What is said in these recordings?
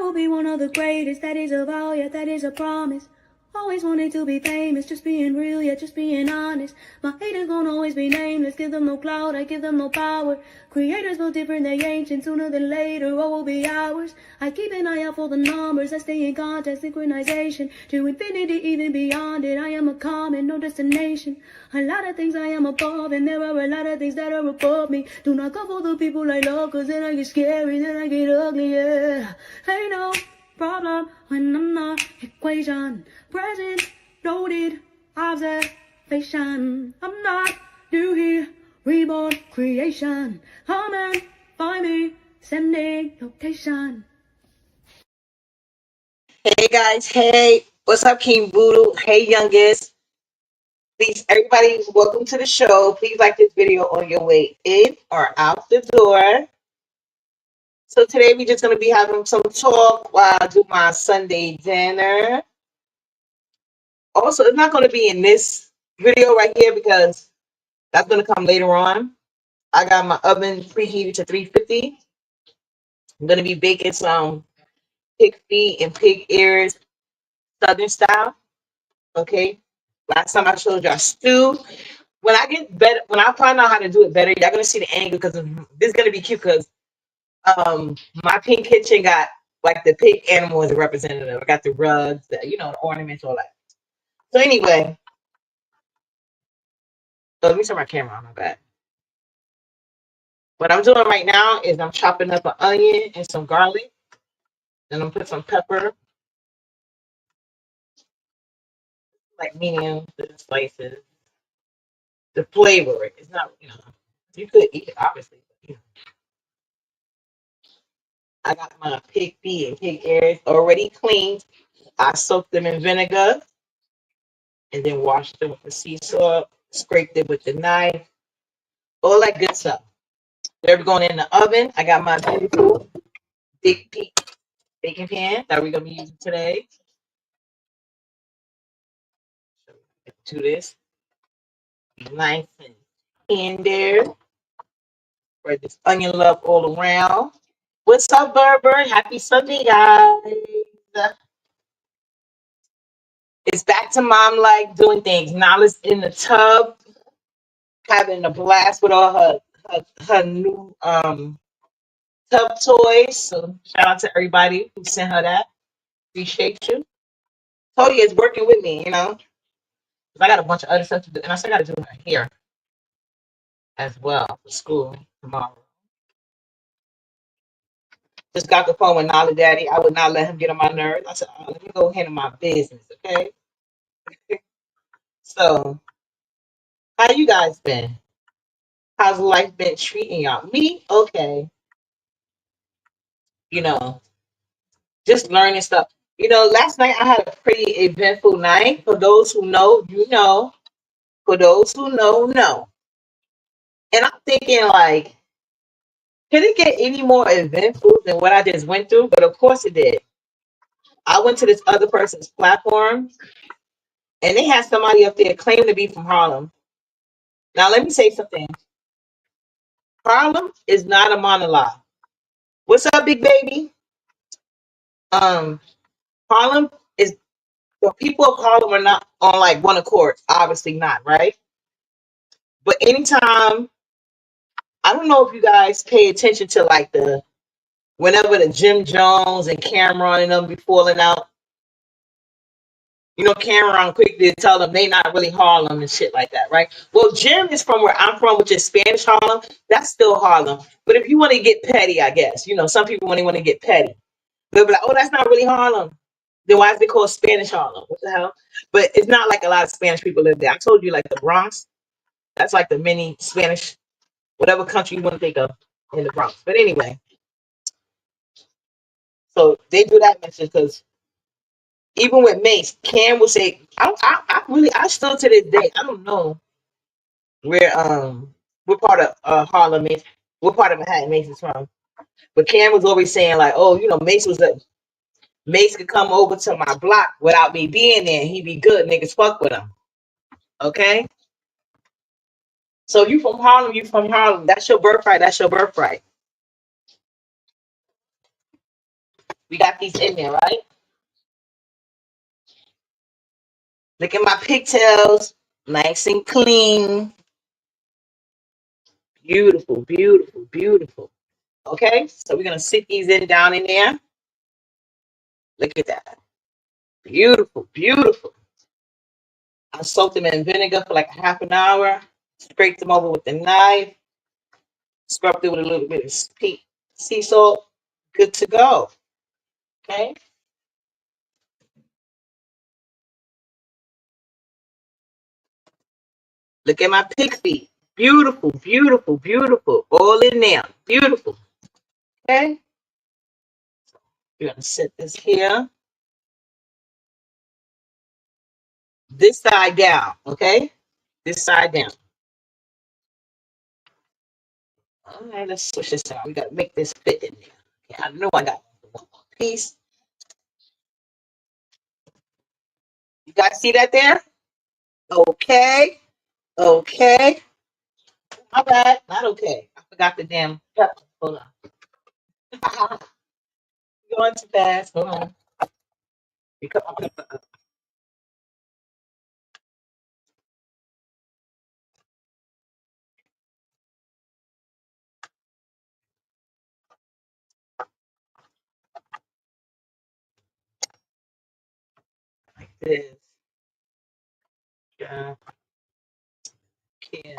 will be one of the greatest. That is a vow, yeah, that is a promise. Always wanted to be famous, just being real, yeah, just being honest. My haters gon' always be nameless, give them no clout, I give them no power. Creators built different, they ancient, sooner than later, what will be ours? I keep an eye out for the numbers, I stay in contact, synchronization. To infinity, even beyond it, I am a common, no destination. A lot of things I am above, and there are a lot of things that are above me. Do not go for the people I love, cause then I get scary, then I get ugly, yeah. Hey, no problem when I'm not equation. Present, noted, observation. I'm not new here, reborn creation. Come and find me, sending location. Hey guys, hey, what's up, King Voodoo? Hey, youngest. Please, everybody, welcome to the show. Please like this video on your way in or out the door. So today we're just gonna be having some talk while I do my Sunday dinner. Also, it's not gonna be in this video right here because that's gonna come later on. I got my oven preheated to 350. I'm gonna be baking some pig feet and pig ears, Southern style. Okay. Last time I showed y'all stew. When I get better, when I find out how to do it better, y'all gonna see the angle because this is gonna be cute because my pink kitchen got like the pig animal as a representative. I got the rugs, the ornaments, all that. So anyway, let me turn my camera on my back. What I'm doing right now is I'm chopping up an onion and some garlic. Then I'm put some pepper, like medium slices. To flavor it. It's not, you could eat it obviously. But, I got my pig feet and pig ears already cleaned. I soaked them in vinegar and then washed them with the sea salt, scraped it with the knife, all that good stuff. They're going in the oven. I got my beautiful big peak baking pan that we're gonna be using today. Do this nice and in there. Spread this onion love all around. What's up, Berber? Happy Sunday, guys. It's back to mom like doing things. Nala's in the tub, having a blast with all her new tub toys. So shout out to everybody who sent her that. Appreciate you. Told you it's working with me. I got a bunch of other stuff to do, and I still got to do my hair as well for school tomorrow. Just got the phone with Nala Daddy. I would not let him get on my nerves. I said, let me go handle my business, okay? So, how you guys been? How's life been treating y'all? Me, okay. Just learning stuff. Last night I had a pretty eventful night. For those who know, you know. For those who know, know. And I'm thinking, like, can it get any more eventful than what I just went through? But of course it did. I went to this other person's platform, and they had somebody up there claim to be from Harlem. Now, let me say something. Harlem is not a monologue. What's up, big baby? Harlem is the people of Harlem are not on like one accord. Obviously not, right? But anytime, I don't know if you guys pay attention to like whenever the Jim Jones and Cameron and them be falling out. Cameron quickly tell them they not really Harlem and shit like that, right? Well, Jim is from where I'm from, which is Spanish Harlem. That's still Harlem. But if you want to get petty, I guess, some people when they want to get petty, they'll be like, oh, that's not really Harlem. Then why is it called Spanish Harlem? What the hell? But it's not like a lot of Spanish people live there. I told you, like the Bronx, that's like the mini Spanish, whatever country you want to think of in the Bronx. But anyway, so they do that message because even with Mace, Cam will say, I still to this day, I don't know where what part of Harlem Mace, what part of Manhattan Mace is from. But Cam was always saying like, oh, Mace could come over to my block without me being there and he'd be good. Niggas fuck with him. Okay? So you from Harlem, you from Harlem. That's your birthright. That's your birthright. We got these in there, right? Look at my pigtails, nice and clean. Beautiful, beautiful, beautiful. Okay, so we're gonna sit these in down in there. Look at that. Beautiful, beautiful. I soaked them in vinegar for like a half an hour, scraped them over with the knife, scrubbed it with a little bit of sea salt. Good to go. Okay. Look at my pig feet. Beautiful, beautiful, beautiful. All in there. Beautiful. Okay. We're gonna set this here. This side down. Okay. This side down. All right, let's switch this out. We gotta make this fit in there. Okay, I know I got one more piece. You guys see that there? Okay. Okay. My bad. Not okay. I forgot the damn pepper. Hold on. Going too fast. Hold on. Because I'm gonna put like this. Yeah. Okay.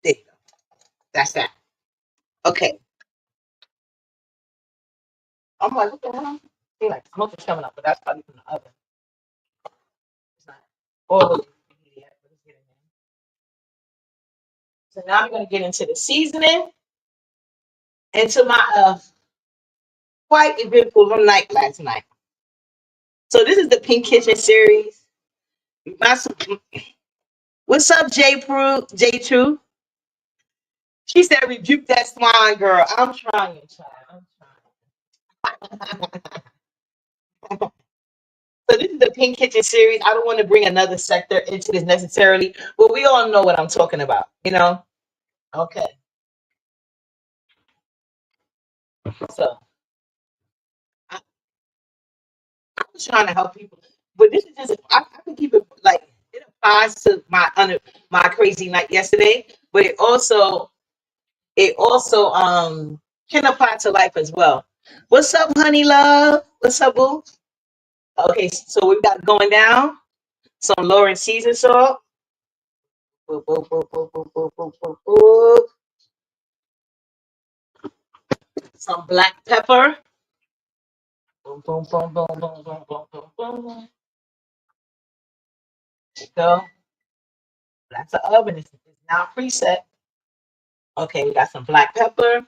There you go. That's that. Okay. I'm like, what the hell? I feel like smoke is coming up, but that's probably from the oven. It's not all yet, but it's getting there. So now I'm gonna get into the seasoning, into my quite eventful night last night. So this is the Pink Kitchen series. My, what's up, J True? She said, rebuke that swine, girl. I'm trying, child. I'm trying. So this is the Pink Kitchen series. I don't want to bring another sector into this necessarily, but we all know what I'm talking about, you know? Okay. So I, I'm just trying to help people. But this is just, I can keep it like, it applies to my crazy night yesterday, but it also can apply to life as well. What's up, honey love? What's up, boo? Okay, so we've got going down some Lauren season salt. Boop, boop, boop, boop, boop, boop, boop, boop, boop. Some black pepper. Boom, boom, boom, boom, boom, boom, boom, boom, boom. There you go. That's the oven. It's now preset. Okay, we got some black pepper.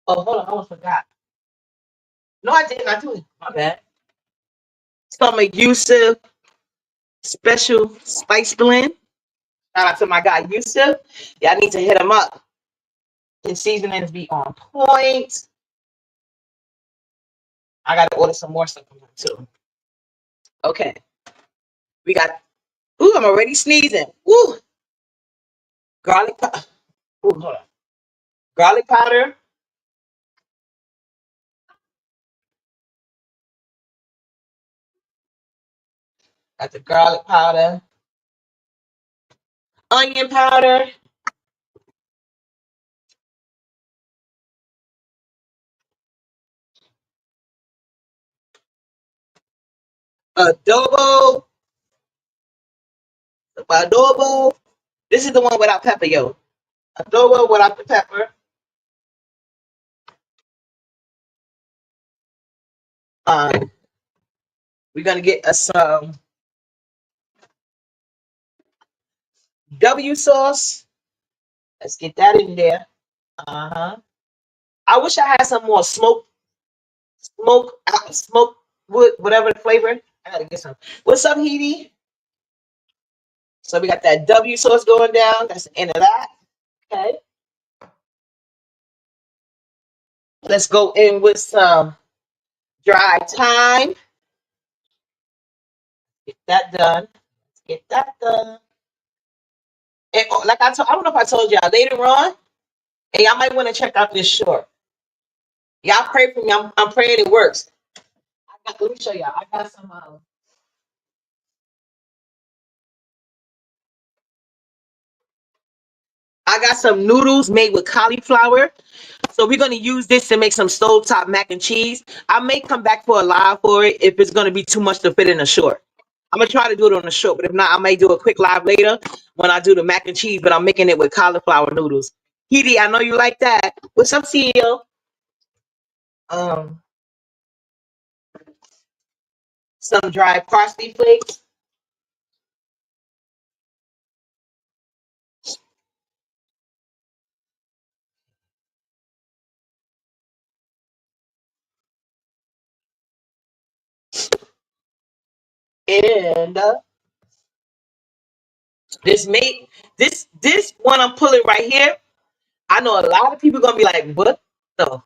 Oh, hold on, I almost forgot. No, I didn't. I do. My bad. Some of Yusuf special spice blend. Shout out to my guy Yusuf. Y'all need to hit him up. His seasonings be on point. I gotta order some more stuff from him too. Okay, we got. Ooh, I'm already sneezing. Ooh, garlic. Ooh, hold on. Garlic powder. Got the garlic powder. Onion powder. Adobo. Adobo. This is the one without pepper, yo. Adobo without the pepper. Um, we're gonna get us some W sauce. Let's get that in there. Uh-huh. I wish I had some more smoke wood, whatever the flavor. I gotta get some. What's up, Heidi? So we got that W sauce going down. That's the end of that. Okay. Let's go in with some dry thyme. Get that done. Let's get that done. And like I don't know if I told y'all later on, and y'all might want to check out this short. Y'all pray for me. I'm praying it works. Let me show y'all. I got some noodles made with cauliflower. So we're gonna use this to make some stovetop mac and cheese. I may come back for a live for it if it's gonna be too much to fit in a short. I'm gonna try to do it on a short, but if not, I may do a quick live later when I do the mac and cheese. But I'm making it with cauliflower noodles. Edie, I know you like that. What's up, CEO? Um, some dry parsley flakes and this made this one I'm pulling right here. I know a lot of people gonna be like, "What the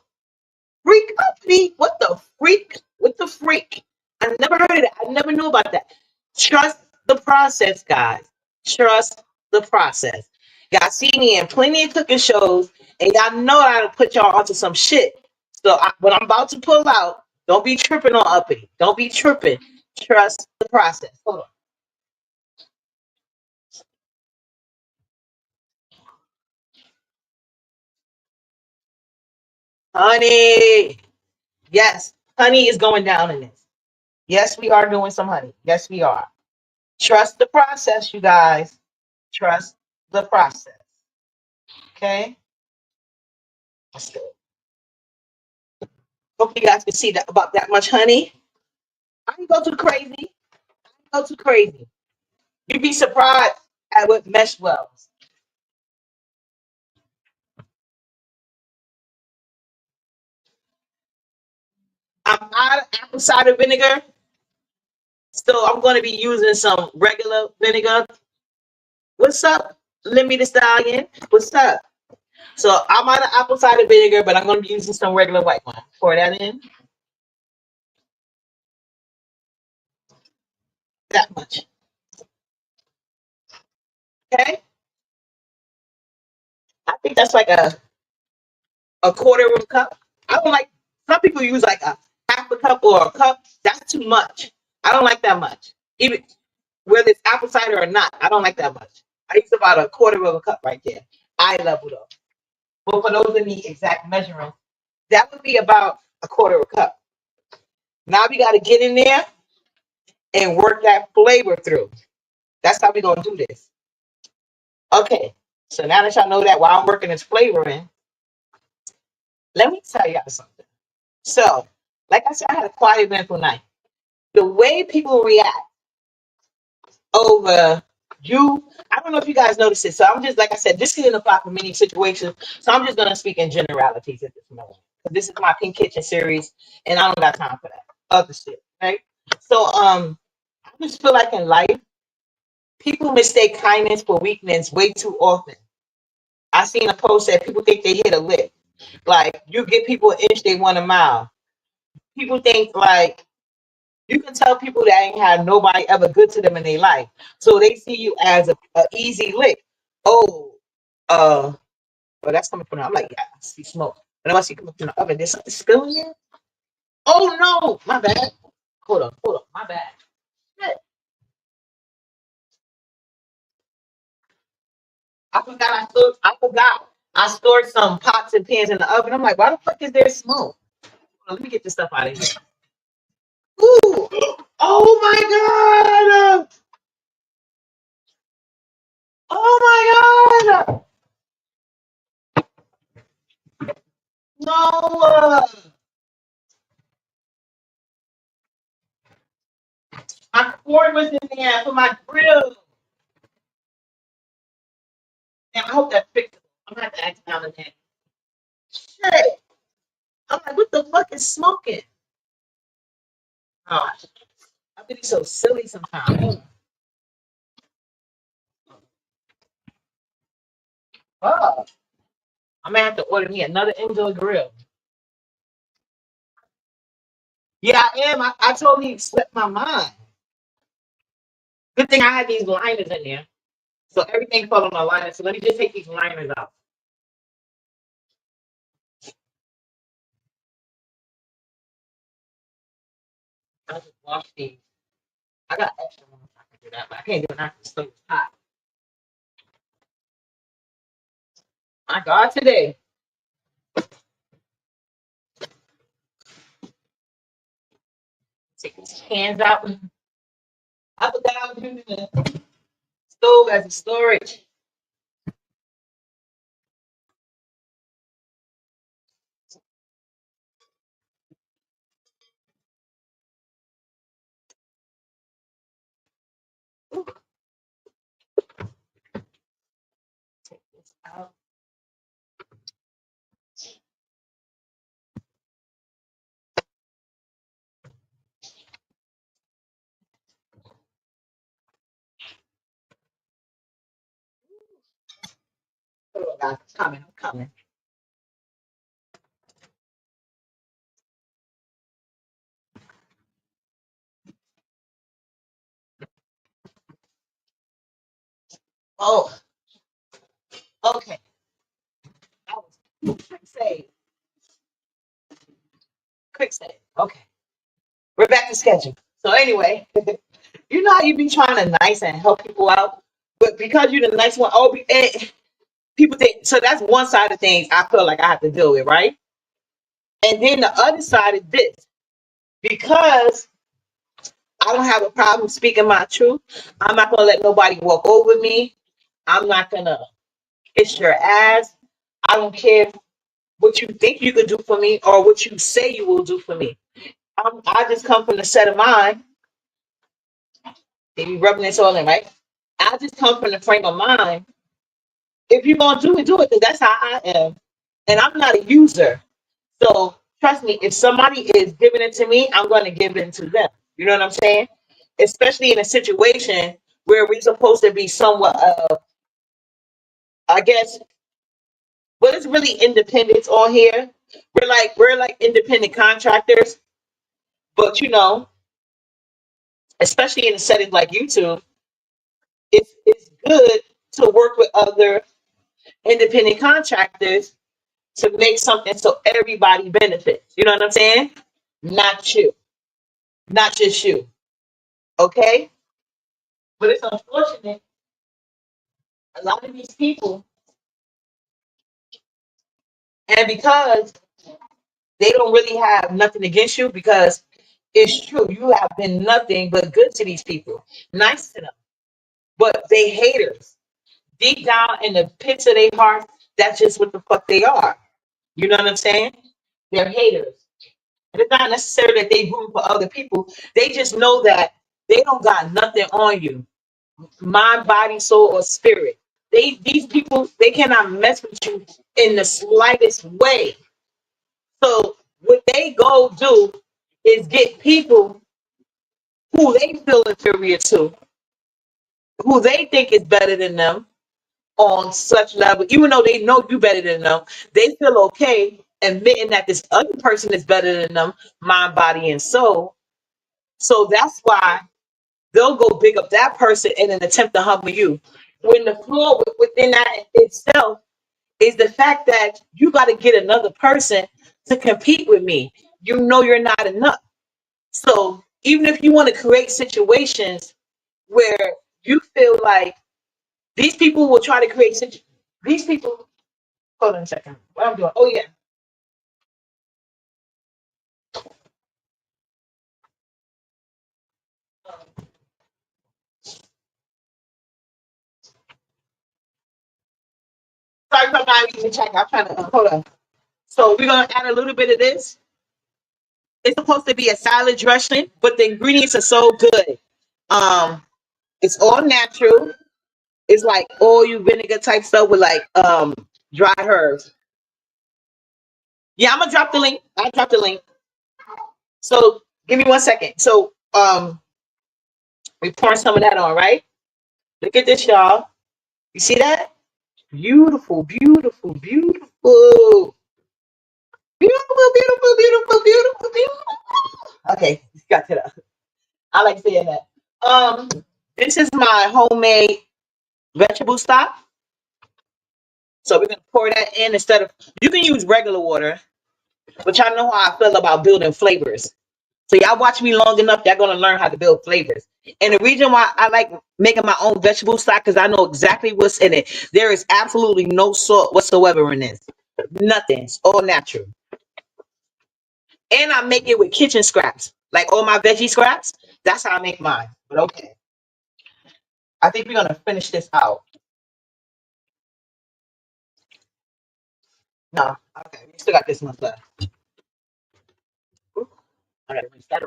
freak uppity? What the freak? What the freak?" I never heard of that. I never knew about that. Trust the process, guys. Trust the process. Y'all see me in plenty of cooking shows, and y'all know how to put y'all onto some shit. So what I'm about to pull out, don't be tripping on uppity. Don't be tripping. Trust the process. Hold on. Honey. Yes, honey is going down in this. Yes, we are doing some honey. Yes, we are. Trust the process, you guys. Trust the process. Okay? Let's go. Hope you guys can see that about that much honey. I can go too crazy. Go too crazy. You'd be surprised at what mesh wells. I'm out of apple cider vinegar, so I'm going to be using some regular vinegar. What's up, Lemmy the Stallion? What's up? So I'm out of apple cider vinegar, but I'm going to be using some regular white wine. Pour that in. That much. Okay? I think that's like a quarter of a cup. I don't like, some people use like a half a cup or a cup. That's too much. I don't like that much. Even whether it's apple cider or not, I don't like that much. I use about a quarter of a cup right there. Eye level though. But for those in the exact measurement, that would be about a quarter of a cup. Now we got to get in there and work that flavor through. That's how we're going to do this. Okay. So now that y'all know that while I'm working this flavor in, let me tell y'all something. So, like I said, I had a quiet eventful night. The way people react over you, I don't know if you guys noticed it. So I'm just, like I said, this can apply for many situations. So I'm just going to speak in generalities at this moment. This is my Pink Kitchen series, and I don't got time for that other shit, right? So I just feel like in life, people mistake kindness for weakness way too often. I seen a post that people think they hit a lick. Like you give people an inch, they want a mile. People think like you can tell people that ain't had nobody ever good to them in their life. So they see you as a easy lick. Oh, well, that's coming from the, I'm like, yeah, I see smoke. And I see coming from the oven. There's something spilling there. Oh no, my bad. Hold on, my bad. Shit. I forgot. I stored some pots and pans in the oven. I'm like, why the fuck is there smoke? Well, let me get this stuff out of here. Ooh. Oh my god. Oh my god. No. My cord was in there for my grill. And I hope that's fixable. I'm gonna have to ask down again. Shit. I'm like, what the fuck is smoking? Oh, I think so silly sometimes. Oh, I'm gonna have to order me another indoor grill. Yeah, I am. I totally slipped my mind. Good thing I had these liners in there. So everything fell on my liner. So let me just take these liners out. I'll just wash these. I got extra ones. I can do that, but I can't do it after the stove is hot. My God, today. Take these cans out. I forgot I was using the stove as a storage. Take this out. Hold on, guys. I'm coming. Oh, okay. That was quick save. Quick save. Okay. We're back to schedule. So anyway, you know how you be trying to nice and help people out, but because you're the nice one, people think so. That's one side of things I feel like I have to deal with, right? And then the other side is this: because I don't have a problem speaking my truth, I'm not gonna let nobody walk over me. I'm not gonna kiss your ass. I don't care what you think you could do for me or what you say you will do for me. I just come from the set of mind. They be rubbing this all in, right? I just come from the frame of mind. If you're gonna do it, because that's how I am. And I'm not a user. So trust me, if somebody is giving it to me, I'm gonna give it to them. You know what I'm saying? Especially in a situation where we're supposed to be somewhat I guess well it's really independence on here. We're like independent contractors, but especially in a setting like YouTube, it's good to work with other independent contractors to make something so everybody benefits. You know what I'm saying? Not you, not just you. Okay? But it's unfortunate. A lot of these people, and because they don't really have nothing against you, because it's true, you have been nothing but good to these people, nice to them, but they haters. Deep down in the pits of their heart, that's just what the fuck they are. You know what I'm saying? They're haters. And it's not necessarily that they root for other people. They just know that they don't got nothing on you, mind, body, soul, or spirit. These people they cannot mess with you in the slightest way. So what they go do is get people who they feel inferior to, who they think is better than them on such level, even though they know you better than them, they feel okay admitting that this other person is better than them, mind, body, and soul. So that's why they'll go big up that person in an attempt to humble you. When the flaw within that itself is the fact that you got to get another person to compete with me. You know you're not enough. So even if you want to create situations where you feel like these people will try to create these people. Hold on a second. What I'm doing? Oh yeah. Sorry if I'm not even checking. I'm trying to hold on. So we're gonna add a little bit of this. It's supposed to be a salad dressing, but the ingredients are so good. Um, it's all natural. It's like oil, vinegar type stuff with like dry herbs. Yeah, I'm gonna drop the link. I'll drop the link. So give me 1 second. So we pouring some of that on, right? Look at this, y'all. You see that? Beautiful, beautiful, beautiful. Beautiful, beautiful, beautiful, beautiful, beautiful. Okay, got to that. I like saying that. This is my homemade vegetable stock. So we're gonna pour that in instead of you can use regular water, but y'all know how I feel about building flavors. So y'all watch me long enough, y'all gonna learn how to build flavors. And the reason why I like making my own vegetable stock, because I know exactly what's in it. There is absolutely no salt whatsoever in this. Nothing. It's all natural. And I make it with kitchen scraps. Like all my veggie scraps. That's how I make mine. But okay. I think we're gonna finish this out. No. Okay. We still got this much left. Ooh, I gotta rinse that.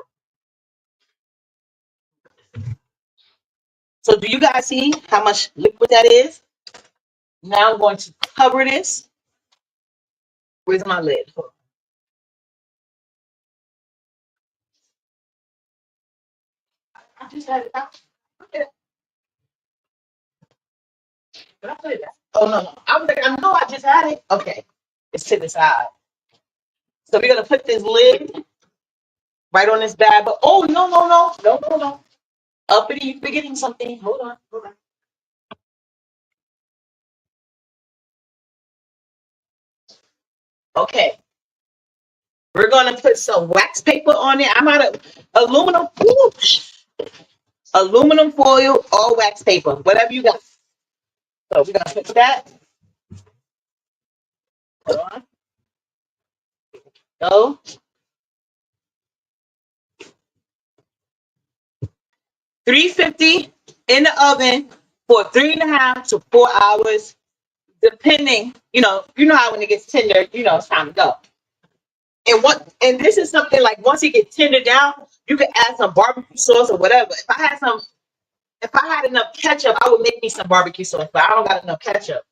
So do you guys see how much liquid that is? Now I'm going to cover this. Where's my lid? I just had it out. Okay. Did I put it back? Oh no. I was like, I know I just had it. Okay. It's to the side. So we're gonna put this lid right on this bad, but oh no. Uppity, you're forgetting something. Hold on. Okay. We're gonna put some wax paper on it. I'm out of aluminum. Aluminum foil or wax paper, whatever you got. So we're gonna put that. Hold on. Go. 350 in the oven for 3.5 to 4 hours, depending. You know how when it gets tender, it's time to go. And this is something like once it gets tender down, you can add some barbecue sauce or whatever. If I had enough ketchup, I would make me some barbecue sauce, but I don't got enough ketchup,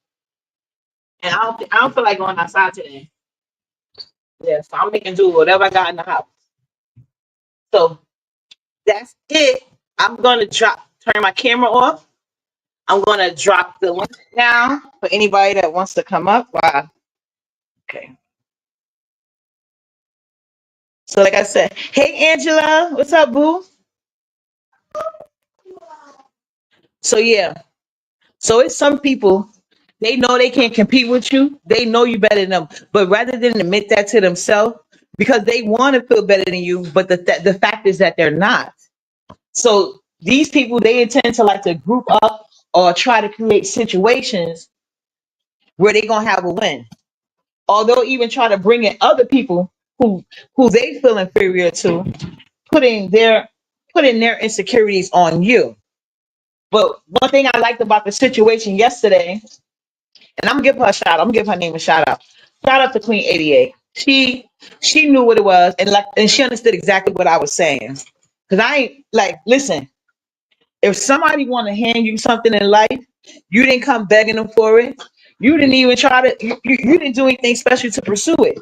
and I don't feel like going outside today. Yeah, so I'm making do with whatever I got in the house. So that's it. I'm gonna turn my camera off. I'm gonna drop the link down for anybody that wants to come up. Wow. Okay. So like I said, hey Angela, what's up, boo? So yeah. So it's some people, they know they can't compete with you. They know you better than them. But rather than admit that to themselves, because they want to feel better than you, but the fact is that they're not. So these people, they intend to like to group up or try to create situations where they're gonna have a win. Or they'll even try to bring in other people who they feel inferior to, putting their putting their insecurities on you. But one thing I liked about the situation yesterday, and I'm gonna give her a shout out. I'm gonna give her name a shout out. Shout out to Queen 88. She knew what it was, and she understood exactly what I was saying. Cause I ain't like, listen, if somebody want to hand you something in life, you didn't come begging them for it. You didn't even try to. You didn't do anything special to pursue it.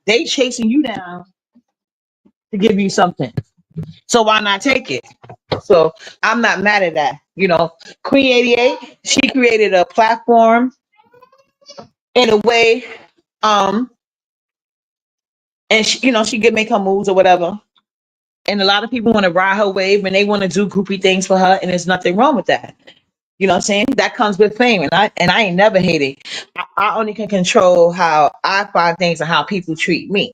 They chasing you down to give you something. So why not take it? So I'm not mad at that. Queen 88, she created a platform in a way, um, and she could make her moves or whatever. And a lot of people want to ride her wave and they want to do groupie things for her, and there's nothing wrong with that. You know what I'm saying? That comes with fame, and I ain't never hate it. I only can control how I find things and how people treat me.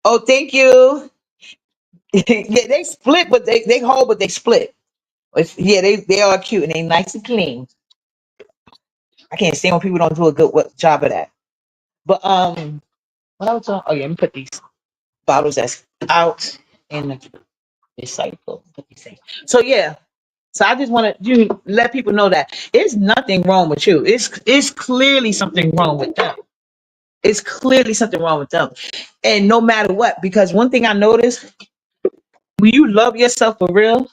Oh, thank you. Yeah, they split, but they hold, but they split. Yeah, they are cute and they nice and clean. I can't stand when people don't do a good job of that. But what I was talking? Oh yeah, let me put these bottles that's out in the recycle. Let me see. So yeah, so I just want to let people know that it's nothing wrong with you. It's clearly something wrong with them. It's clearly something wrong with them, and no matter what, because one thing I noticed, when you love yourself for real,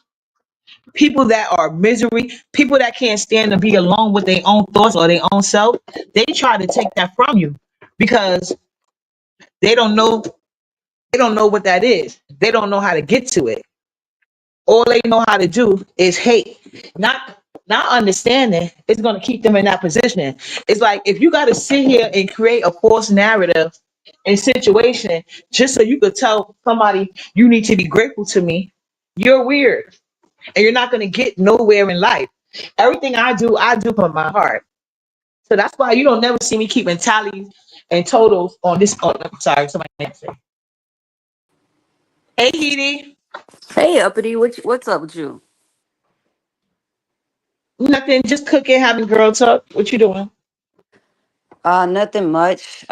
people that are misery, people that can't stand to be alone with their own thoughts or their own self, they try to take that from you because they don't know they don't know what that is. They don't know how to get to it. All they know how to do is hate. Not understanding it's going to keep them in that position. It's like if you got to sit here and create a false narrative and situation just so you could tell somebody you need to be grateful to me, you're weird and you're not going to get nowhere in life. Everything I do from my heart. So that's why you don't never see me keeping tallies in total on this. Oh, I'm sorry, somebody next. Hey, Edie. Hey, uppity, what's up with you? Nothing, just cooking, having girl talk. What you doing? Nothing much.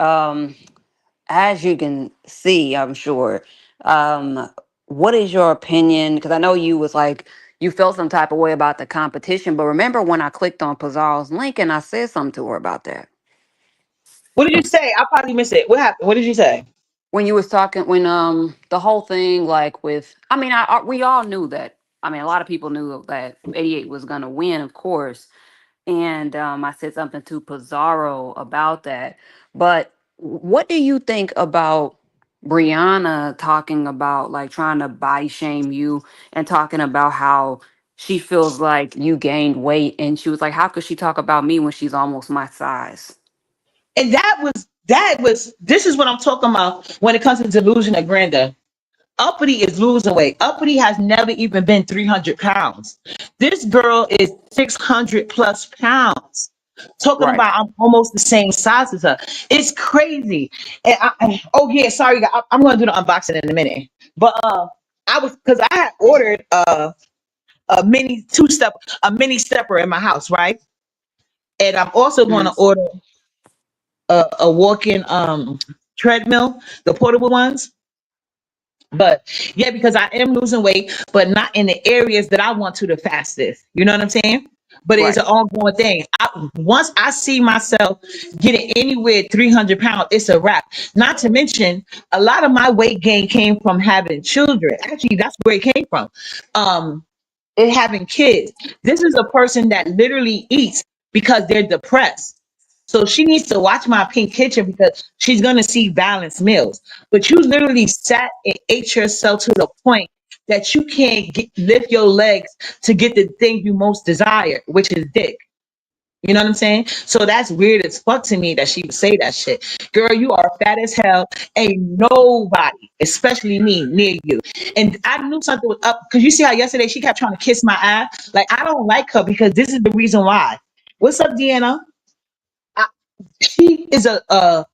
As you can see, I'm sure. Um, what is your opinion? Because I know you was like you felt some type of way about the competition, but remember when I clicked on Pizarro's link and I said something to her about that What did you say? I probably missed it. What happened? What did you say? when you was talking when the whole thing like with I mean we all knew that I mean a lot of people knew that 88 was gonna win, of course. And I said something to Pizarro about that. But what do you think about Brianna talking about like trying to body shame you and talking about how she feels like you gained weight? And she was like, how could she talk about me when she's almost my size? And that was. This is what I'm talking about when it comes to delusion of grandeur. Uppity is losing weight. Uppity has never even been 300 pounds. This girl is 600 plus pounds. Talking Right. about I'm almost the same size as her. It's crazy. And oh yeah, sorry, I'm gonna do the unboxing in a minute. But I was because I had ordered a mini a mini stepper in my house, right? And I'm also going to Mm. order a walk-in treadmill, the portable ones. But yeah, because I am losing weight, but not in the areas that I want to the fastest. You know what I'm saying? But it's Right. an ongoing thing. Once I see myself getting anywhere 300 pounds, it's a wrap. Not to mention, a lot of my weight gain came from having children. Actually, that's where it came from. Um, and having kids. This is a person that literally eats because they're depressed. So she needs to watch my pink kitchen because she's gonna see balanced meals. But you literally sat and ate yourself to the point that you can't lift your legs to get the thing you most desire, which is dick. You know what I'm saying? So that's weird as fuck to me that she would say that shit. Girl, you are fat as hell. Ain't nobody, especially me, near you. And I knew something was up because you see how yesterday she kept trying to kiss my ass. Like I don't like her because this is the reason why. What's up, Deanna? I, she is a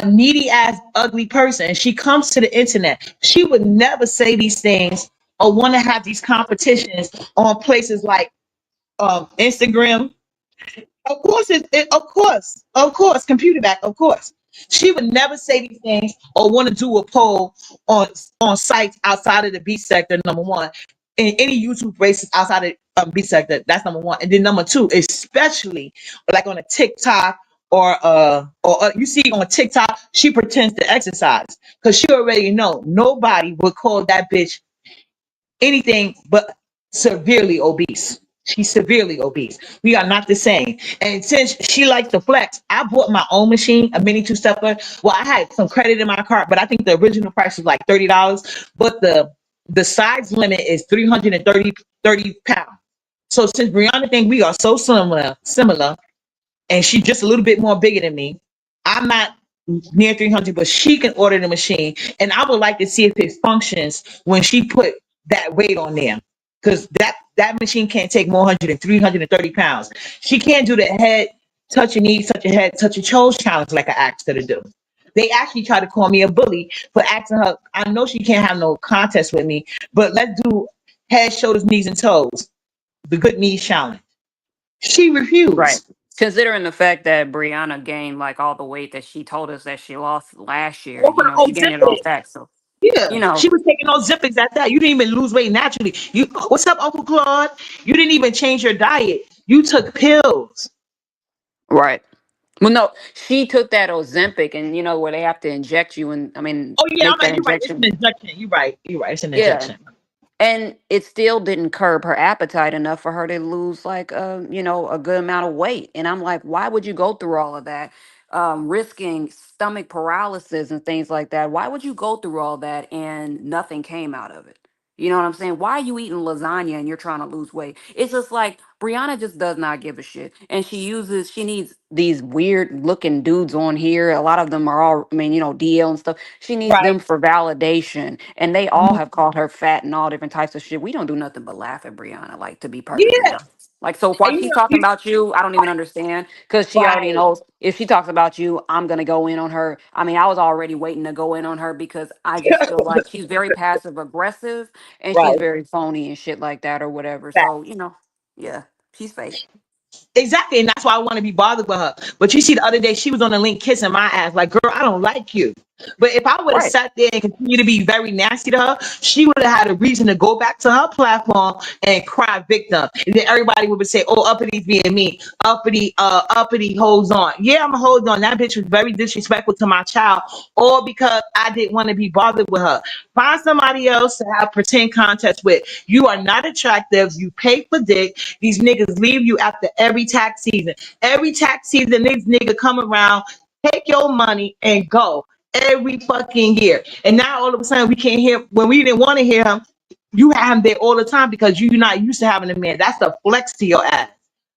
needy ass ugly person. She comes to the internet. She would never say these things or want to have these competitions on places like Instagram. Of course, of course, computer back, of course. She would never say these things or want to do a poll on sites outside of the beat sector. Number one, in any YouTube races outside of beat sector, that's number one. And then number two, especially like on a TikTok or you see on TikTok, she pretends to exercise because she already know nobody would call that bitch anything but severely obese. She's severely obese. We are not the same. And since she likes to flex, I bought my own machine, a mini two stepper. Well, I had some credit in my cart, but I think the original price was like $30. But the size limit is 330 pounds. So since Brianna think we are so similar, and she's just a little bit more bigger than me. I'm not near 300, but she can order the machine, and I would like to see if it functions when she put that weight on there, because that machine can't take more 330 pounds. She can't do the head touch your knees, touch your head, touch your toes challenge like I asked her to do. They actually tried to call me a bully for asking her. I know she can't have no contest with me, but let's do head, shoulders, knees, and toes. The good knees challenge. She Right. refused. Considering the fact that Brianna gained like all the weight that she told us that she lost last year, Open her she own gained it all zip. back. So, Yeah, you know, she was taking those Zippers at that. You didn't even lose weight naturally. You, what's up, Uncle Claude? You didn't even change your diet. You took pills. right. Well, no, she took that Ozempic, and where they have to inject you, and I mean, Oh yeah, make that you're right. It's an injection. injection. You're right. You're right. It's an Yeah, injection. and it still didn't curb her appetite enough for her to lose like a good amount of weight. And I'm like, why would you go through all of that, risking stomach paralysis and things like that? Why would you go through all that and nothing came out of it? You know what I'm saying? Why are you eating lasagna and you're trying to lose weight? It's just like Brianna just does not give a shit. And she needs these weird looking dudes on here. A lot of them are all, I mean, DL and stuff. She needs Right. them for validation. And they all Mhm. have called her fat and all different types of shit. We don't do nothing but laugh at Brianna, like, to be perfectly Yeah. honest. Like, so why And she's talking about you, I don't even understand. Because she already right. knows if she talks about you, I'm going to go in on her. I mean, I was already waiting to go in on her because I just feel like she's very passive aggressive and she's Right. very phony and shit like that or whatever. Fact. So, yeah, she's fake. Exactly, and that's why I want to be bothered with her. But you see, the other day she was on the link kissing my ass, like, girl, I don't like you. But if I would have Right. sat there and continued to be very nasty to her, she would have had a reason to go back to her platform and cry victim. And then everybody would say, "Oh, Uppity being me, Uppity holds on." Yeah, I'm a hold on. That bitch was very disrespectful to my child, all because I didn't want to be bothered with her. Find somebody else to have pretend contests with. You are not attractive. You pay for dick. These niggas leave you after every tax season. Every tax season, these niggas come around, take your money, and go every fucking year. And now all of a sudden we can't hear when we didn't want to hear him. You have him there all the time because you're not used to having a man. That's a flex to your ass.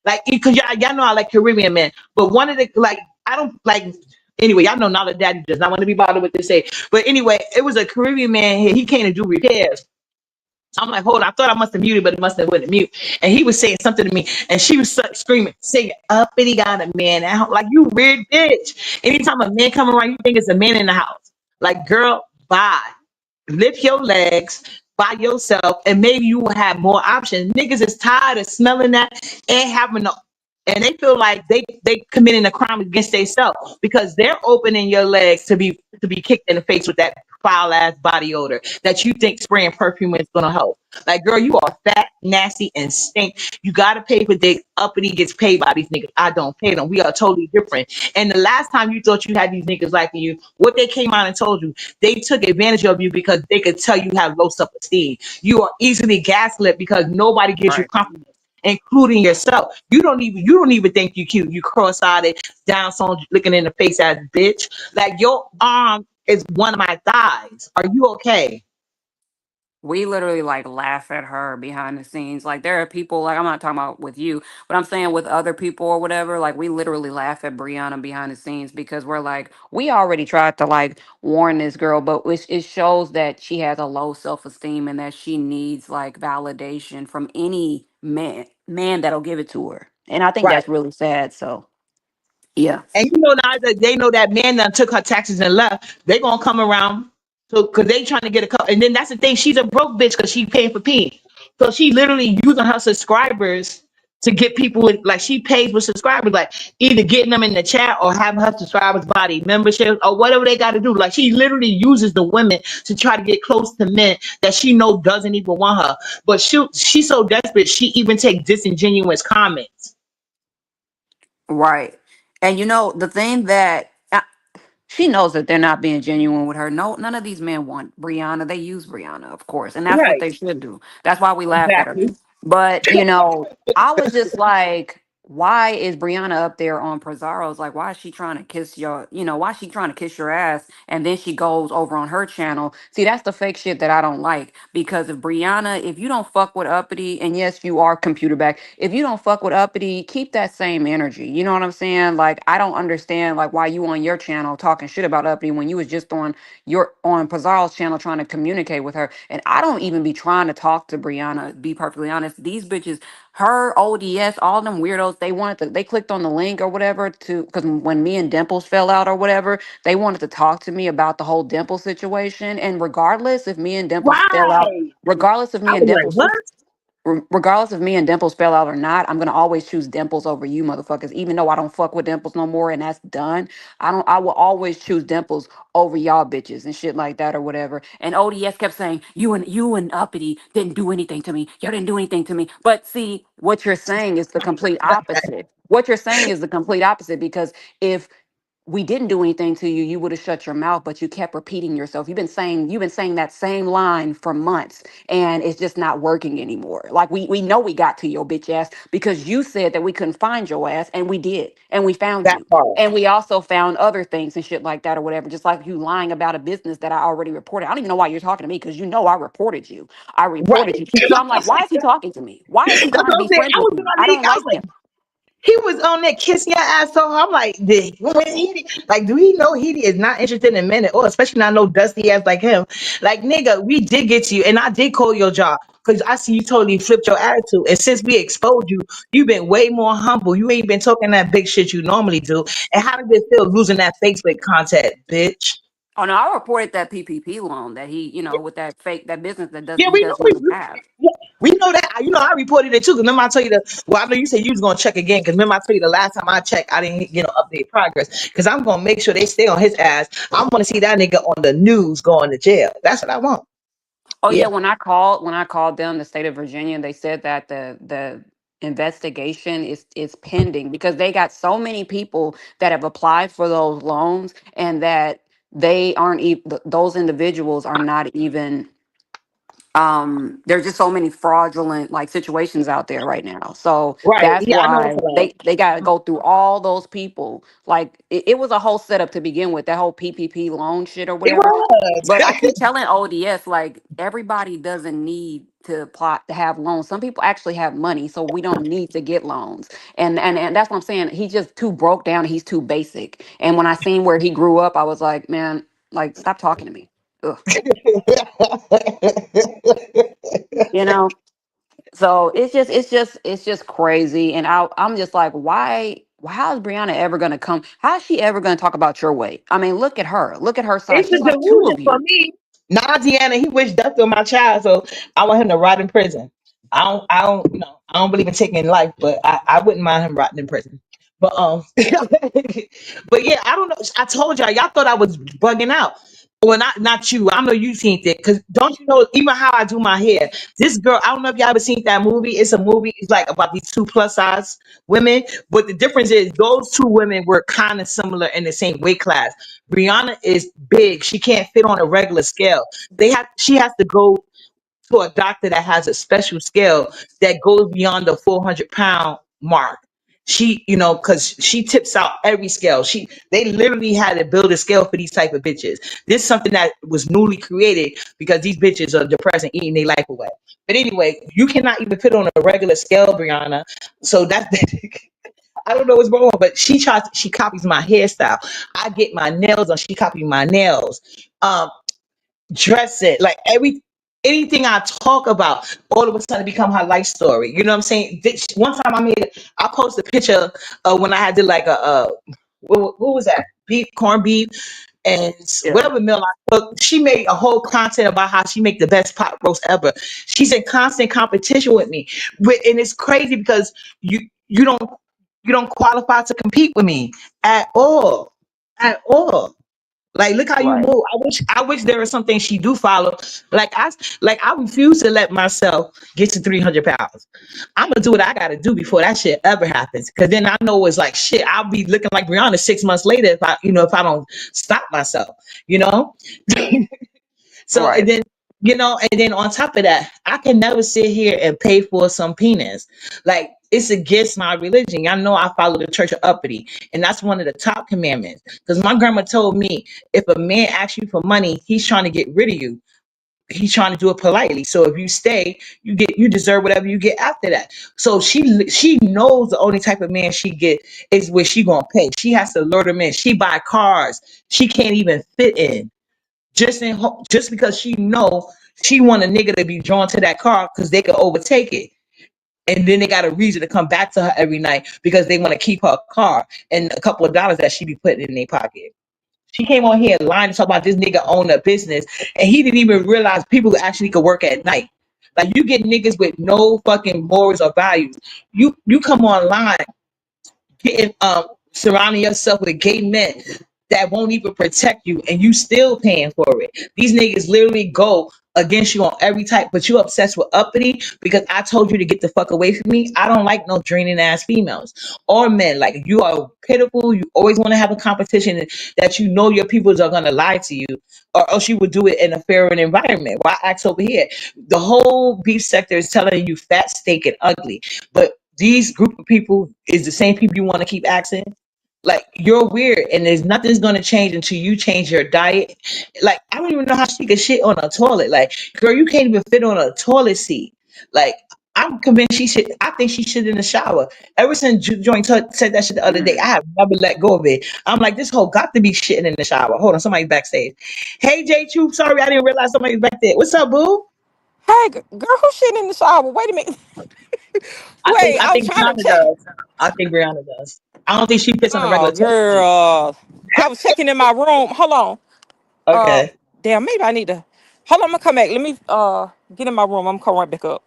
Like, because y'all know I like Caribbean men, but one of the like I don't like. Anyway, y'all know now that daddy does not want to be bothered with this say. But anyway, it was a Caribbean man here. He came to do repairs. I'm like, hold on. I thought I must have muted, but it must have went mute. And he was saying something to me, and she was screaming, saying, "Uppity got a man." And I'm like, you weird bitch. Anytime a man come around, you think it's a man in the house. Like, girl, bye. Lift your legs by yourself, and maybe you will have more options. Niggas is tired of smelling that and having no. And they feel like they committing a crime against themselves because they're opening your legs to be kicked in the face with that foul ass body odor that you think spraying perfume is gonna help. Like, girl, you are fat, nasty, and stink. You gotta pay for dick. Uppity gets paid by these niggas. I don't pay them. We are totally different. And the last time you thought you had these niggas liking you, what they came out and told you, they took advantage of you because they could tell you have low self-esteem. You are easily gaslit because nobody gives you Right. compliments, including yourself. You don't even think you cute. You cross-eyed, down song looking in the face ass bitch. Like, your arm is one of my thighs. Are you okay? We literally like laugh at her behind the scenes. Like there are people, like I'm not talking about with you, but I'm saying with other people or whatever, like we literally laugh at Brianna behind the scenes because we're like, we already tried to like warn this girl, but it shows that she has a low self-esteem and that she needs like validation from any man that'll give it to her. And I think Right. that's really sad. So yeah. And you know now that they know that man that took her taxes and left, they gonna come around. So because they trying to get a couple, and then that's the thing. She's a broke bitch because she paying for pee. So she literally using her subscribers to get people with, like, she pays with subscribers, like either getting them in the chat or having her subscribers body membership or whatever they got to do. Like, she literally uses the women to try to get close to men that she know doesn't even want her. But she's so desperate she even take disingenuous comments. Right. And the thing that she knows that they're not being genuine with her. No, none of these men want Brianna. They use Brianna, of course, and that's what Right. they should do. That's why we laugh at her. Exactly. But I was just like, why is Brianna up there on Pizarro's? Like, why is she trying to kiss why is she trying to kiss your ass? And then she goes over on her channel. See, that's the fake shit that I don't like. Because if Brianna, if you don't fuck with Uppity, and yes, you are computer back, if you don't fuck with Uppity, keep that same energy. You know what I'm saying? Like, I don't understand like why you on your channel talking shit about Uppity when you was just on Pizarro's channel trying to communicate with her. And I don't even be trying to talk to Brianna, be perfectly honest. These bitches, her ODS, all them weirdos, they clicked on the link or whatever because when me and Dimples fell out or whatever, they wanted to talk to me about the whole Dimple situation. And Right. regardless if I me and was like, Dimples what? regardless if me and Dimples spell out or not, I'm gonna always choose Dimples over you motherfuckers, even though I don't fuck with Dimples no more and that's done. I will always choose Dimples over y'all bitches and shit like that or whatever. And ODS kept saying, you and Uppity didn't do anything to me. Y'all didn't do anything to me. But see, what you're saying is the complete opposite. What you're saying is the complete opposite because if we didn't do anything to you, you would have shut your mouth, but you kept repeating yourself. You've been saying that same line for months, and it's just not working anymore. Like we know we got to your bitch ass because you said that we couldn't find your ass, and we did, and we found That you. part. And we also found other things and shit like that or whatever, just like you lying about a business that I already reported. I don't even know why you're talking to me because you know I reported you. I reported Right. you. So I'm like, why is he talking to me? Why is he That's trying to what I'm be saying. friends I with was me? on I that. don't I was like like, him. he was on there kissing your ass. So I'm like, like, do he know he is not interested in men at all? Especially not no dusty ass like him. Like, nigga, we did get to you, and I did call your job because I see you totally flipped your attitude. And since we exposed you, you've been way more humble. You ain't been talking that big shit you normally do. And how did it feel losing that Facebook contact, bitch? Oh no, I reported that PPP loan that he, with that fake that business that does Yeah, he we know doesn't even have. we know that. You know, I reported it too. Cause remember I told you well, I know you said you was gonna check again. Cause remember I told you the last time I checked, I didn't update progress. Cause I'm gonna make sure they stay on his ass. I want to see that nigga on the news going to jail. That's what I want. Oh yeah, Yeah. when I called them, the state of Virginia, they said that the investigation is pending because they got so many people that have applied for those loans and that they aren't even those individuals are not even there's just so many fraudulent like situations out there right now, so Right. that's Yeah, I know it's why a lot. they got to go through all those people. Like it was a whole setup to begin with, that whole PPP loan shit or It whatever. But I was. keep telling ODS, like, everybody doesn't need to apply to have loans. Some people actually have money, so we don't need to get loans. And that's what I'm saying. He's just too broke down. He's too basic. And when I seen where he grew up, I was like, man, like, stop talking to me. Ugh. You know. So it's just crazy. And I'm just like, why? How is Brianna ever gonna come? How is she ever gonna talk about your weight? I mean, look at her. Look at her size. It's a She's like two delusion of for you. me. Deanna, he wished death on my child, so I want him to rot in prison. I don't believe in taking life, but I wouldn't mind him rotting in prison. But but yeah, I don't know. I told y'all thought I was bugging out. Well, not you. I know you seen it because don't you know even how I do my hair? This girl, I don't know if y'all ever seen that movie. It's a movie. It's like about these two plus size women, but the difference is those two women were kind of similar in the same weight class. Brianna is big. She can't fit on a regular scale. She has to go to a doctor that has a special scale that goes beyond the 400-pound mark. Because she tips out every scale. They literally had to build a scale for these type of bitches. This is something that was newly created because these bitches are depressed and eating their life away. But anyway, you cannot even fit on a regular scale, Brianna. So that's I don't know what's wrong, but she copies my hairstyle. I get my nails done, she copies my nails. Um, Dressing, like anything I talk about, all of a sudden become her life story. You know what I'm saying? One time I posted a picture when I had did like what was that? Corned beef, and Yeah. whatever meal I cooked. She made a whole content about how she make the best pot roast ever. She's in constant competition with me, and it's crazy because you don't qualify to compete with me at all, at all. Like, look how you Right. move. I wish there was something she do follow. Like I refuse to let myself get to 300 pounds. I'm gonna do what I gotta do before that shit ever happens. Cause then I know it's like shit. I'll be looking like Brianna 6 months later if I don't stop myself. You know. So Right. and then on top of that, I can never sit here and pay for some penis. Like, it's against my religion. Y'all know I follow the Church of Uppity, and that's one of the top commandments. Because my grandma told me, if a man asks you for money, he's trying to get rid of you. He's trying to do it politely. So if you stay, you deserve whatever you get after that. So she knows the only type of man she get is where she gonna pay. She has to lure them in. She buy cars she can't even fit in just because she want a nigga to be drawn to that car because they could overtake it. And then they got a reason to come back to her every night because they want to keep her car and a couple of dollars that she be putting in their pocket. She came on here lying to talk about this nigga own a business, and he didn't even realize people actually could work at night. Like, you get niggas with no fucking morals or values. You come online getting surrounding yourself with gay men that won't even protect you, and you still paying for it. These niggas literally go against you on every type, but you obsessed with uppity because I told you to get the fuck away from me. I don't like no draining ass females or men. Like you are pitiful. You always want to have a competition that you know your peoples are gonna lie to you, or else you would do it in a fairer environment. Why ask over here? The whole beef sector is telling you fat, steak, and ugly, but these group of people is the same people you want to keep asking. Like you're weird, and there's nothing's gonna change until you change your diet. Like I don't even know how she could shit on a toilet. Like, girl, you can't even fit on a toilet seat. Like, I'm convinced she should. I think she should in the shower. Ever since Joint said that shit the other day, I Mm. have never let go of it. I'm like, this whole got to be shitting in the shower. Hold on, somebody's backstage. Hey, J Troop, sorry, I didn't realize somebody's back there. What's up, boo? Hey, girl, who's shitting in the shower? Wait a minute. I think Wait, I I was think trying to Brianna check. does. I think Brianna does. I don't think she fits on a Oh, regular toilet seat. girl. I was checking in my room. Hold on. Uh, Okay. damn, maybe I need to. Hold on, I'm gonna come back. Let me get in my room. I'm gonna come right back up.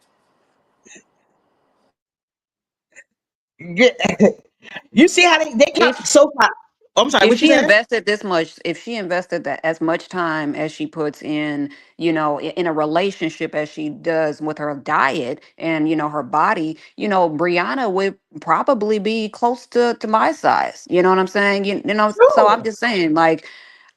Yeah. You see how they If count so far. Oh, I'm sorry, if what you she said? invested this much, if she invested that as much time as she puts in, in a relationship as she does with her diet and her body, Brianna would probably be close to my size. You know what I'm saying? So I'm True. just saying, like,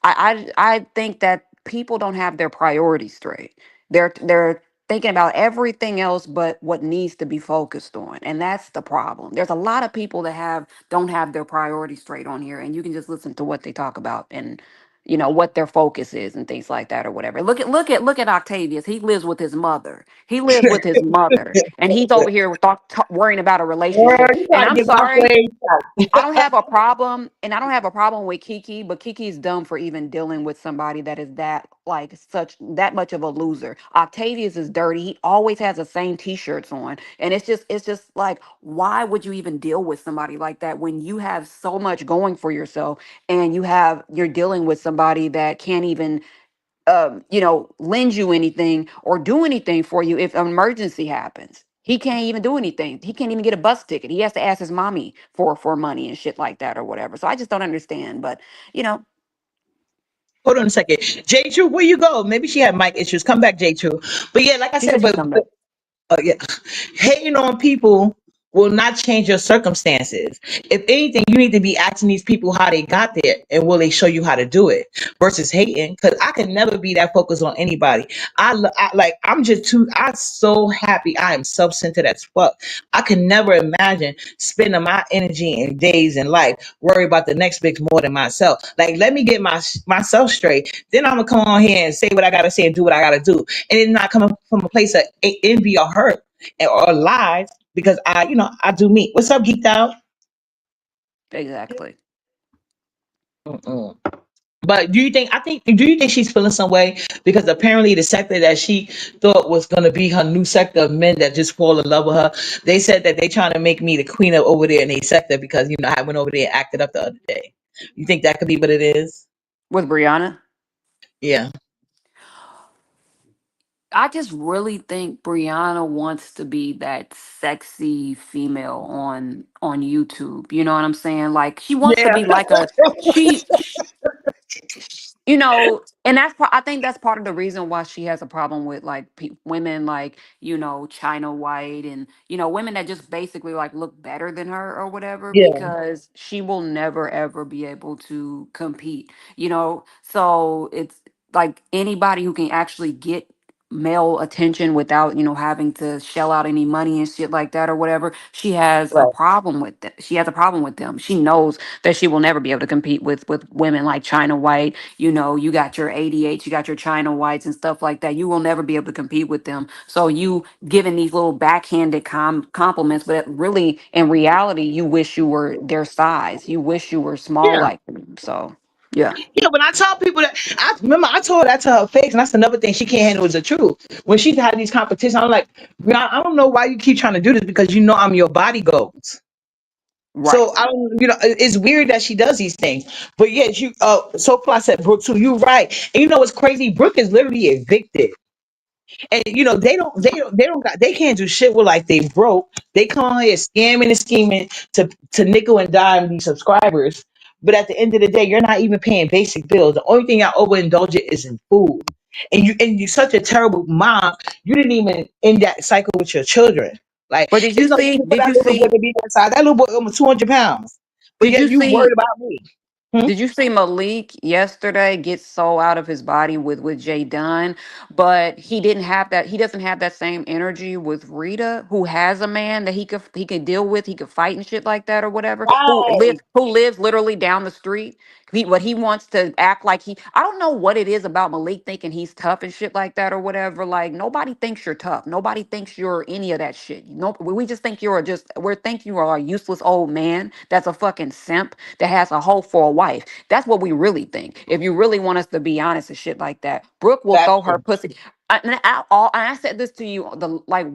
I think that people don't have their priorities straight. They're thinking about everything else but what needs to be focused on, and that's the problem. There's a lot of people that don't have their priorities straight on here, and you can just listen to what they talk about and what their focus is and things like that or whatever. Look at Octavius. He lives with his mother. He lives with his mother, and he's over here worrying about a Girl, relationship. you And gotta I'm get my sorry, flag I don't have a problem, and I don't have a problem with Kiki, but Kiki's dumb for even dealing with somebody that is that much of a loser. Octavius is dirty. He always has the same t-shirts on. And it's just like, why would you even deal with somebody like that when you have so much going for yourself and you're dealing with somebody that can't even lend you anything or do anything for you if an emergency happens. He can't even do anything. He can't even get a bus ticket. He has to ask his mommy for money and shit like that or whatever. So I just don't understand. But you know, Hold on a second. J True, where you go? Maybe she had mic issues. Come back, J True. But yeah, like I she said said, she's coming back. yeah, hating on people will not change your circumstances. If anything, you need to be asking these people how they got there and will they show you how to do it versus hating. Because I can never be that focused on anybody. Like I'm just too. I'm so happy. I am self-centered as fuck. I can never imagine spending my energy and days in life worry about the next bitch more than myself. Like let me get myself straight. Then I'm gonna come on here and say what I gotta say and do what I gotta do, and it's not coming from a place of envy or hurt or lies because I do me. What's up, geeked out? Exactly. Mm-mm. But do you think she's feeling some way because apparently the sector that she thought was gonna be her new sector of men that just fall in love with her, they said that they trying to make me the queen of over there in a sector because I went over there and acted up the other day. You think that could be what it is? With Brianna, Yeah. I just really think Brianna wants to be that sexy female on YouTube. You know what I'm saying? Like she wants to Yeah. be like she and I think that's part of the reason why she has a problem with like women like China White and women that just basically like look better than her or whatever, Yeah. because she will never ever be able to compete. So it's like anybody who can actually get male attention without having to shell out any money and shit like that or whatever, she has a Right. problem with it. She has a problem with them. She knows that she will never be able to compete with women like China White. You got your ADH, you got your China Whites and stuff like that. You will never be able to compete with them. So you giving these little backhanded compliments, but really in reality, you wish you were their size. You wish you were small Yeah. like them. So yeah. Yeah, when I tell people that, I remember I told that to her face, and that's another thing she can't handle is the truth. When she's had these competitions, I'm like, "Girl, I don't know why you keep trying to do this because I'm your body goals. Right. So I don't, it's weird that she does these things. But yeah, so far I said Brooke too. You right. And you know what's crazy? Brooke is literally evicted. And they can't do shit with like they broke. They come on here scamming and scheming to nickel and dime these subscribers. But at the end of the day, you're not even paying basic bills. The only thing y'all overindulge it is in food. and you're such a terrible mom. You didn't even end that cycle with your children. Like But did you it's no see? reason for Did that you little boy see? to be that size. That little boy almost 200 pounds, but Did yet you you worried see? about me. Hmm? Did you see Malik yesterday get so out of his body with Jay Dunn? But he didn't have that. He doesn't have that same energy with Rita, who has a man that he could deal with. He could fight and shit like that or whatever. Right. Who lives literally down the street. He wants to act like he. I don't know what it is about Malik thinking he's tough and shit like that or whatever. Like nobody thinks you're tough. Nobody thinks you're any of that shit. No, we just think you're just. We think you are a useless old man that's a fucking simp that has a hoe for a wife. That's what we really think. If you really want us to be honest and shit like that, Brooke will That's throw her true. pussy. And I said this to you the like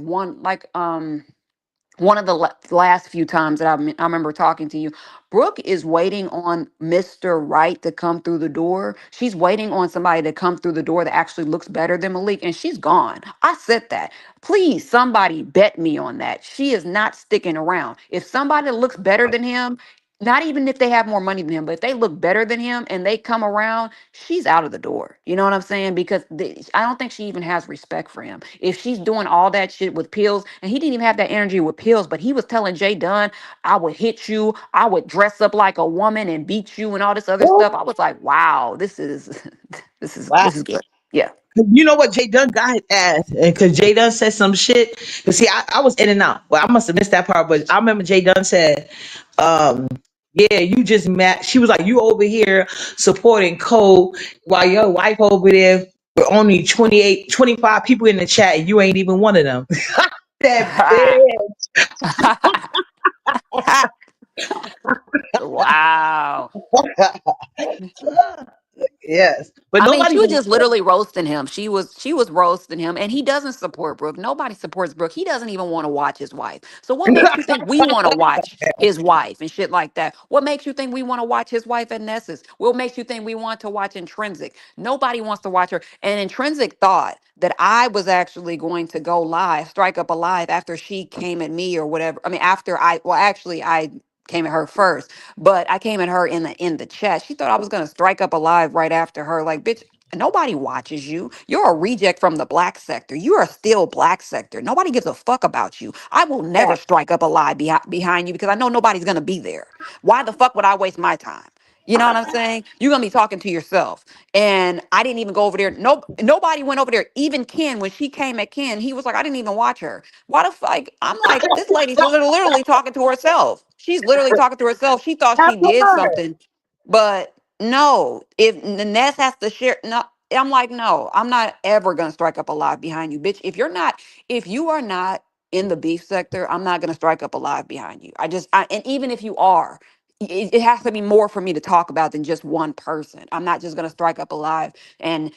one of the last few times that I remember talking to you. Brooke is waiting on Mr. Right to come through the door. She's waiting on somebody to come through the door that actually looks better than Malik, and she's gone. I said that. Please, somebody bet me on that. She is not sticking around. If somebody looks better than him, not even if they have more money than him, but if they look better than him and they come around, she's out of the door. You know what I'm saying? Because I don't think she even has respect for him. If she's doing all that shit with pills, and he didn't even have that energy with pills, but he was telling Jay Dunn, I would hit you, I would dress up like a woman and beat you and all this other Woo. stuff. I was like, wow, this is Wow. this is good. Yeah. You know what Jay Dunn got his ass, because Jay Dunn said some shit. Cause see, I was in and out. Well, I must have missed that part, but I remember Jay Dunn said, um, "Yeah, you just met." She was like, "You over here supporting Cole while your wife over there with only 28, 25 people in the chat, and you ain't even one of them." That Wow. bitch. Yes, but I mean, nobody she was believes just literally roasting him. She was roasting him, and he doesn't support Brooke. Nobody supports Brooke. He doesn't even want to watch his wife. So what makes you think we want to watch his wife and shit like that? What makes you think we want to watch his wife at Nessus? What makes you think we want to watch Intrinsic? Nobody wants to watch her. And Intrinsic thought that I was actually going to go live, strike up a live after she came at me or whatever. I mean, actually I came at her first, but I came at her in the chat. She thought I was gonna strike up a live right after her. Like, bitch, nobody watches you. You're a reject from the black sector. You are still black sector. Nobody gives a fuck about you. I will never that. strike up a live behind you because I know nobody's gonna be there. Why the fuck would I waste my time? You know what I'm saying? You're gonna be talking to yourself. And I didn't even go over there. Nobody went over there. Even Ken, when she came at Ken, he was like, I didn't even watch her. Why the fuck? I'm like, this lady's literally talking to herself. She's literally talking to herself. She thought That she did part. something, but no. If the Ness has to share, no. I'm like, no, I'm not ever gonna strike up a live behind you, bitch. If you are not in the beef sector, I'm not gonna strike up a live behind you. And even if you are, it has to be more for me to talk about than just one person. I'm not just gonna strike up a live and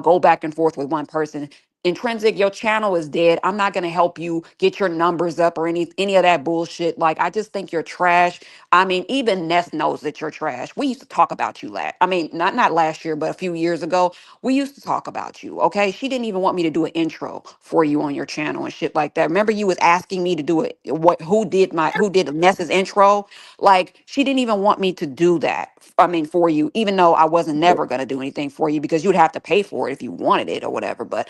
go back and forth with one person. Intrinsic, your channel is dead. I'm not gonna help you get your numbers up or any of that bullshit. Like, I just think you're trash. I mean, even Ness knows that you're trash. We used to talk about you last. I mean, not last year, but a few years ago, we used to talk about you. Okay, she didn't even want me to do an intro for you on your channel and shit like that. Remember, you was asking me to do it. Who did Ness's intro? Like, she didn't even want me to do that. I mean, for you, even though I wasn't never gonna do anything for you because you'd have to pay for it if you wanted it or whatever. But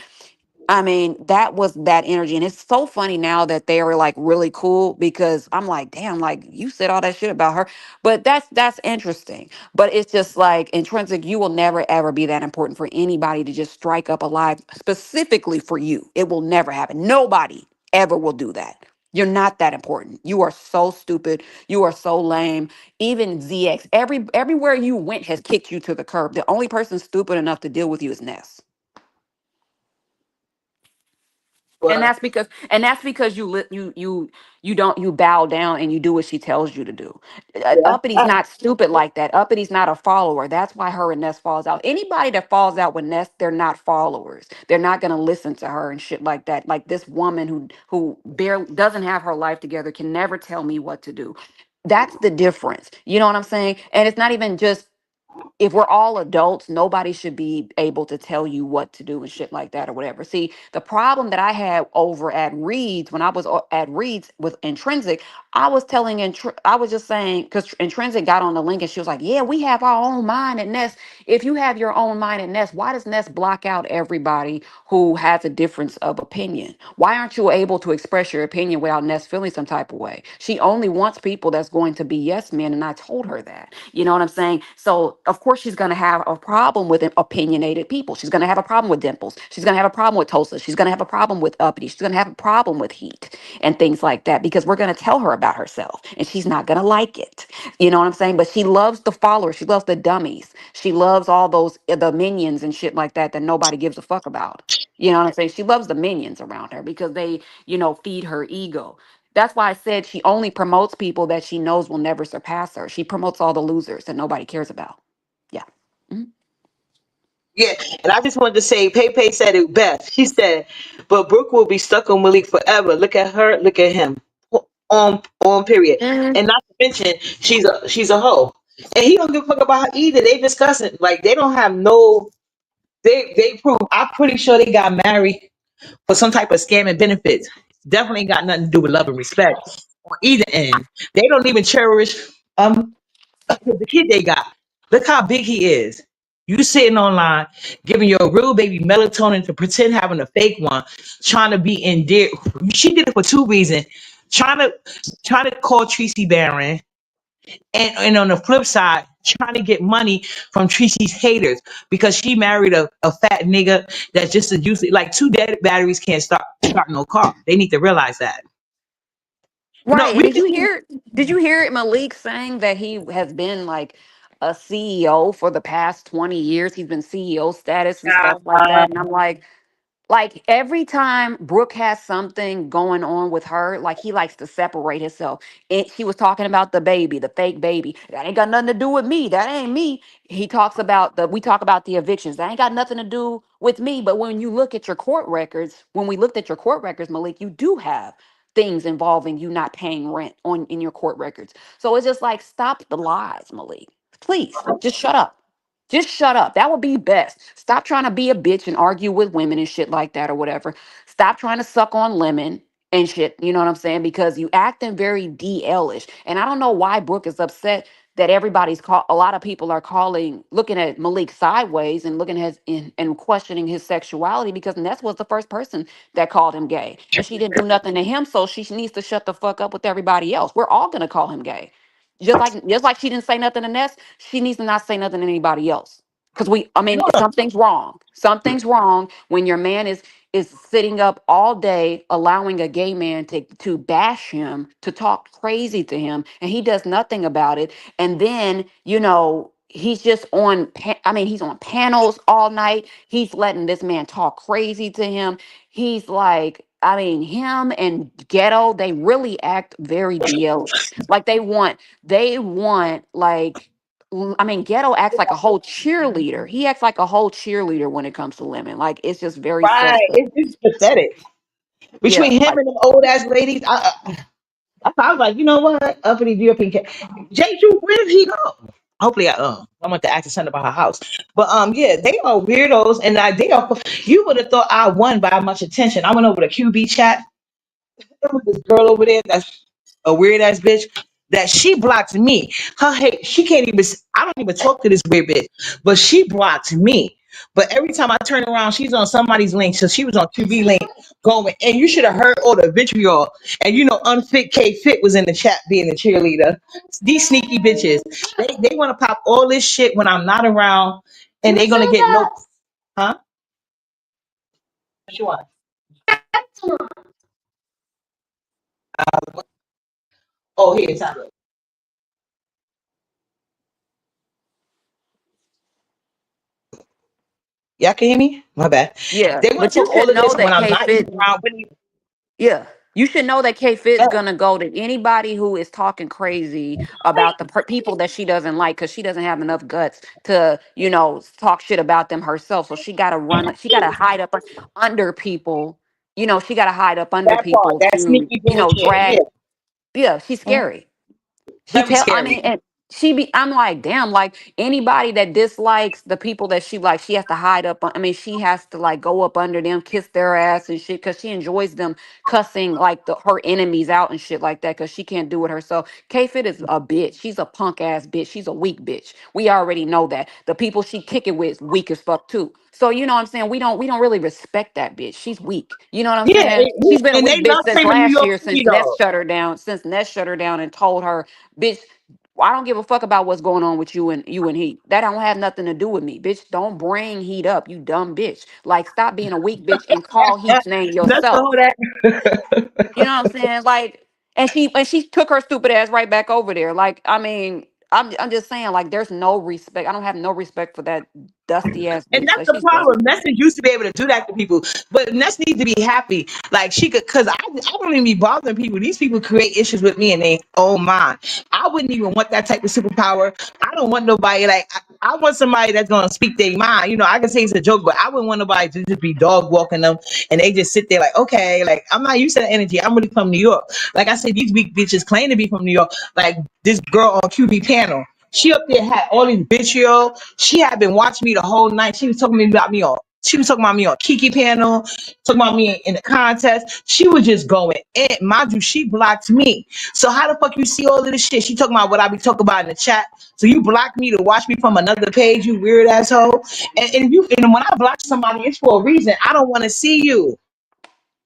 I mean, that was that energy. And it's so funny now that they are like really cool because I'm like, damn, like you said all that shit about her. But that's interesting. But it's just like Intrinsic, you will never ever be that important for anybody to just strike up a live specifically for you. It will never happen. Nobody ever will do that. You're not that important. You are so stupid. You are so lame. Even ZX, everywhere you went has kicked you to the curb. The only person stupid enough to deal with you is Ness. and Well, that's because and that's because you bow down and you do what she tells you to do. Uppity not stupid like that. Uppity not a follower. That's why her and Ness falls out. Anybody that falls out with Ness, they're not followers. They're not gonna listen to her and shit like that. Like this woman who barely doesn't have her life together can never tell me what to do. That's the difference. You know what I'm saying? And it's not even just if we're all adults, nobody should be able to tell you what to do and shit like that or whatever. See, the problem that I had over at Reed's when I was at Reed's with Intrinsic, I was telling I was just saying because Intrinsic got on the link and she was like, "Yeah, we have our own mind at Nest. If you have your own mind at Nest, why does Nest block out everybody who has a difference of opinion? Why aren't you able to express your opinion without Nest feeling some type of way? She only wants people that's going to be yes men, and I told her that." You know what I'm saying? So of course she's gonna have a problem with opinionated people. She's gonna have a problem with Dimples. She's gonna have a problem with Tulsa. She's gonna have a problem with Uppity. She's gonna have a problem with Heat and things like that because we're gonna tell her about herself and she's not gonna like it. You know what I'm saying? But she loves the followers. She loves the dummies. She loves all those the minions and shit like that that nobody gives a fuck about. You know what I'm saying? She loves the minions around her because they, feed her ego. That's why I said she only promotes people that she knows will never surpass her. She promotes all the losers that nobody cares about. Yeah. Mhm. Yeah, and I just wanted to say, Pepe said it best. She said, "But Brooke will be stuck on Malik forever. Look at her, look at him. On period. Mhm. And not to mention, she's a hoe, and he don't give a fuck about her either. They discussing like they don't have no. They prove. I'm pretty sure they got married for some type of scam and benefits. Definitely got nothing to do with love and respect on either end. They don't even cherish um the kid they got. Look how big he is. You sitting online giving your real baby melatonin to pretend having a fake one, trying to be endeared. She did it for two reasons. Trying to call Tracy Barron, and on the flip side, trying to get money from Tracy's haters because she married a fat nigga that's just a juicy like two dead batteries can't start no car. They need to realize that. No, Right. And we did can you hear it Malik saying that he has been like a CEO for the past 20 years? He's been CEO status and stuff like that. And I'm like every time Brooke has something going on with her, like he likes to separate himself. And she was talking about the baby, the fake baby. That ain't got nothing to do with me. That ain't me. We talk about the evictions. That ain't got nothing to do with me. But when you look at your court records, when we looked at your court records, Malik, you do have things involving you not paying rent on in your court records. So it's just like stop the lies, Malik. Please, just shut up. Just shut up. That would be best. Stop trying to be a bitch and argue with women and shit like that or whatever. Stop trying to suck on lemon and shit. You know what I'm saying? Because you acting very DL-ish. And I don't know why Brooke is upset that a lot of people are looking at Malik sideways and looking at and questioning his sexuality because Ness was the first person that called him gay. And she didn't do nothing to him, so she needs to shut the fuck up with everybody else. We're all gonna call him gay. Just like she didn't say nothing to Ness, she needs to not say nothing to anybody else. Because I mean, something's wrong. Something's wrong when your man is sitting up all day allowing a gay man to bash him, to talk crazy to him, and he does nothing about it. And then, he's just he's on panels all night. He's letting this man talk crazy to him. He's like, I mean, him and Ghetto, they really act very DL-ish. Like they want like I mean, Ghetto acts like a whole cheerleader. He acts like a whole cheerleader when it comes to women. Like it's just very right. suspect. It's just pathetic. Between Yeah, him like and them old ass ladies, I was like, you know what? Up in the European cat. J. Drew, where did he go? Hopefully, I want to ask her something about her house. But yeah, they are weirdos, and they are. You would have thought I won by much attention. I went over to QB chat. There was this girl over there that's a weird ass bitch that she blocked me. Her hate, she can't even. I don't even talk to this weird bitch, but she blocked me. But every time I turn around, she's on somebody's link. So she was on QB link going, and you should have heard all the vitriol. And Unfit K Fit was in the chat being a cheerleader. These sneaky bitches, they want to pop all this shit when I'm not around, and they're gonna get no, huh? What you want? Oh, here, tablet. Y'all can hear me? My bad. yeah. They want But to you talk all should of know this when that I'm K not even Fit. around. Yeah. You should know that K Fit's Yeah, gonna go to anybody who is talking crazy about the people that she doesn't like because she doesn't have enough guts to, talk shit about them herself. So she gotta hide up under people. She gotta hide up under that part, people that to, sneaky bullshit. Yeah, drag. Yeah, she's mhm. scary. Very scary. I'm like, damn, like anybody that dislikes the people that she likes, she has to hide up I mean, she has to like go up under them, kiss their ass and shit, because she enjoys them cussing like her enemies out and shit like that, because she can't do it herself. K-Fit is a bitch. She's a punk ass bitch. She's a weak bitch. We already know that. The people she kick it with weak as fuck too. So you know what I'm saying? We don't really respect that bitch. She's weak. You know what I'm Yeah, saying? She's been a and they weak bitch love since claiming New last York year, City since Ness though. shut her down, and told her, bitch, I don't give a fuck about what's going on with you and Heat. That don't have nothing to do with me, bitch. Don't bring Heat up, you dumb bitch. Like, stop being a weak bitch and call Heat's name That's the yourself. whole that. You know what I'm saying? Like, and she took her stupid ass right back over there. Like, I mean, I'm just saying, like, there's no respect. I don't have no respect for that dusty ass And bitch. that's Like, the she's problem. dusty. Ness used to be able to do that to people, but Ness needs to be happy. Like she could, cause I don't even be bothering people. These people create issues with me and they own mine. I wouldn't even want that type of superpower. I don't want nobody like I want somebody that's gonna speak their mind. You know, I can say it's a joke, but I wouldn't want nobody to just be dog walking them and they just sit there like, okay, like I'm not used to that energy. I'm really from New York. Like I said, these weak bitches claim to be from New York. Like this girl on QB panel. She up there had all these vitriol. She had been watching me the whole night. She was talking to me about me on. She was talking about me on Kiki panel, talking about me in the contest. She was just going in. Mind you, she blocked me. So how the fuck you see all of this shit? She talking about what I be talking about in the chat. So you blocked me to watch me from another page, you weird asshole. And when I block somebody, it's for a reason. I don't want to see you,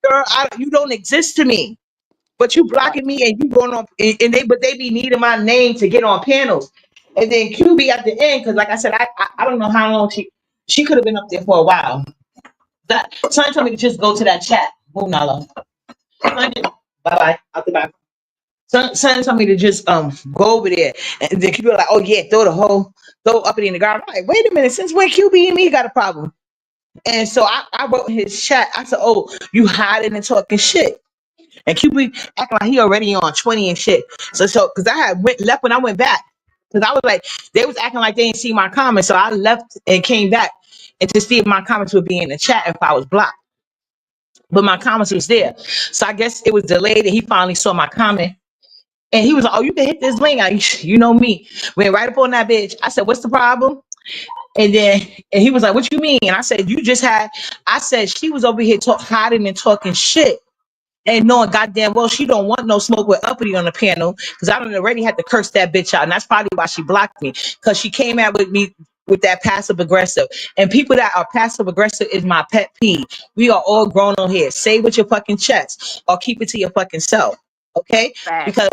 girl. You don't exist to me. But you Right. blocking me and you going on but they be needing my name to get on panels. And then QB at the end, because like I said, I don't know how long she could have been up there for a while. That someone told me to just go to that chat. Boom Nala. Bye bye. Out the back. Someone told me to just go over there. And then QB was like, oh yeah, throw up it in the garden. I'm like, wait a minute, since when QB and me got a problem? And so I wrote in his chat, I said, oh, you hiding and talking shit. And QB acting like he already on 20 and shit. So because I had left when I went back. Because I was like, they was acting like they didn't see my comments. So I left and came back and to see if my comments would be in the chat if I was blocked. But my comments was there. So I guess it was delayed and he finally saw my comment. And he was like, oh, you can hit this link. You know me. Went right up on that bitch. I said, what's the problem? And he was like, what you mean? And I said, I said, she was over here hiding and talking shit. And knowing goddamn well she don't want no smoke with uppity on the panel because I don't already had to curse that bitch out. And that's probably why she blocked me. Because she came out with me with that passive aggressive. And people that are passive aggressive is my pet peeve. We are all grown on here. Say with your fucking chest or keep it to your fucking self. Okay? Facts. Because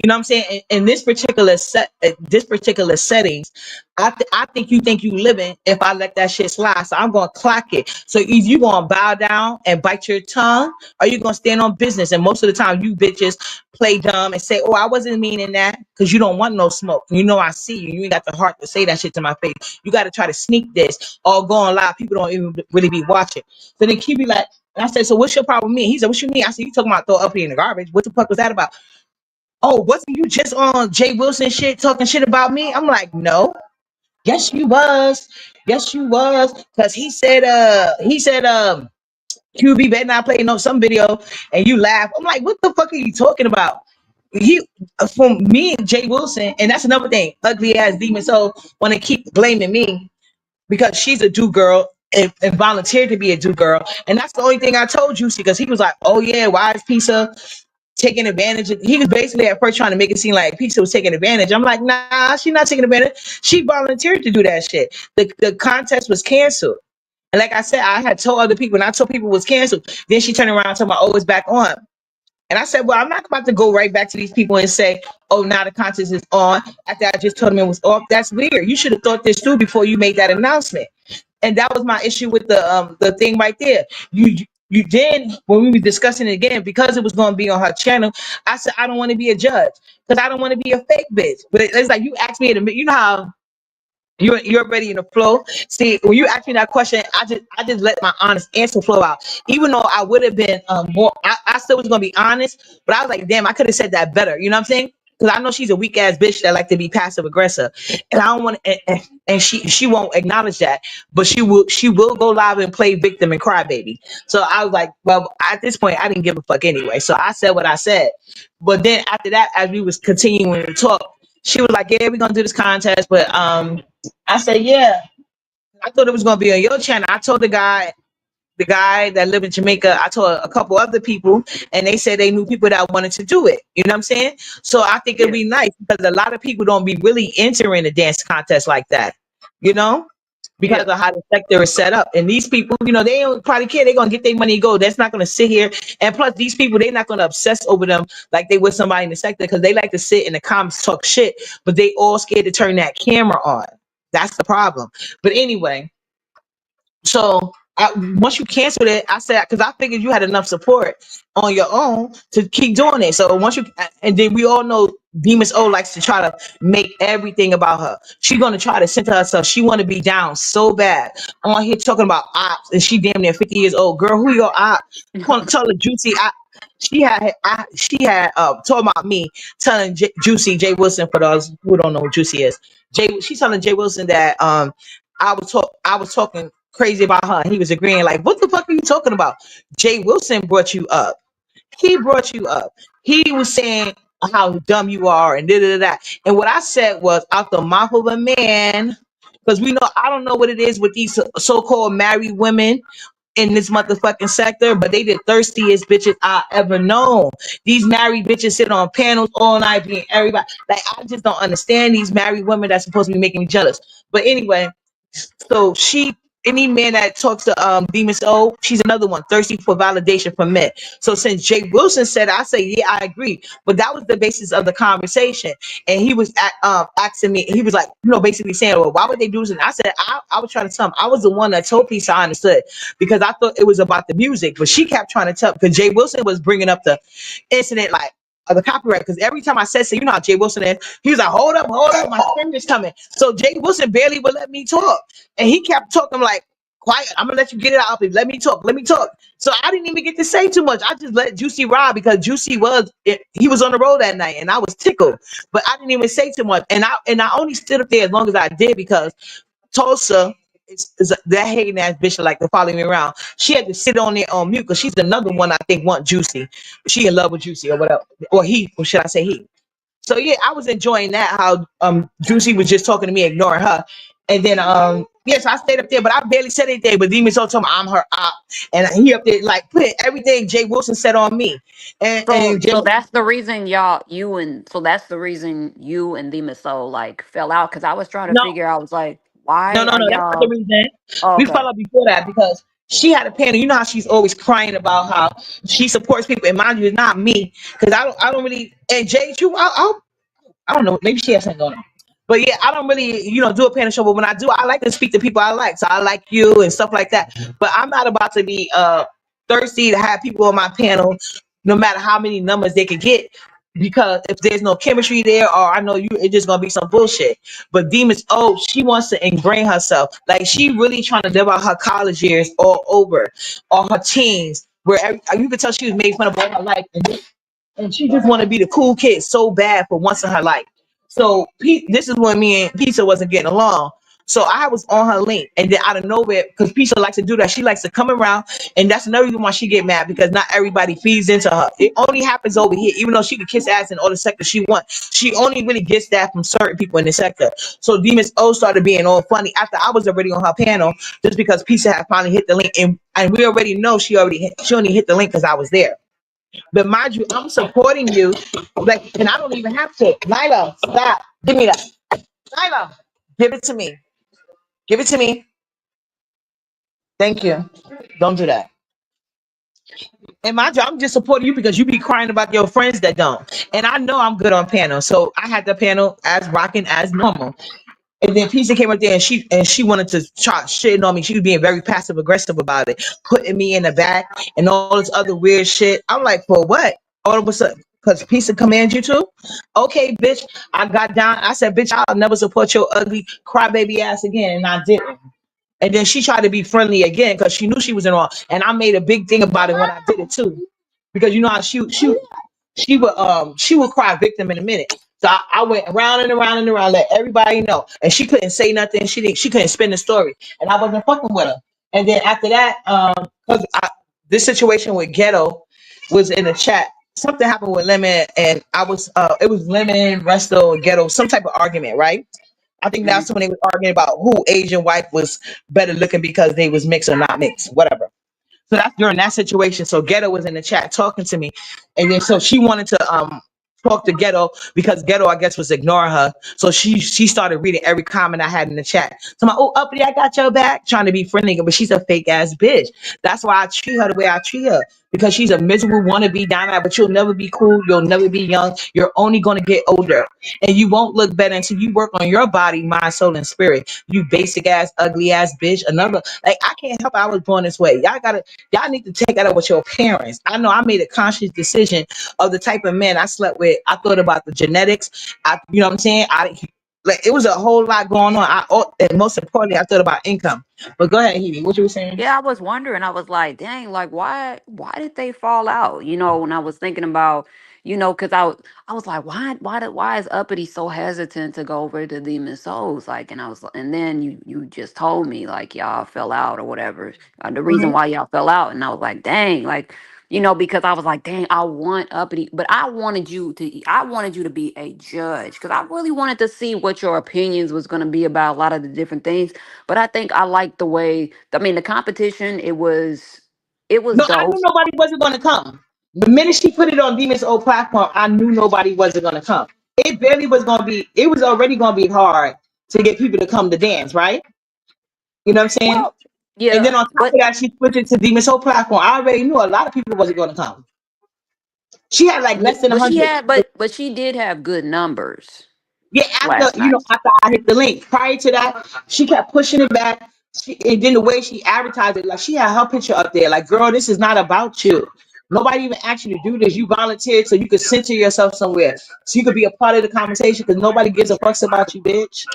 you know what I'm saying? In this particular settings, I think you living if I let that shit slide. So I'm gonna clock it. So either you gonna bow down and bite your tongue, or you gonna stand on business. And most of the time, you bitches play dumb and say, "Oh, I wasn't meaning that," because you don't want no smoke. You know I see you. You ain't got the heart to say that shit to my face. You got to try to sneak this or go on live. People don't even really be watching. So then keep me like. And I said, "So what's your problem with me?" He said, "What you mean?" I said, "You talking about throw up in the garbage? What the fuck was that about?" Oh, wasn't you just on Jay Wilson shit talking shit about me? I'm like, no. Yes, you was. Yes, you was. Cause he said, QB better not play no some video and you laugh. I'm like, what the fuck are you talking about? He from me and Jay Wilson, and that's another thing. Ugly ass demon soul want to keep blaming me because she's a do girl and volunteered to be a do girl. And that's the only thing I told you, because he was like, oh yeah, why is Pizza taking advantage he was basically at first trying to make it seem like Pizza was taking advantage. I'm like, nah, she's not taking advantage. She volunteered to do that shit. The contest was canceled. And like I said, I had told other people, and I told people it was canceled. Then she turned around and told me, oh, it's back on. And I said, well, I'm not about to go right back to these people and say, oh, now the contest is on after I just told them it was off. That's weird. You should have thought this through before you made that announcement. And that was my issue with the thing right there. You then when we were discussing it again, because it was going to be on her channel, I said I don't want to be a judge because I don't want to be a fake bitch. But it's like you asked me you know how you're already in the flow. See, when you ask me that question, I just let my honest answer flow out. Even though I would have been more, I still was gonna be honest, but I was like, damn, I could have said that better. You know what I'm saying? Because I know she's a weak ass bitch that like to be passive aggressive, and I don't want and she won't acknowledge that, but she will go live and play victim and cry baby. So I was like, well, at this point, I didn't give a fuck anyway. So I said what I said. But then after that, as we was continuing to talk, She was like, yeah, we're gonna do this contest, but I said, yeah. I thought it was gonna be on your channel. I told the guy that lived in Jamaica, I told a couple other people, and they said they knew people that wanted to do it. You know what I'm saying? So I think it'd Yeah. be nice because a lot of people don't be really entering a dance contest like that, you know, because Yeah. of how the sector is set up. And these people, you know, they don't probably care. They're gonna get their money and go. That's not gonna sit here. And plus, these people, they're not gonna obsess over them like they would somebody in the sector because they like to sit in the comments talk shit, but they all scared to turn that camera on. That's the problem. But anyway. So once you canceled it, I said because I figured you had enough support on your own to keep doing it. So once you and then we all know Demon's O likes to try to make everything about her. She's gonna try to center herself. She want to be down so bad. I'm on here talking about ops, and she damn near 50 years old. Girl, who your op? Tell her Juicy. She had told about me telling Juicy Jay Wilson for those who don't know who Juicy is. She's telling Jay Wilson that I was talking crazy about her. And he was agreeing, like, what the fuck are you talking about? Jay Wilson brought you up. He brought you up. He was saying how dumb you are and da da da. Da. And what I said was out the mouth of a man, because we know I don't know what it is with these so-called married women in this motherfucking sector, but they the thirstiest bitches I ever known. These married bitches sit on panels all night being everybody. Like I just don't understand these married women that's supposed to be making me jealous. But anyway, so any man that talks to Demon's O, she's another one thirsty for validation from men. So since Jay Wilson said, I say yeah, I agree. But that was the basis of the conversation, and he was asking me. He was like, basically saying, well, why would they do this? And I said, I was trying to tell him. I was the one that told Peace I understood because I thought it was about the music, but she kept trying to tell because Jay Wilson was bringing up the incident like. The copyright, because every time I said so, you know how Jay Wilson is, he was like, hold up, my friend is coming. So Jay Wilson barely would let me talk. And he kept talking like, quiet, I'm gonna let you get it out. Let me talk. So I didn't even get to say too much. I just let Juicy ride because Juicy he was on the road that night and I was tickled. But I didn't even say too much. And I only stood up there as long as I did because Tulsa is that hating ass bitch that like to follow me around. She had to sit on there on mute because she's another one I think want Juicy. She in love with Juicy or whatever. Or should I say he? So yeah, I was enjoying that how Juicy was just talking to me, ignoring her. And then yes, I stayed up there, but I barely said anything. But Demon told me I'm her op, and he up there like putting everything Jay Wilson said on me. And Jay, So that's the reason that's the reason you and Demon Soul like fell out because I was trying to no, figure out. I was like, why are no, that's not the y'all? reason. Oh, We okay. fell out before that because she had a panel. You know how she's always crying about how she supports people, and mind you, it's not me because I don't really. And Jay, I don't know. Maybe she has something going on. But yeah, I don't really, do a panel show. But when I do, I like to speak to people I like. So I like you and stuff like that. But I'm not about to be thirsty to have people on my panel, no matter how many numbers they could get. Because if there's no chemistry there, or I know it's just gonna be some bullshit. But Demon's she wants to ingrain herself. Like she really trying to live out her college years all over, or her teens, where you could tell she was made fun of all her life, and she just want to be the cool kid so bad for once in her life. So this is when me and Pizza wasn't getting along. So I was on her link, and then out of nowhere, because Pizza likes to do that, she likes to come around, and that's another reason why she get mad because not everybody feeds into her. It only happens over here, even though she could kiss ass in all the sectors she wants. She only really gets that from certain people in the sector. So Demon's O started being all funny after I was already on her panel, just because Pizza had finally hit the link, and we already know she only hit the link because I was there. But mind you, I'm supporting you, like, and I don't even have to. Nyla, stop. Give me that. Nyla, give it to me. Give it to me. Thank you. Don't do that. And mind you, I'm just supporting you because you be crying about your friends that don't. And I know I'm good on panel, so I had the panel as rocking as normal. And then Pizza came up there and she wanted to try shitting on me. She was being very passive aggressive about it, putting me in the back and all this other weird shit. I'm like, for what? All of a sudden, because Pizza commands you to? Okay, bitch. I got down. I said, bitch, I'll never support your ugly crybaby ass again. And I didn't. And then she tried to be friendly again because she knew she was in wrong. And I made a big thing about it when I did it too. Because you know how she would cry victim in a minute. So I went around and around and around, let everybody know. And she couldn't say nothing. She couldn't spin the story. And I wasn't fucking with her. And then after that, because this situation with Ghetto was in the chat. something happened with Lemon, and I was it was Lemon, Resto, Ghetto, some type of argument, right? I think Mhm. that's when they were arguing about who Asian wife was better looking because they was mixed or not mixed, whatever. So that's during that situation. So Ghetto was in the chat talking to me, and then so she wanted to talk to Ghetto because Ghetto, I guess, was ignoring her. So she started reading every comment I had in the chat. So I'm like, oh, uppity, I got your back, trying to be friendly, but she's a fake ass bitch. That's why I treat her the way I treat her. Because she's a miserable wannabe dynamite, but you'll never be cool. You'll never be young. You're only gonna get older, and you won't look better until you work on your body, mind, soul, and spirit. You basic ass, ugly ass bitch. Another like I can't help. I was born this way. Y'all need to take that up with your parents. I know I made a conscious decision of the type of men I slept with. I thought about the genetics. You know what I'm saying? Like it was a whole lot going on. And most importantly, I thought about income. But go ahead, Hebe. What you were saying? Yeah, I was wondering. I was like, dang, like why did they fall out? When I was thinking about, because I was like, why is Uppity so hesitant to go over to Demon Souls? Like, and then you just told me like y'all fell out or whatever. The reason Mhm. why y'all fell out, and I was like, dang, like. Because I was like, dang, I want Uppity, but I wanted you to be a judge because I really wanted to see what your opinions was going to be about a lot of the different things. But I think I liked the way. I mean, the competition. It was No, I dope. knew nobody wasn't gonna come. The minute she put it on Demon's old platform, I knew nobody wasn't gonna come. It barely was gonna be. It was already gonna be hard to get people to come to dance, right? You know what I'm saying? Well, And then yeah, on top but of that, she switched it to Demon's whole platform. I already knew a lot of people wasn't gonna come. She had like yeah, less than but she 100. had, but she did have good numbers Yeah, after last night. after I hit the link. Prior to that, she kept pushing it back. And then the way she advertised it, like she had her picture up there, like, girl, this is not about you. Nobody even asked you to do this. You volunteered so you could center yourself somewhere, so you could be a part of the conversation. Because nobody gives a fuck about you, bitch.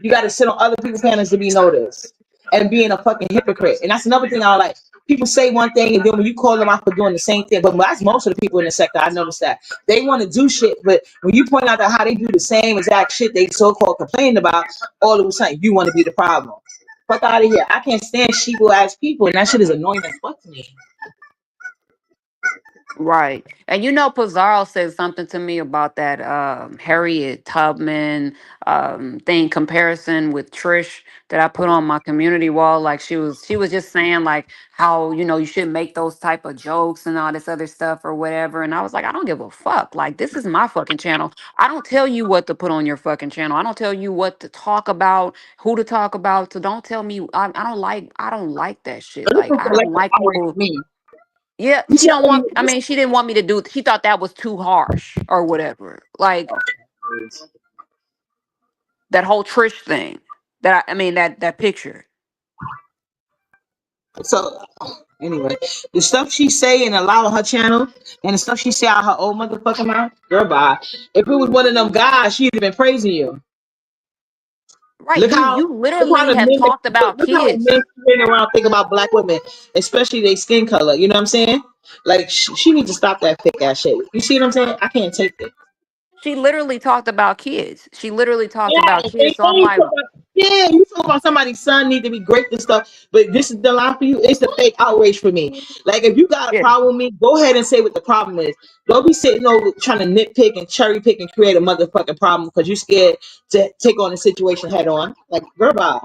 You got to sit on other people's panels to be noticed, and being a fucking hypocrite. And that's another thing I don't like. People say one thing, and then when you call them out for doing the same thing, but that's most of the people in the sector. I noticed that they want to do shit, but when you point out that how they do the same exact shit they so-called complain about, all of a sudden you want to be the problem. Fuck out of here! I can't stand sheeple ass people, and that shit is annoying as fuck to me. Right. And Pizarro said something to me about that Harriet Tubman thing comparison with Trish that I put on my community wall. Like she was just saying like how, you shouldn't make those type of jokes and all this other stuff or whatever. And I was like, I don't give a fuck. Like this is my fucking channel. I don't tell you what to put on your fucking channel. I don't tell you what to talk about, who to talk about. So don't tell me I don't like that shit. But this Like is I like don't an like outrage people. to me. Yeah, You she see don't how want. I this mean, she didn't want me to do. She thought that was too harsh or whatever. Like that whole Trish thing. I mean that picture. so anyway, the stuff she say and allow on her channel, and the stuff she say out her old motherfucking mouth, girl, bye. If it was one of them guys, she'd have been praising you. Right. Look You how you literally the have men talked about look how the kids. men spin around think about black women, especially their skin color. You know what I'm saying? Like she needs to stop that fake ass shit. You see what I'm saying? I can't take it. She literally talked about kids. She literally talked about Yeah, kids. So I'm you like, talk about, yeah, you talk about somebody's son need to be great and stuff, but this is the line for you. It's the fake outrage for me. Like if you got a yeah, problem with me, go ahead and say what the problem is. Don't be sitting over trying to nitpick and cherry pick and create a motherfucking problem because you're scared to take on the situation head on. Like, girl, bye.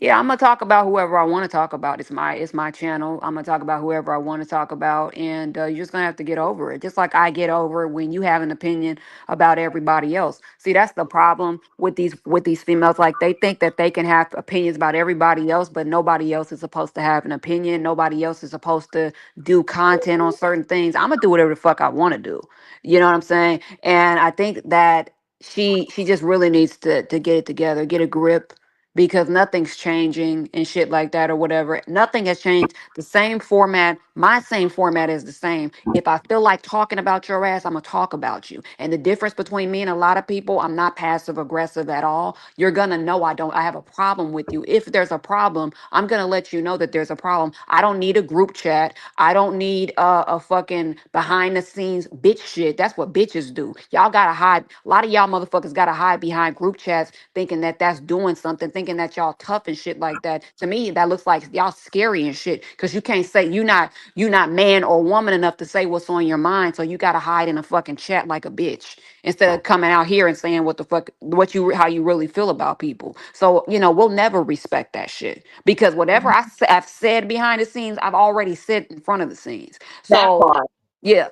yeah, I'm gonna talk about whoever I want to talk about. It's my channel. I'm gonna talk about whoever I want to talk about, and you're just gonna have to get over it. Just like I get over it when you have an opinion about everybody else. See, that's the problem with these females. Like they think that they can have opinions about everybody else, but nobody else is supposed to have an opinion. Nobody else is supposed to do content on certain things. I'm gonna do whatever the fuck I want to do. You know what I'm saying? And I think that she just really needs to get it together, get a grip because nothing's changing and shit like that or whatever. Nothing has changed. The same format, my same format is the same. If I feel like talking about your ass, I'm gonna talk about you. And the difference between me and a lot of people, I'm not passive aggressive at all. You're gonna know I have a problem with you. If there's a problem, I'm gonna let you know that there's a problem. I don't need a group chat. I don't need a fucking behind the scenes bitch shit. That's what bitches do. Y'all gotta hide. A lot of y'all motherfuckers gotta hide behind group chats thinking that that's doing something, thinking that y'all tough and shit like that. To me, that looks like y'all scary and shit. Cause you can't say you not. You're not man or woman enough to say what's on your mind, so you gotta hide in a fucking chat like a bitch instead of coming out here and saying what the fuck, what you, how you really feel about people. So we'll never respect that shit because whatever I've said behind the scenes, I've already said in front of the scenes. That So part. yeah,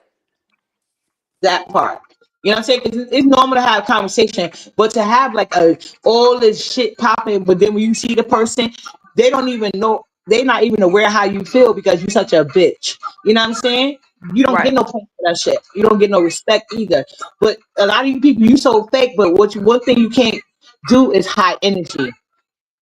That part. You know what I'm saying? 'Cause it's normal to have conversation, but to have like a all this shit popping, but then when you see the person, they don't even know. They're not even aware how you feel because you're such a bitch. You know what I'm saying? You don't get right. no point for that shit. You don't get no respect either. But a lot of you people, you so fake. But one thing you can't do is hide energy.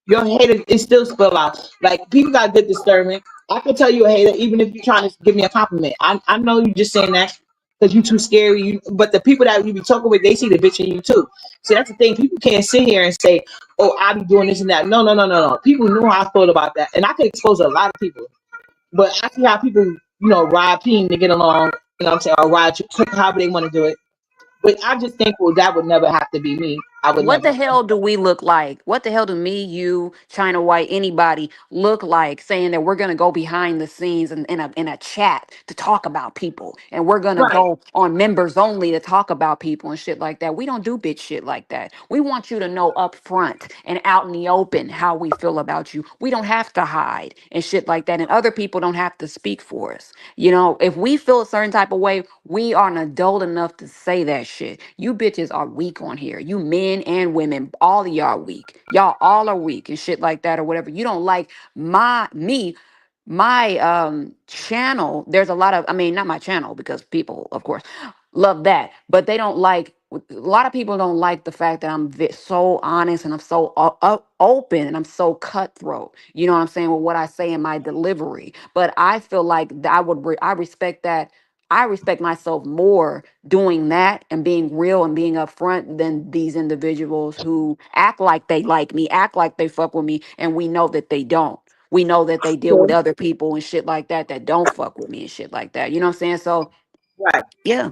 Your hater is still spill out. Like people got good discernment. I can tell you a hater even if you're trying to give me a compliment. I know you just saying that because you too scary. But the people that you be talking with, they see the bitch in you too. So that's the thing. People can't sit here and say, "Oh, I be doing this and that." No, no, no, no, no. People knew how I thought about that, and I could expose a lot of people. But I see how people, ride team to get along. You know what I'm saying? Or ride however they want to do it. But I just think, well, that would never have to be me. I would What never. the hell do we look like? What the hell do me, you, China White, anybody look like saying that we're gonna go behind the scenes in a chat to talk about people and we're gonna Right. go on members only to talk about people and shit like that? We don't do bitch shit like that. We want you to know up front and out in the open how we feel about you. We don't have to hide and shit like that. And other people don't have to speak for us. If we feel a certain type of way, we are an adult enough to say that shit. You bitches are weak on here. You men and women, all of y'all weak. Y'all all are weak and shit like that or whatever. You don't like my channel. There's a lot of, I mean, not my channel because people, of course, love that, but they don't like, a lot of people don't like the fact that I'm so honest and I'm so open and I'm so cutthroat. You know what I'm saying? With what I say in my delivery. But I feel like I respect that. I respect myself more doing that and being real and being upfront than these individuals who act like they like me, act like they fuck with me, and we know that they don't. We know that they deal with other people and shit like that that don't fuck with me and shit like that. You know what I'm saying? So Right. yeah,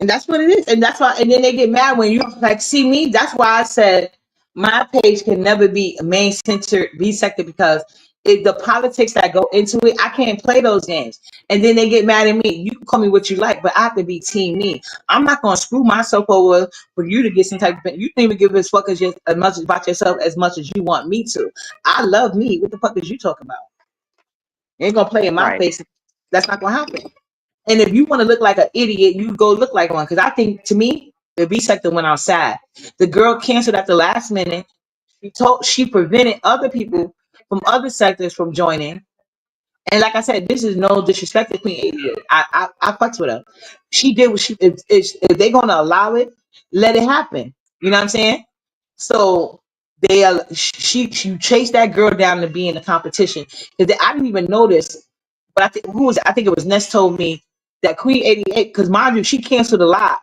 And that's what it is. And that's why, and then they get mad when you like see me. That's why I said my page can never be main centered, be sector because the politics that go into it, I can't play those games. And then they get mad at me. You can call me what you like, but I have to be team me. I'm not gonna screw myself over for you to get some type of. You can even give a fuck as much about yourself as much as you want me to. I love me. What the fuck is you talking about? You ain't gonna play in my right. face. That's not gonna happen. And if you want to look like an idiot, you go look like one. Because I think, to me, the B sector went outside. The girl canceled at the last minute. She prevented other people from other sectors from joining. And like I said, this is no disrespect to Queen 88. I fucks with her. She did what she if they're gonna allow it, let it happen. You know what I'm saying? So she chased that girl down to be in the competition. Because I didn't even notice, but I think who was it? I think it was Ness told me that Queen 88, because mind you, she canceled a lot.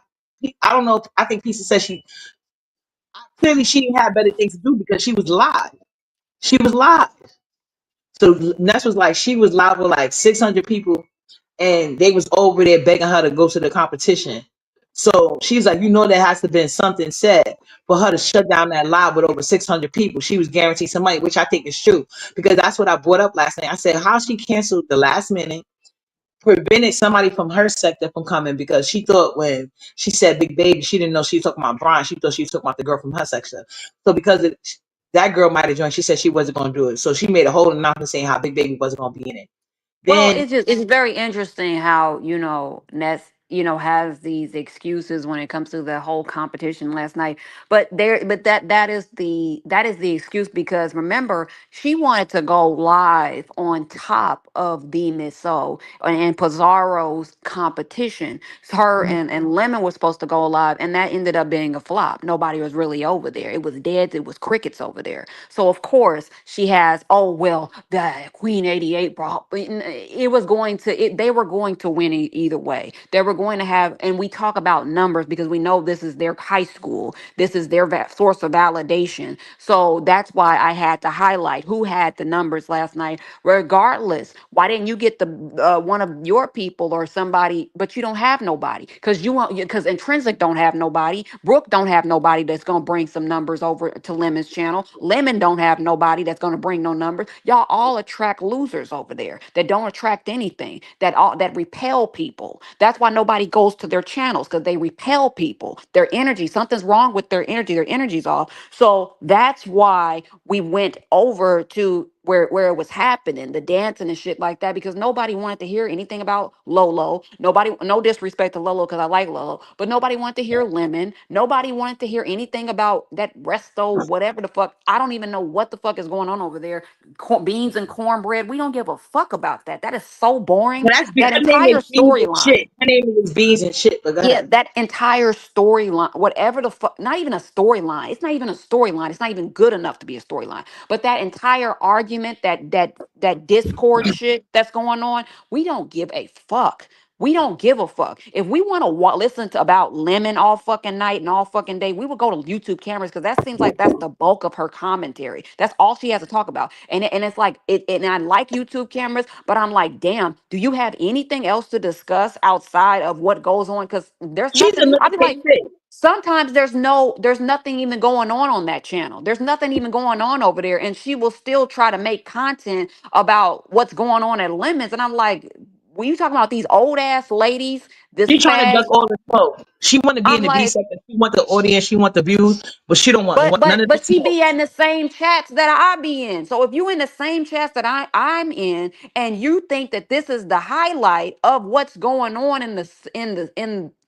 I don't know. I think Pisa said she clearly she had better things to do because she was live. She was live. So Ness was like she was live with like 600 people, and they was over there begging her to go to the competition. So she's like, there has to have been something said for her to shut down that live with over 600 people. She was guaranteed some money, which I think is true because that's what I brought up last night. I said how she canceled the last minute, prevented somebody from her sector from coming because she thought when she said Big Baby, she didn't know she was talking about Brian. She thought she was talking about the girl from her section. So because that girl might have joined, she said she wasn't going to do it. So she made a whole announcement saying how Big Baby wasn't going to be in it. Well, Then it's very interesting how, Ness, has these excuses when it comes to the whole competition last night. But that is the excuse because remember, she wanted to go live on top of the Miss So and Pizarro's competition. So her and Lemon was supposed to go live, and that ended up being a flop. Nobody was really over there. It was dead, it was crickets over there. So of course she has, oh well, the Queen 88 brought it was going to they were going to win either way. They were going to have, and we talk about numbers because we know this is their high school, this is their source of validation. So that's why I had to highlight who had the numbers last night. Regardless, why didn't you get the one of your people or somebody, but you don't have nobody because you want, because Intrinsic don't have nobody, Brooke don't have nobody that's gonna bring some numbers over to Lemon's channel. Lemon don't have nobody that's gonna bring no numbers. Y'all all attract losers over there that don't attract anything, that repel people. That's why nobody goes to their channels, because they repel people. Their energy, something's wrong with their energy. Their energy's off. So that's why we went over to where it was happening, the dancing and shit like that, because nobody wanted to hear anything about Lolo. Nobody, no disrespect to Lolo, because I like Lolo, but nobody wanted to hear Lemon. Nobody wanted to hear anything about that resto, whatever the fuck. I don't even know what the fuck is going on over there. Beans and cornbread. We don't give a fuck about that. That is so boring. Well, that's That her name entire is Beans and storyline. Shit. Her name is Beans and Shit. But go Yeah, ahead. that entire storyline, whatever the fuck, not even a storyline. It's not even a storyline. It's not even good enough to be a storyline. But that entire argument, that Discord shit that's going on, we don't give a fuck. We don't give a fuck. If we want to listen to about Lemon all fucking night and all fucking day, we would go to YouTube cameras, because that seems like that's the bulk of her commentary. That's all she has to talk about. And it's like and I like YouTube cameras, but I'm like, damn, do you have anything else to discuss outside of what goes on? Because there's She's nothing. a I'll be like, lowercase. sometimes there's nothing even going on that channel. There's nothing even going on over there, and she will still try to make content about what's going on at Lemons. And I'm like, when you talking about these old ass ladies, this She's trying to duck fag, all the smoke. She want to be in I'm the B like, section. She want the audience. She want the views, but she don't want but none but of the but she smoke. be in the same chats that I be in. So if you in the same chats that I'm in, and you think that this is the highlight of what's going on in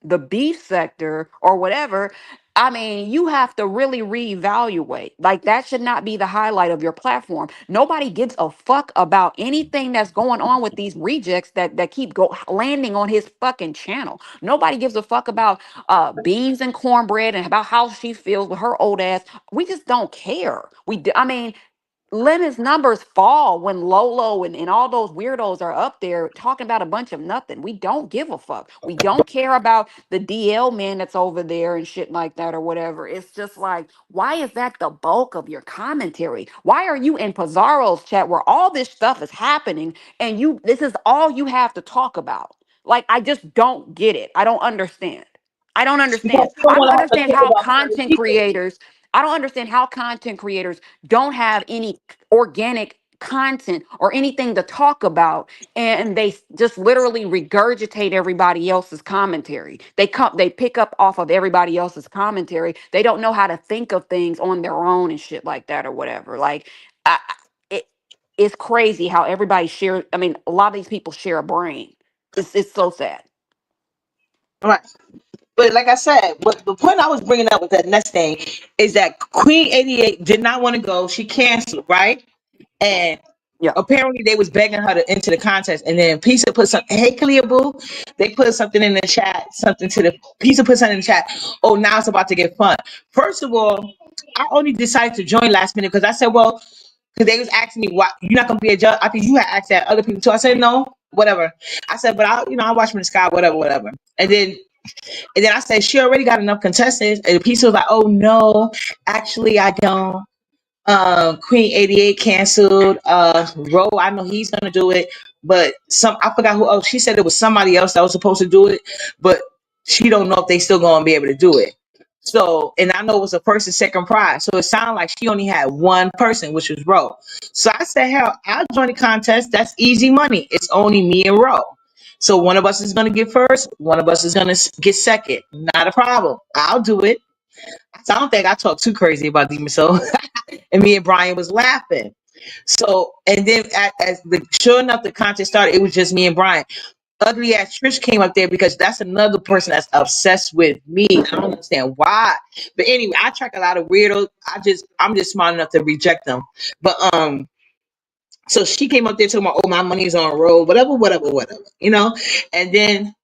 the beef sector or whatever, I mean, you have to really reevaluate. Like, that should not be the highlight of your platform. Nobody gives a fuck about anything that's going on with these rejects that keep landing on his fucking channel. Nobody gives a fuck about beans and cornbread and about how she feels with her old ass. We just don't care. I mean, Lemon's numbers fall when Lolo and all those weirdos are up there talking about a bunch of nothing. We don't give a fuck. We don't care about the DL man that's over there and shit like that or whatever. It's just like, why is that the bulk of your commentary? Why are you in Pizarro's chat where all this stuff is happening and this is all you have to talk about? Like, I just don't get it. I don't understand. I don't Because understand. she don't I don't want to have to understand talk how about certain content people. creators, I don't understand how content creators don't have any organic content or anything to talk about, and they just literally regurgitate everybody else's commentary. They pick up off of everybody else's commentary. They don't know how to think of things on their own and shit like that or whatever. Like, it it's crazy how everybody shares. I mean, a lot of these people share a brain. It's so sad. Right. But like I said, what the point I was bringing up with that next thing is that Queen 88 did not want to go. She canceled, right? And Yeah. apparently they was begging her to enter the contest. And then Pisa put something, hey, Kalia Boo, they put something in the chat, Pisa put something in the chat. Oh, now it's about to get fun. First of all, I only decided to join last minute because I said, well, because they was asking me, why you're not going to be a judge? I think you had asked that other people too. I said, no, whatever. I said, but I'll watch from the sky, whatever. And then I said, she already got enough contestants. And the piece was like, oh no, actually I don't. Queen 88 canceled. Ro, I know he's gonna do it, but I forgot who else. She said it was somebody else that was supposed to do it, but she don't know if they still gonna be able to do it. So, and I know it was a first and second prize. So it sounded like she only had one person, which was Ro. So I said, hell, I'll join the contest. That's easy money. It's only me and Ro. So one of us is gonna get first, one of us is gonna get second. Not a problem. I'll do it. So I don't think I talked too crazy about Demon Soul. And me and Brian was laughing. So, and then sure enough, the contest started. It was just me and Brian. Ugly ass Trish came up there because that's another person that's obsessed with me. I don't understand why. But anyway, I track a lot of weirdos. I'm just smart enough to reject them. But so she came up there talking about, oh, my money's on roll, whatever. And then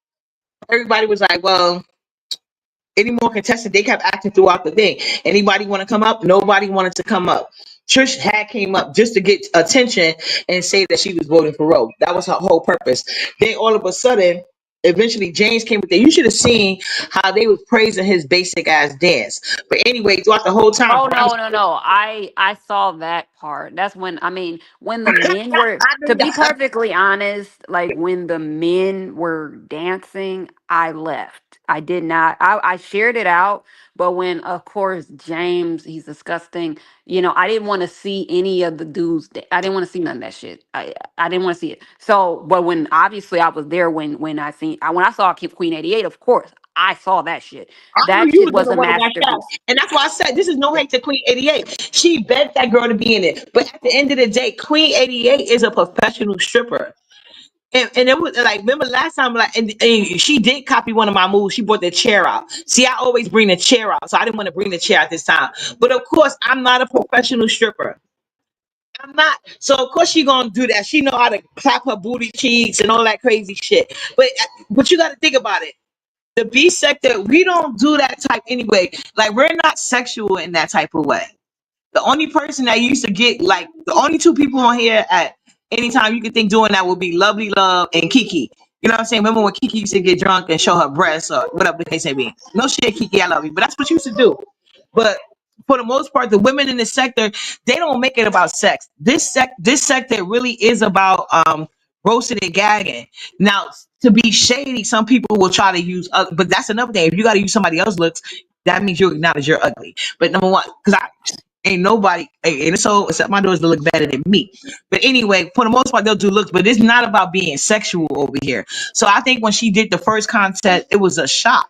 everybody was like, well, any more contestants? They kept acting throughout the thing. Anybody want to come up? Nobody wanted to come up. Trish had came up just to get attention and say that she was voting for Roe. That was her whole purpose. Then all of a sudden, eventually James came with it. You should have seen how they was praising his basic ass dance. But anyway, throughout the whole time, Oh Brian, no, no, no. I saw that part. That's when I mean when the men were, I to knew be that. perfectly honest, like when the men were dancing, I left. I did not. I shared it out, but when of course James, he's disgusting. You know, I didn't want to see any of the dudes. I didn't want to see none of that shit. I didn't want to see it. So, but when obviously I was there when I seen when I saw Queen 88, of course I saw that shit. I knew That you shit was was gonna a want to got masterpiece. shot. And that's why I said this is no hate to Queen 88. She begged that girl to be in it. But at the end of the day, Queen 88 is a professional stripper. And it was like, remember last time, like, and she did copy one of my moves. She brought the chair out. See, I always bring the chair out, so I didn't want to bring the chair out this time. But of course, I'm not a professional stripper. I'm not. So of course she gonna do that. She know how to clap her booty cheeks and all that crazy shit. But you got to think about it. The B sector, we don't do that type anyway. Like we're not sexual in that type of way. The only person that used to get like the only two people on here at any time you could think doing that would be Lovely Love and Kiki. You know what I'm saying? Remember when Kiki used to get drunk and show her breasts or whatever the case may be? No shit, Kiki, I love you, but that's what you used to do. But for the most part, the women in the sector, they don't make it about sex. This sector really is about roasting and gagging. Now, to be shady, some people will try to use, but that's another thing. If you got to use somebody else's looks, that means you acknowledge you're ugly. But number one, because I ain't nobody, and so except my daughters to look better than me. But anyway, for the most part, they'll do looks, but it's not about being sexual over here. So I think when she did the first contest, it was a shock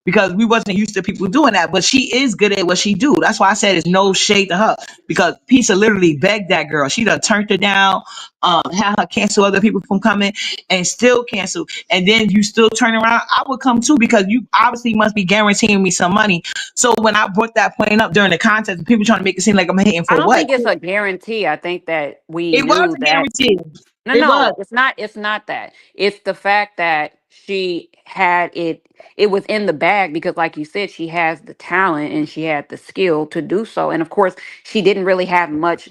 because we wasn't used to people doing that. But she is good at what she do. That's why I said it's no shade to her because Pizza literally begged that girl. She done turned her down, had her cancel other people from coming, and still cancel. And then you still turn around. I would come too because you obviously must be guaranteeing me some money. So when I brought that point up during the contest, people trying to make it seem like I'm hating I for don't what? think it's a guarantee. I think that we It was knew a that. guarantee. No, It was. no, it's not. It's not that. It's the fact that she had it. It was in the bag because, like you said, she has the talent and she had the skill to do so. And of course, she didn't really have much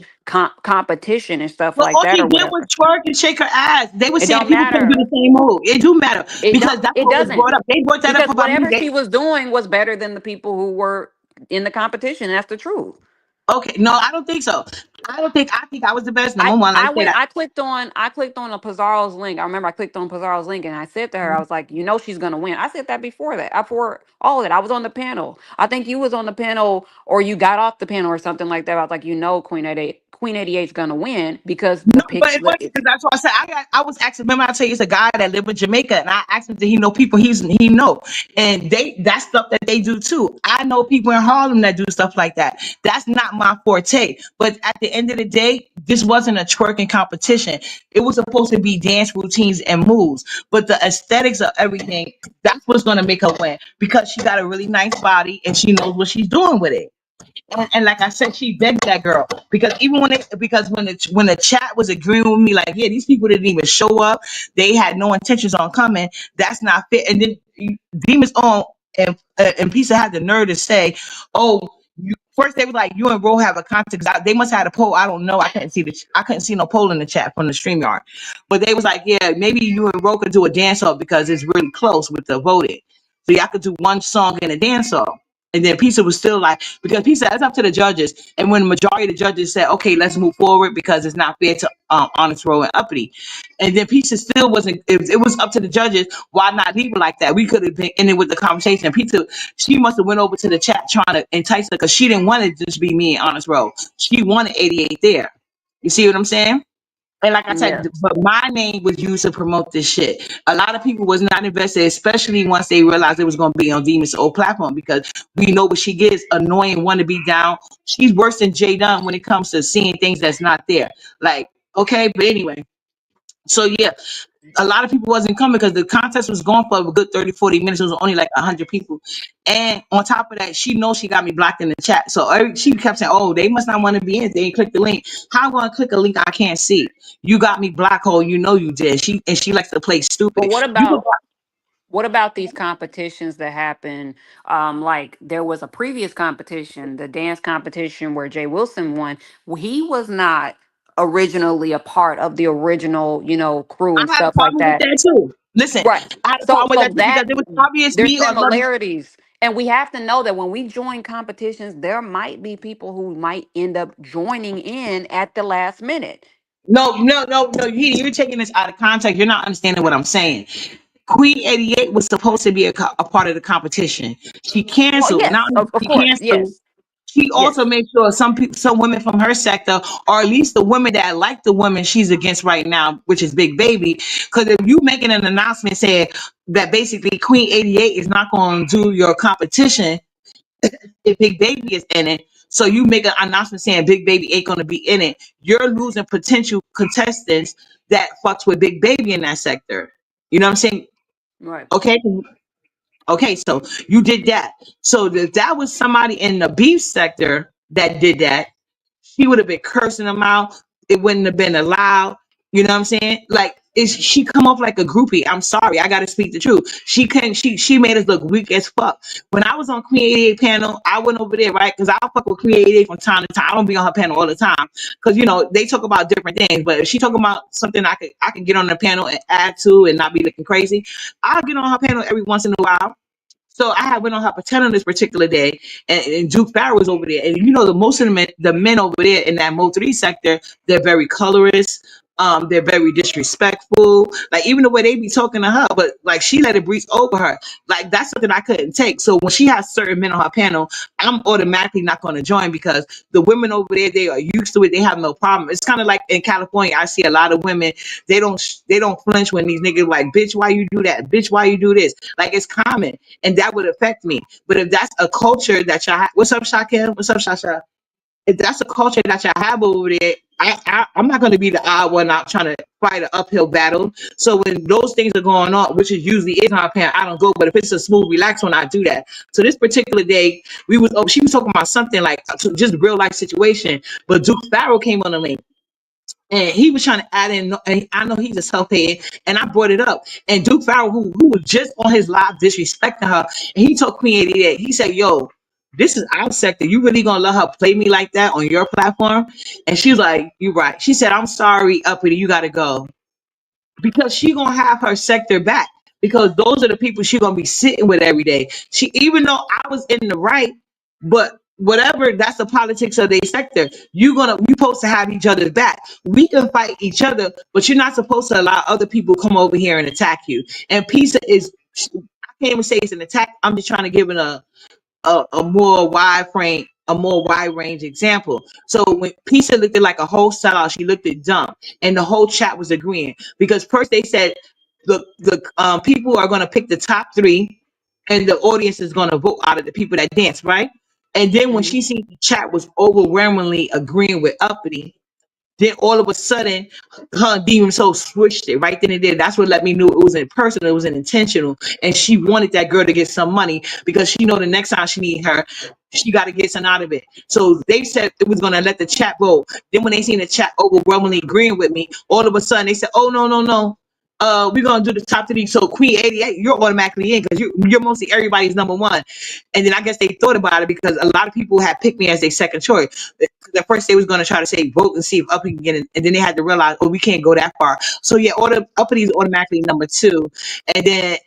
competition and stuff But like all that she or did was whatever. twerk and shake her ass. They were It saying don't people couldn't do the matter. same move. It do matter It don't. because that's It what was doesn't brought up. They brought that up because about me. whatever she was doing was better than the people who were in the competition. That's the truth. Okay, no, I don't think so. I think I was the best. Number I one, let me I say went that. I clicked on a Pizarro's link. I remember I clicked on Pizarro's link and I said to her, I was like, you know she's gonna win. I said that before that. Before all of that. I was on the panel. I think you was on the panel or you got off the panel or something like that. I was like, you know Queen 88 is gonna win because No, the but picture it's funny because that's what I said. I was asking. Remember, I tell you, it's a guy that lived in Jamaica, and I asked him, did he know people he know? And that's stuff that they do too. I know people in Harlem that do stuff like that. That's not my forte. But at the end of the day, this wasn't a twerking competition. It was supposed to be dance routines and moves. But the aesthetics of everything, that's what's gonna make her win because she got a really nice body and she knows what she's doing with it. And like I said, she begged that girl because even when the chat was agreeing with me, like, yeah, these people didn't even show up. They had no intentions on coming. That's not fit. And then Demons on and Pizza had the nerve to say, "Oh, first they were like, you and Ro have a contact. They must have had a poll. I don't know. I couldn't see no poll in the chat from the StreamYard. But they was like, yeah, maybe you and Ro could do a dance off because it's really close with the voting. So y'all could do one song and a dance off. And then Pizza was still like, because Pizza, it's up to the judges. And when the majority of the judges said, okay, let's move forward because it's not fair to Honest Row and Uppity. And then Pizza still wasn't, it was up to the judges. Why not leave it like that? We could have been in it with the conversation. Pizza, she must have went over to the chat trying to entice her because she didn't want it to just be me and Honest Row. She wanted 88 there. You see what I'm saying? And like I yeah. said, but my name was used to promote this shit. A lot of people was not invested, especially once they realized it was going to be on Demon's old platform because we know what she gets, annoying, want to be down. She's worse than Jay Dunn when it comes to seeing things that's not there. Like, okay, but anyway. So yeah, a lot of people wasn't coming because the contest was going for a good 30, 40 minutes. It was only like 100 people. And on top of that, she knows she got me blocked in the chat. So she kept saying, oh, they must not want to be in. They ain't click the link. How am I going to click a link I can't see? You got me blocked, hole. You know you did. She likes to play But stupid. what You go about what about these competitions that happen? Like there was a previous competition, the dance competition where Jay Wilson won. He was not originally a part of the original, crew I and had a stuff like problem with that. that too. Listen, Right. I had a So problem with so that too because that it was obvious there's me or Love. similarities. And we have to know that when we join competitions, there might be people who might end up joining in at the last minute. No. You're taking this out of context. You're not understanding what I'm saying. Queen 88 was supposed to be a part of the competition. She Well, canceled. Not yes, only of she course. canceled, Yes. she also Yes. made sure some women from her sector, or at least the women that like the women she's against right now, which is Big Baby. Because if you making an announcement saying that basically Queen 88 is not going to do your competition if Big Baby is in it, so you make an announcement saying Big Baby ain't going to be in it, you're losing potential contestants that fucks with Big Baby in that sector. You know what I'm saying? Right. Okay. Okay, so you did that. So if that was somebody in the beef sector that did that, she would have been cursing them out. It wouldn't have been allowed. You know what I'm saying? Like, is she come off like a groupie? I'm sorry, I gotta speak the truth. She can she made us look weak as fuck. When I was on Queen 88 panel, I went over there, right? Because I fuck with Queen 88 from time to time. I don't be on her panel all the time. Because they talk about different things. But if she talking about something I could get on the panel and add to and not be looking crazy, I'll get on her panel every once in a while. So I had went on her paternal this particular day, and Duke Barrow was over there. And the most of the men over there in that Mo 3 sector, they're very colorist. They're very disrespectful. Like even the way they be talking to her, but like she let it breeze over her. Like that's something I couldn't take. So when she has certain men on her panel, I'm automatically not going to join because the women over there, they are used to it. They have no problem. It's kind of like in California, I see a lot of women. They don't flinch when these niggas like, bitch, why you do that? Bitch, why you do this? Like it's common, and that would affect me. But if that's a culture that y'all what's up, Shakim? What's up, Shasha? If that's a culture that y'all have over there, I'm not going to be the odd one out trying to fight an uphill battle. So when those things are going on, which is usually is my parent, I don't go. But if it's a smooth, relaxed one, I do that. So this particular day, she was talking about something like just real life situation. But Duke Farrell came on the link. And he was trying to add in, and I know he's a self-head, and I brought it up. And Duke Farrell, who was just on his live disrespecting her, and he told Queen 88, he said, yo, this is our sector. You really gonna let her play me like that on your platform? And she was like, you right. She said, I'm sorry, Uppity, you gotta go. Because she gonna have her sector back. Because those are the people she gonna be sitting with every day. Even though I was in the right, but whatever, that's the politics of their sector. We supposed to have each other's back. We can fight each other, but you're not supposed to allow other people come over here and attack you. And PISA is, I can't even say it's an attack. I'm just trying to give it a more wide range example. So when Pisa looked at like a whole sellout, she looked at dumb, and the whole chat was agreeing because first they said the people are going to pick the top 3, and the audience is going to vote out of the people that dance, right? And then when Hmm. she seen the chat was overwhelmingly agreeing with Uppity, then all of a sudden, her demon soul switched it right then and there. That's what let me know it wasn't personal, it was an intentional. And she wanted that girl to get some money because she know the next time she need her, she got to get some out of it. So they said it was going to let the chat vote. Then when they seen the chat overwhelmingly agreeing with me, all of a sudden they said, oh, no. We're going to do the top 3. So Queen 88, you're automatically in because you're mostly everybody's number one. And then I guess they thought about it because a lot of people had picked me as their second choice. At first they was going to try to say vote and see if Uppity can get in, and then they had to realize, we can't go that far. So yeah, Uppity is automatically number 2, and then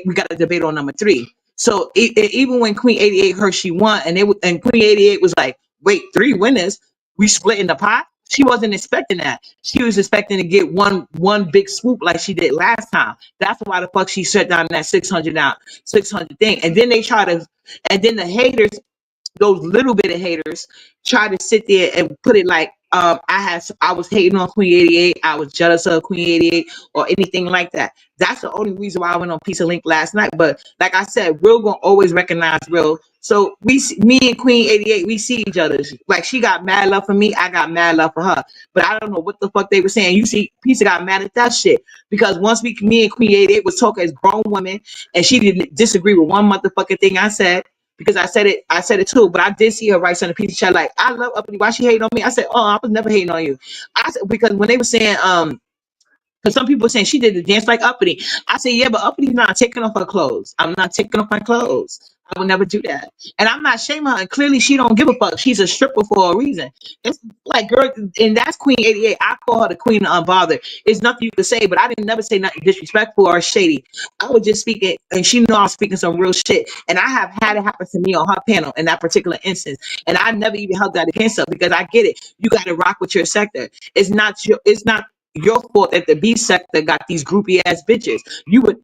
we got a debate on number 3. So even when Queen 88 heard she won, and Queen 88 was like, wait, 3 winners, we split in the pot. She wasn't expecting that. She was expecting to get one big swoop like she did last time. That's why the fuck she shut down that 600 thing. And then the haters, those little bit of haters, try to sit there and put it like I was hating on Queen 88, I was jealous of Queen 88 or anything like that. That's the only reason why I went on Piece of Link last night. But like I said, Real gonna always recognize Real. So me and Queen 88, we see each other. Like she got mad love for me, I got mad love for her. But I don't know what the fuck they were saying. You see, Pizza got mad at that shit because once me and Queen 88 was talking as grown women, and she didn't disagree with one motherfucking thing I said. Because I said it too, but I did see her write something piece of chat like, I love Uppity. Why she hating on me? I said, oh, I was never hating on you. I said, because when they were saying, because some people were saying she did the dance like Uppity. I said, yeah, but Uppity's not taking off her clothes. I'm not taking off my clothes. I would never do that. And I'm not shaming her. And clearly she don't give a fuck. She's a stripper for a reason. It's like girl, and that's Queen 88. I call her the queen of unbothered. It's nothing you can say, but I didn't never say nothing disrespectful or shady. I would just speak it, and she know I'm speaking some real shit. And I have had it happen to me on her panel in that particular instance. And I never even held that against her because I get it. You gotta rock with your sector. It's not your fault that the B sector got these groupie ass bitches. You would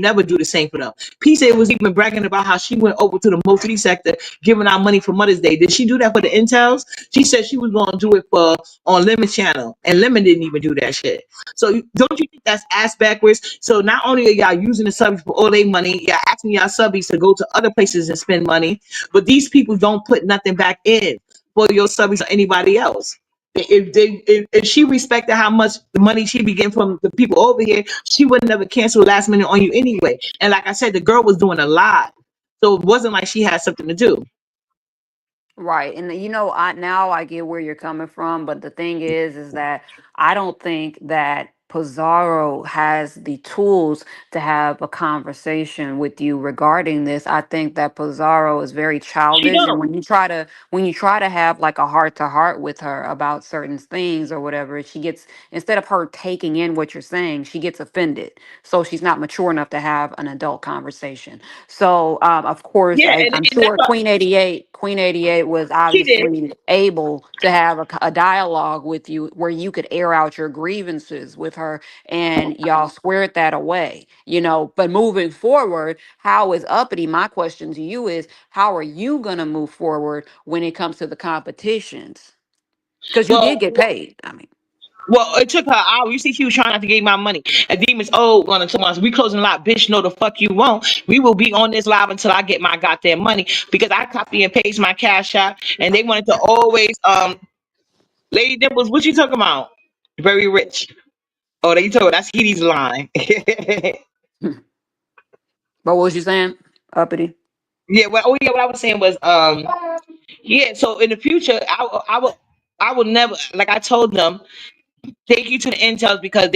never do the same for them. P said was even bragging about how she went over to the Motree sector giving out money for Mother's Day. Did she do that for the Intels? She said she was going to do it for on Lemon channel, and Lemon didn't even do that shit. So don't you think that's ass backwards? So not only are y'all using the subbies for all their money, y'all asking y'all subbies to go to other places and spend money, but these people don't put nothing back in for your subbies or anybody else. If she respected how much the money she be getting from the people over here, she would never cancel last minute on you anyway. And like I said, the girl was doing a lot, so it wasn't like she had something to do. Right. And I now I get where you're coming from, but the thing is that I don't think that Pizarro has the tools to have a conversation with you regarding this. I think that Pizarro is very She childish, and don't. when you try to have like a heart to heart with her about certain things or whatever, she gets, instead of her taking in what you're saying, she gets offended. So she's not mature enough to have an adult conversation. So, of course, Yeah, I'm and that's sure what Queen 88 was she did. obviously able to have a dialogue with you where you could air out your grievances with her, and y'all squared that away. But moving forward, how is Uppity? My question to you is, how are you going to move forward when it comes to the competitions? Because you did Well, get paid. I mean, well, it took her an hour. You see, she was trying not to give my money. And Demons, oh, going to us, we closing a lot, bitch. No, the fuck you won't. We will be on this live until I get my goddamn money because I copy and paste my cash app, and they wanted to always Lady Dimples, what you talking about? Very rich. Oh, they told that's Edie's line. but what was you saying, Uppity? Yeah, what I was saying was yeah, so in the future I will never, like I told them, take you to the intels because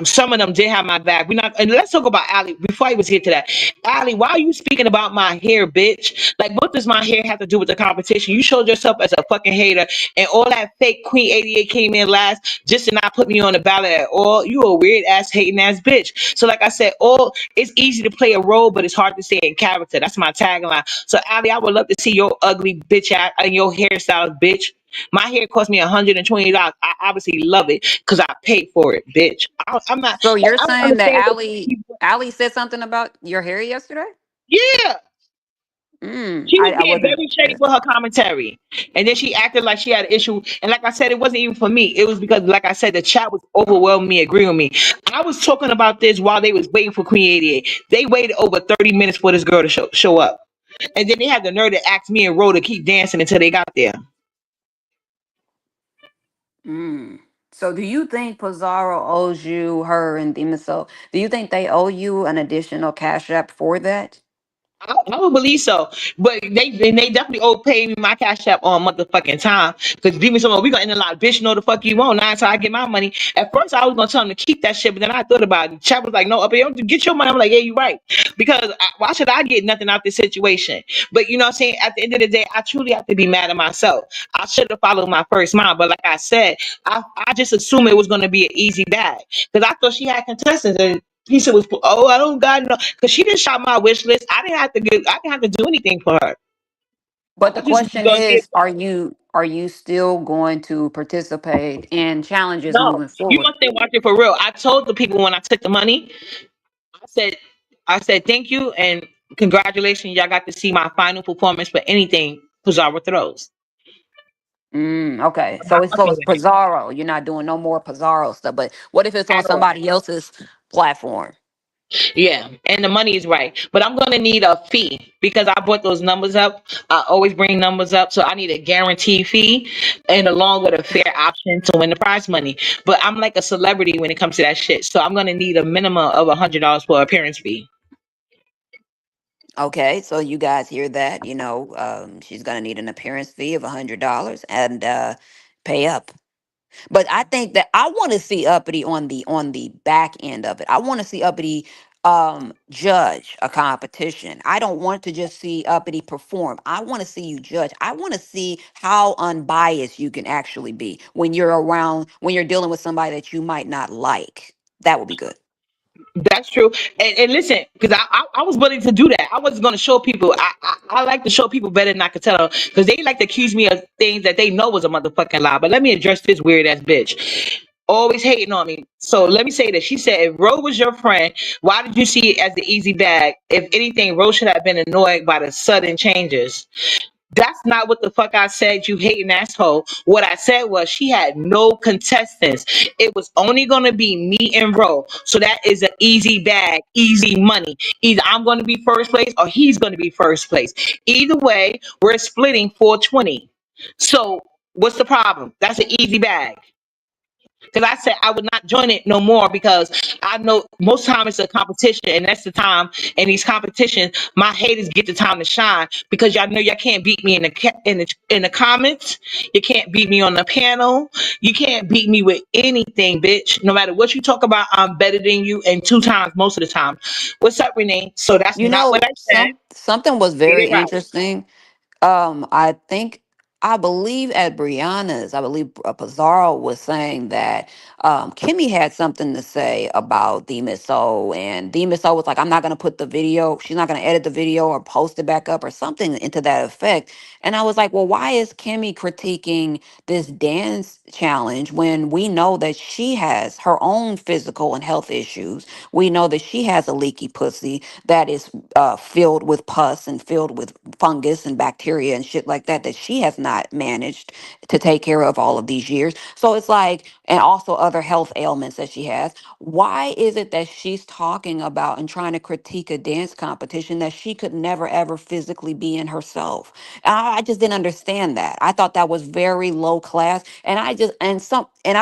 some of them did have my back. We're not, and let's talk about Ali before I was here to that. Ali, why are you speaking about my hair, bitch? Like, what does my hair have to do with the competition? You showed yourself as a fucking hater, and all that fake Queen 88 came in last just to not put me on the ballot at all. You a weird ass hating ass bitch. So, like I said, all it's easy to play a role, but it's hard to stay in character. That's my tagline. So, Ali, I would love to see your ugly bitch ass and your hairstyle, bitch. My hair cost me $120. I obviously love it because I paid for it, bitch. I'm not So like you're I don't saying that understand what Allie people. Allie said something about your hair yesterday? Yeah, she was I getting wasn't. very shady with her commentary, and then she acted like she had an issue. And like I said, it wasn't even for me. It was because, like I said, the chat was overwhelming me, agreeing with me. I was talking about this while they was waiting for Queen 88. They waited over 30 minutes for this girl to show up, and then they had the nerve to ask me and Ro to keep dancing until they got there. Mm. So do you think Pizarro owes you her and Demiso? Do you think they owe you an additional cash app for that? I would believe so, but they definitely overpaid me my cash app on motherfucking time. Cause give me some, we gonna end a lot. Bitch, know the fuck you want now until I get my money. At first, I was gonna tell them to keep that shit, but then I thought about it. Chap was like, no, up here, get your money. I'm like, yeah, you right. Because why should I get nothing out this situation? But you know what I'm saying? At the end of the day, I truly have to be mad at myself. I should have followed my first mind, but like I said, I just assumed it was gonna be an easy bag because I thought she had contestants and he said, "Oh, I don't got no," because she just shot my wish list. I didn't have to do anything for her. But I the just was question gonna give is, her. are you still going to participate in challenges No, moving you forward? must think watch it for real. I told the people when I took the money, I said, thank you and congratulations. Y'all got to see my final performance for anything Pizarro throws. Okay. I'm So not it's fucking so it's with it. Pizarro. You're not doing no more Pizarro stuff. But what if it's on At all. somebody else's platform? Yeah, and the money is right. But I'm gonna need a fee because I brought those numbers up. I always bring numbers up, so I need a guaranteed fee and along with a fair option to win the prize money. But I'm like a celebrity when it comes to that shit. So I'm gonna need a minimum of $100 for appearance fee. Okay, so you guys hear that? She's gonna need an appearance fee of $100 and pay up. But I think that I want to see Uppity on the back end of it. I want to see Uppity. judge a competition. I don't want to just see uppity perform. I want to see you judge. I want to see how unbiased you can actually be when you're around, when you're dealing with somebody that you might not like. That would be good. That's true. And listen, because I was willing to do that. I wasn't going to show people. I like to show people better than I could tell them because they like to accuse me of things that they know was a motherfucking lie. But let me address this weird ass bitch. Always hating on me. So let me say this. She said, if Ro was your friend, why did you see it as the easy bag? If anything, Ro should have been annoyed by the sudden changes. That's not what the fuck I said, you hating asshole. What I said was she had no contestants. It was only gonna be me and Ro. So that is an easy bag, easy money. Either I'm gonna be first place or he's gonna be first place. Either way, we're splitting 420. So what's the problem? That's an easy bag. Because I said I would not join it no more because I know most time it's a competition and that's the time in these competitions my haters get the time to shine because y'all know y'all can't beat me in the comments. You can't beat me on the panel. You can't beat me with anything, bitch. No matter what you talk about, I'm better than you and two times most of the time. What's up, Renee? So that's You not what know, I said. something was Get very it right. interesting. I think, I believe at Brianna's, I believe Pizarro was saying that Kimmy had something to say about the Miss O, and the Miss O was like, "I'm not gonna put the video. She's not gonna edit the video or post it back up or something into that effect." And I was like, "Well, why is Kimmy critiquing this dance challenge when we know that she has her own physical and health issues? We know that she has a leaky pussy that is filled with pus and filled with fungus and bacteria and shit like that that she has not managed to take care of all of these years. So it's like, and also other health ailments that she has. Why is it that she's talking about and trying to critique a dance competition that she could never ever physically be in herself? And I just didn't understand that. I thought that was very low class. And I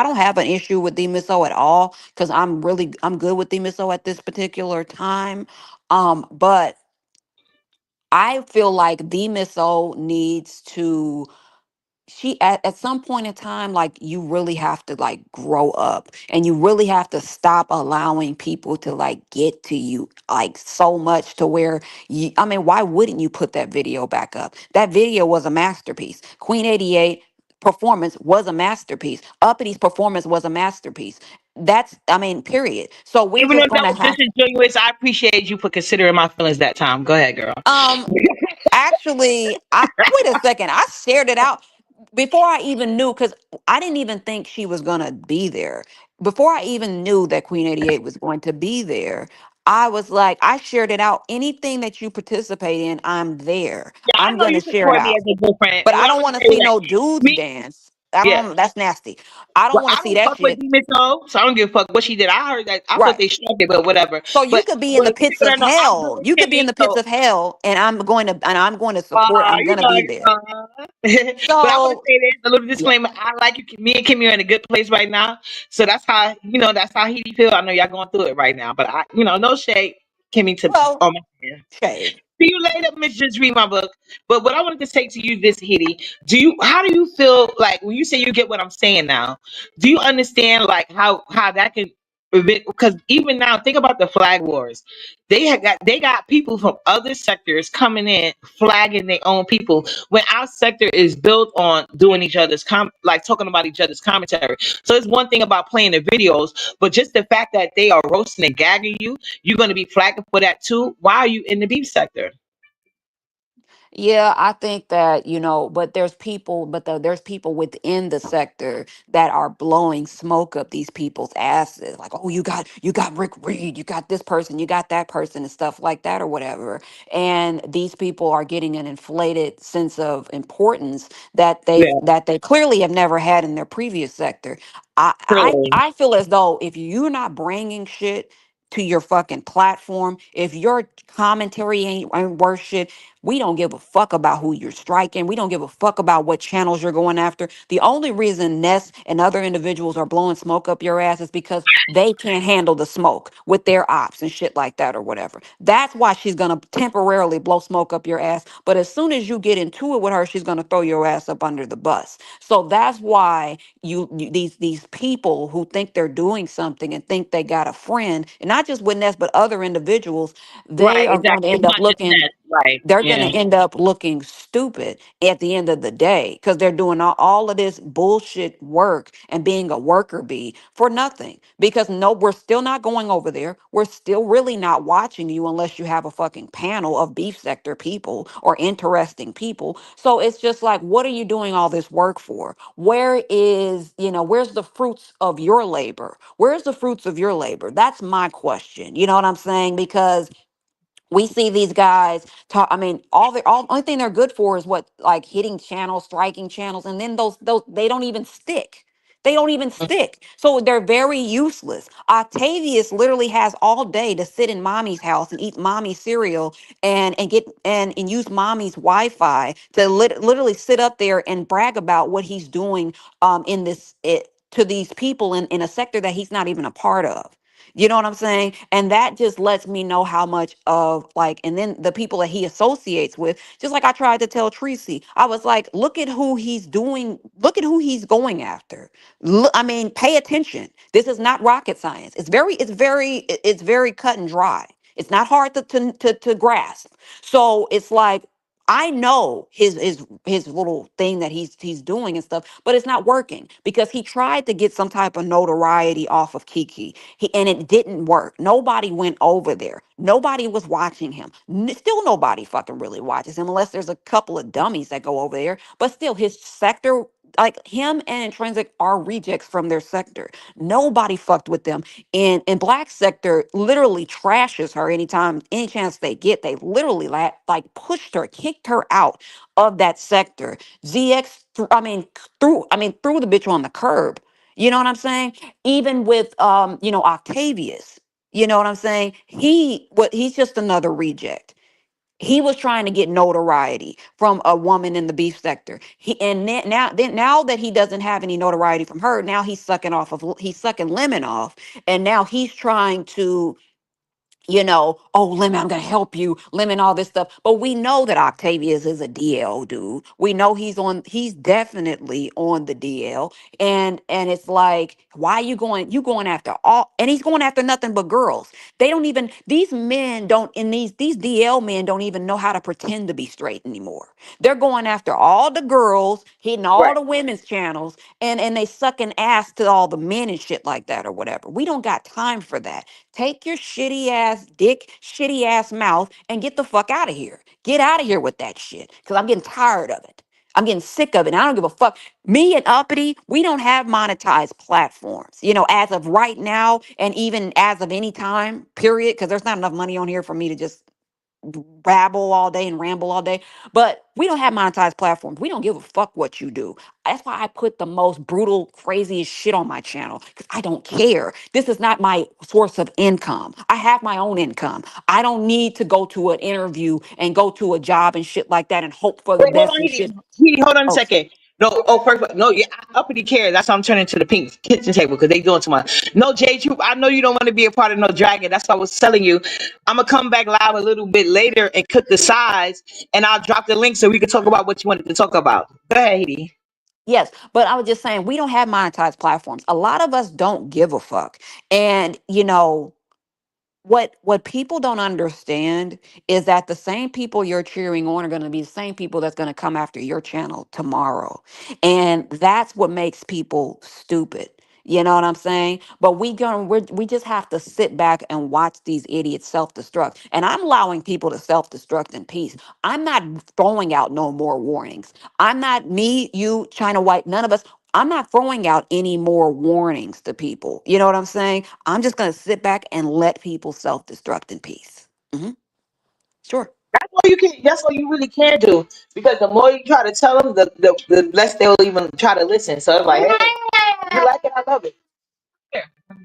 don't have an issue with DMSO at all because I'm good with DMSO at this particular time. But I feel like the missile needs to, she at some point in time, like, you really have to like grow up and you really have to stop allowing people to like get to you like so much to where you, I mean, why wouldn't you put that video back up? That video was a masterpiece. Queen 88 performance was a masterpiece. Uppity's performance was a masterpiece. That's, I mean, period. So we're Even though just that gonna was have, disingenuous, I appreciate you for considering my feelings that time. Go ahead, girl. um actually, I wait a second. I shared it out before I even knew, because I didn't even think she was gonna be there. Before I even knew that Queen 88 was going to be there, I was like, I shared it out. Anything that you participate in, I'm there. Yeah, I I'm know gonna you share it support me out. as a good friend. But And I what I'm don't gonna want to say is see that no dudes me, dance. I yeah. don't. That's nasty. I don't Well, want I to see don't that fuck with shit. Demon Soul, so I don't give a fuck what she did. I heard that I thought Right. they struck it, but whatever. So you But could be in the but pits people of don't know I'm good hell. with You could be in Kimmy, the pits so of hell, and I'm going to support. I'm you going to know, be there. but I want to So say this a little yeah. disclaimer. I like you. Me and Kimmy are in a good place right now, so that's how that's how he feel. I know y'all going through it right now, but no shade, Kimmy to Well, on my hand. shade. See you later, Miss. Just read my book. But what I wanted to say to you, this Hitty, how do you feel like when you say you get what I'm saying now? Do you understand like how that can because even now think about the flag wars. They got people from other sectors coming in flagging their own people when our sector is built on doing each other's like talking about each other's commentary. So it's one thing about playing the videos, but just the fact that they are roasting and gagging you, you're going to be flagging for that too. Why are you in the beef sector? Yeah, I think that, but there's people within the sector that are blowing smoke up these people's asses. Like, oh, you got Rick Reed, you got this person, you got that person, and stuff like that or whatever. And these people are getting an inflated sense of importance Yeah, that they clearly have never had in their previous sector. I I clearly. I feel as though if you're not bringing shit to your fucking platform, if your commentary ain't worth shit, We don't give a fuck about who you're striking. We don't give a fuck about what channels you're going after. The only reason Ness and other individuals are blowing smoke up your ass is because they can't handle the smoke with their ops and shit like that or whatever. That's why she's gonna temporarily blow smoke up your ass. But as soon as you get into it with her, she's gonna throw your ass up under the bus. So that's why these people who think they're doing something and think they got a friend, and not just with Ness, but other individuals, they Right, are going to exactly. It's end up not just looking that. Right. they're going to Yeah. end up looking stupid at the end of the day because they're doing all of this bullshit work and being a worker bee for nothing. Because no, we're still not going over there. We're still really not watching you unless you have a fucking panel of beef sector people or interesting people. So it's just like, what are you doing all this work for? Where is, where's the fruits of your labor? Where's the fruits of your labor? That's my question. You know what I'm saying? Because we see these guys talk. I mean, all only thing they're good for is what, like, hitting channels, striking channels, and then those they don't even stick. They don't even stick. So they're very useless. Octavius literally has all day to sit in mommy's house and eat mommy's cereal and get and use mommy's Wi-Fi to literally sit up there and brag about what he's doing in to these people in a sector that he's not even a part of. You know what I'm saying? And that just lets me know how much of, like, and then the people that he associates with, just like I tried to tell Tracy, I was like, look at who he's doing, look at who he's going after. Look, I mean, pay attention. This is not rocket science. It's very cut and dry. It's not hard to grasp. So it's like, I know his little thing that he's doing and stuff, but it's not working because he tried to get some type of notoriety off of Kiki. And it didn't work. Nobody went over there. Nobody was watching him. Still nobody fucking really watches him unless there's a couple of dummies that go over there. But still, his sector, like him and Intrinsic, are rejects from their sector. Nobody fucked with them. And Black sector literally trashes her anytime, any chance they get. They literally like pushed her, kicked her out of that sector. ZX, threw the bitch on the curb. You know what I'm saying? Even with Octavius, you know what I'm saying? He's just another reject. He was trying to get notoriety from a woman in the beef sector. Now that he doesn't have any notoriety from her, now he's sucking lemon off, and now he's trying to, oh, Lemon, I'm gonna help you, Lemon, all this stuff. But we know that Octavius is a DL dude. We know he's definitely on the DL. And it's like, why you going after all, and he's going after nothing but girls. They don't even, these men don't, in these DL men don't even know how to pretend to be straight anymore. They're going after all the girls, hitting all Right. the women's channels, and they sucking ass to all the men and shit like that or whatever. We don't got time for that. Take your shitty ass dick, shitty ass mouth, and get the fuck out of here. Get out of here with that shit. Because I'm getting tired of it. I'm getting sick of it. I don't give a fuck. Me and Uppity, we don't have monetized platforms, as of right now, and even as of any time, period, because there's not enough money on here for me to just babble all day and ramble all day. But we don't have monetized platforms. We don't give a fuck what you do. That's why I put the most brutal, craziest shit on my channel, because I don't care. This is not my source of income. I have my own income. I don't need to go to an interview and go to a job and shit like that and hope for the Wait, hold best on, and shit. Hold on a Oh, second. No, oh, first, no, yeah, uppity care. That's why I'm turning to the pink kitchen table because they doing too much. No, Jade, I know you don't want to be a part of no dragon. That's why I was telling you. I'm gonna come back live a little bit later and cook the sides, and I'll drop the link so we can talk about what you wanted to talk about. Go ahead, Edie. yes, but I was just saying, we don't have monetized platforms. A lot of us don't give a fuck. And, what people don't understand is that the same people you're cheering on are going to be the same people that's going to come after your channel tomorrow, and that's what makes people stupid. You know what I'm saying? But we just have to sit back and watch these idiots self-destruct, and I'm allowing people to self-destruct in peace. I'm not throwing out no more warnings. I'm not, me, you, China White, none of us, I'm not throwing out any more warnings to people. You know what I'm saying? I'm just going to sit back and let people self destruct in peace. Sure. That's all you can. That's all you really can do because the more you try to tell them, the less they'll even try to listen. So it's like, hey, you like it, I love it.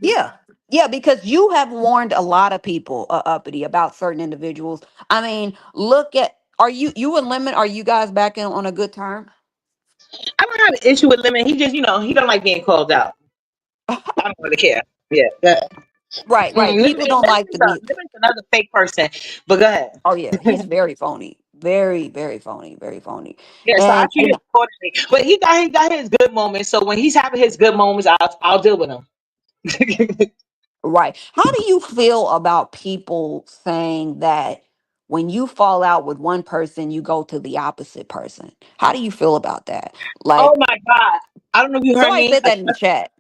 Yeah. Yeah, because you have warned a lot of people, Uppity, about certain individuals. I mean, look at Are you and Lemon? Are you guys back in on a good term? I don't have an issue with Lemon. He just, he don't like being called out. I don't really care. Yeah. Right, right. People don't like to be. Lemon's another fake person. But go ahead. Oh yeah, he's very phony. Very, very phony. Very phony. Yeah, so I And treat him accordingly. But he got his good moments. So when he's having his good moments, I'll deal with him. right. How do you feel about people saying that when you fall out with one person, you go to the opposite person? How do you feel about that? Oh Like my God. I don't know if you heard somebody me. said that in the chat.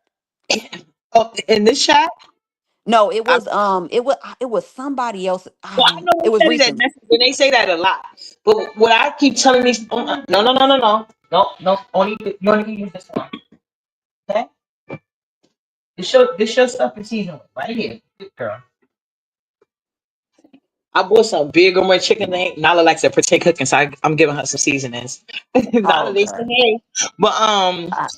Oh, in this chat. No, I, it was somebody else. well, I know It they was said it at recently. message, and they say that a lot. But what I keep telling me, no, no, no, no, no, no, no. Only you only can use this one. Okay. This your stuff is seasoned right here, good girl. I bought some big gourmet chicken thing. Nala likes to partake cooking, so I'm giving her some seasonings. Nala, Oh they say god. hey, but Uh,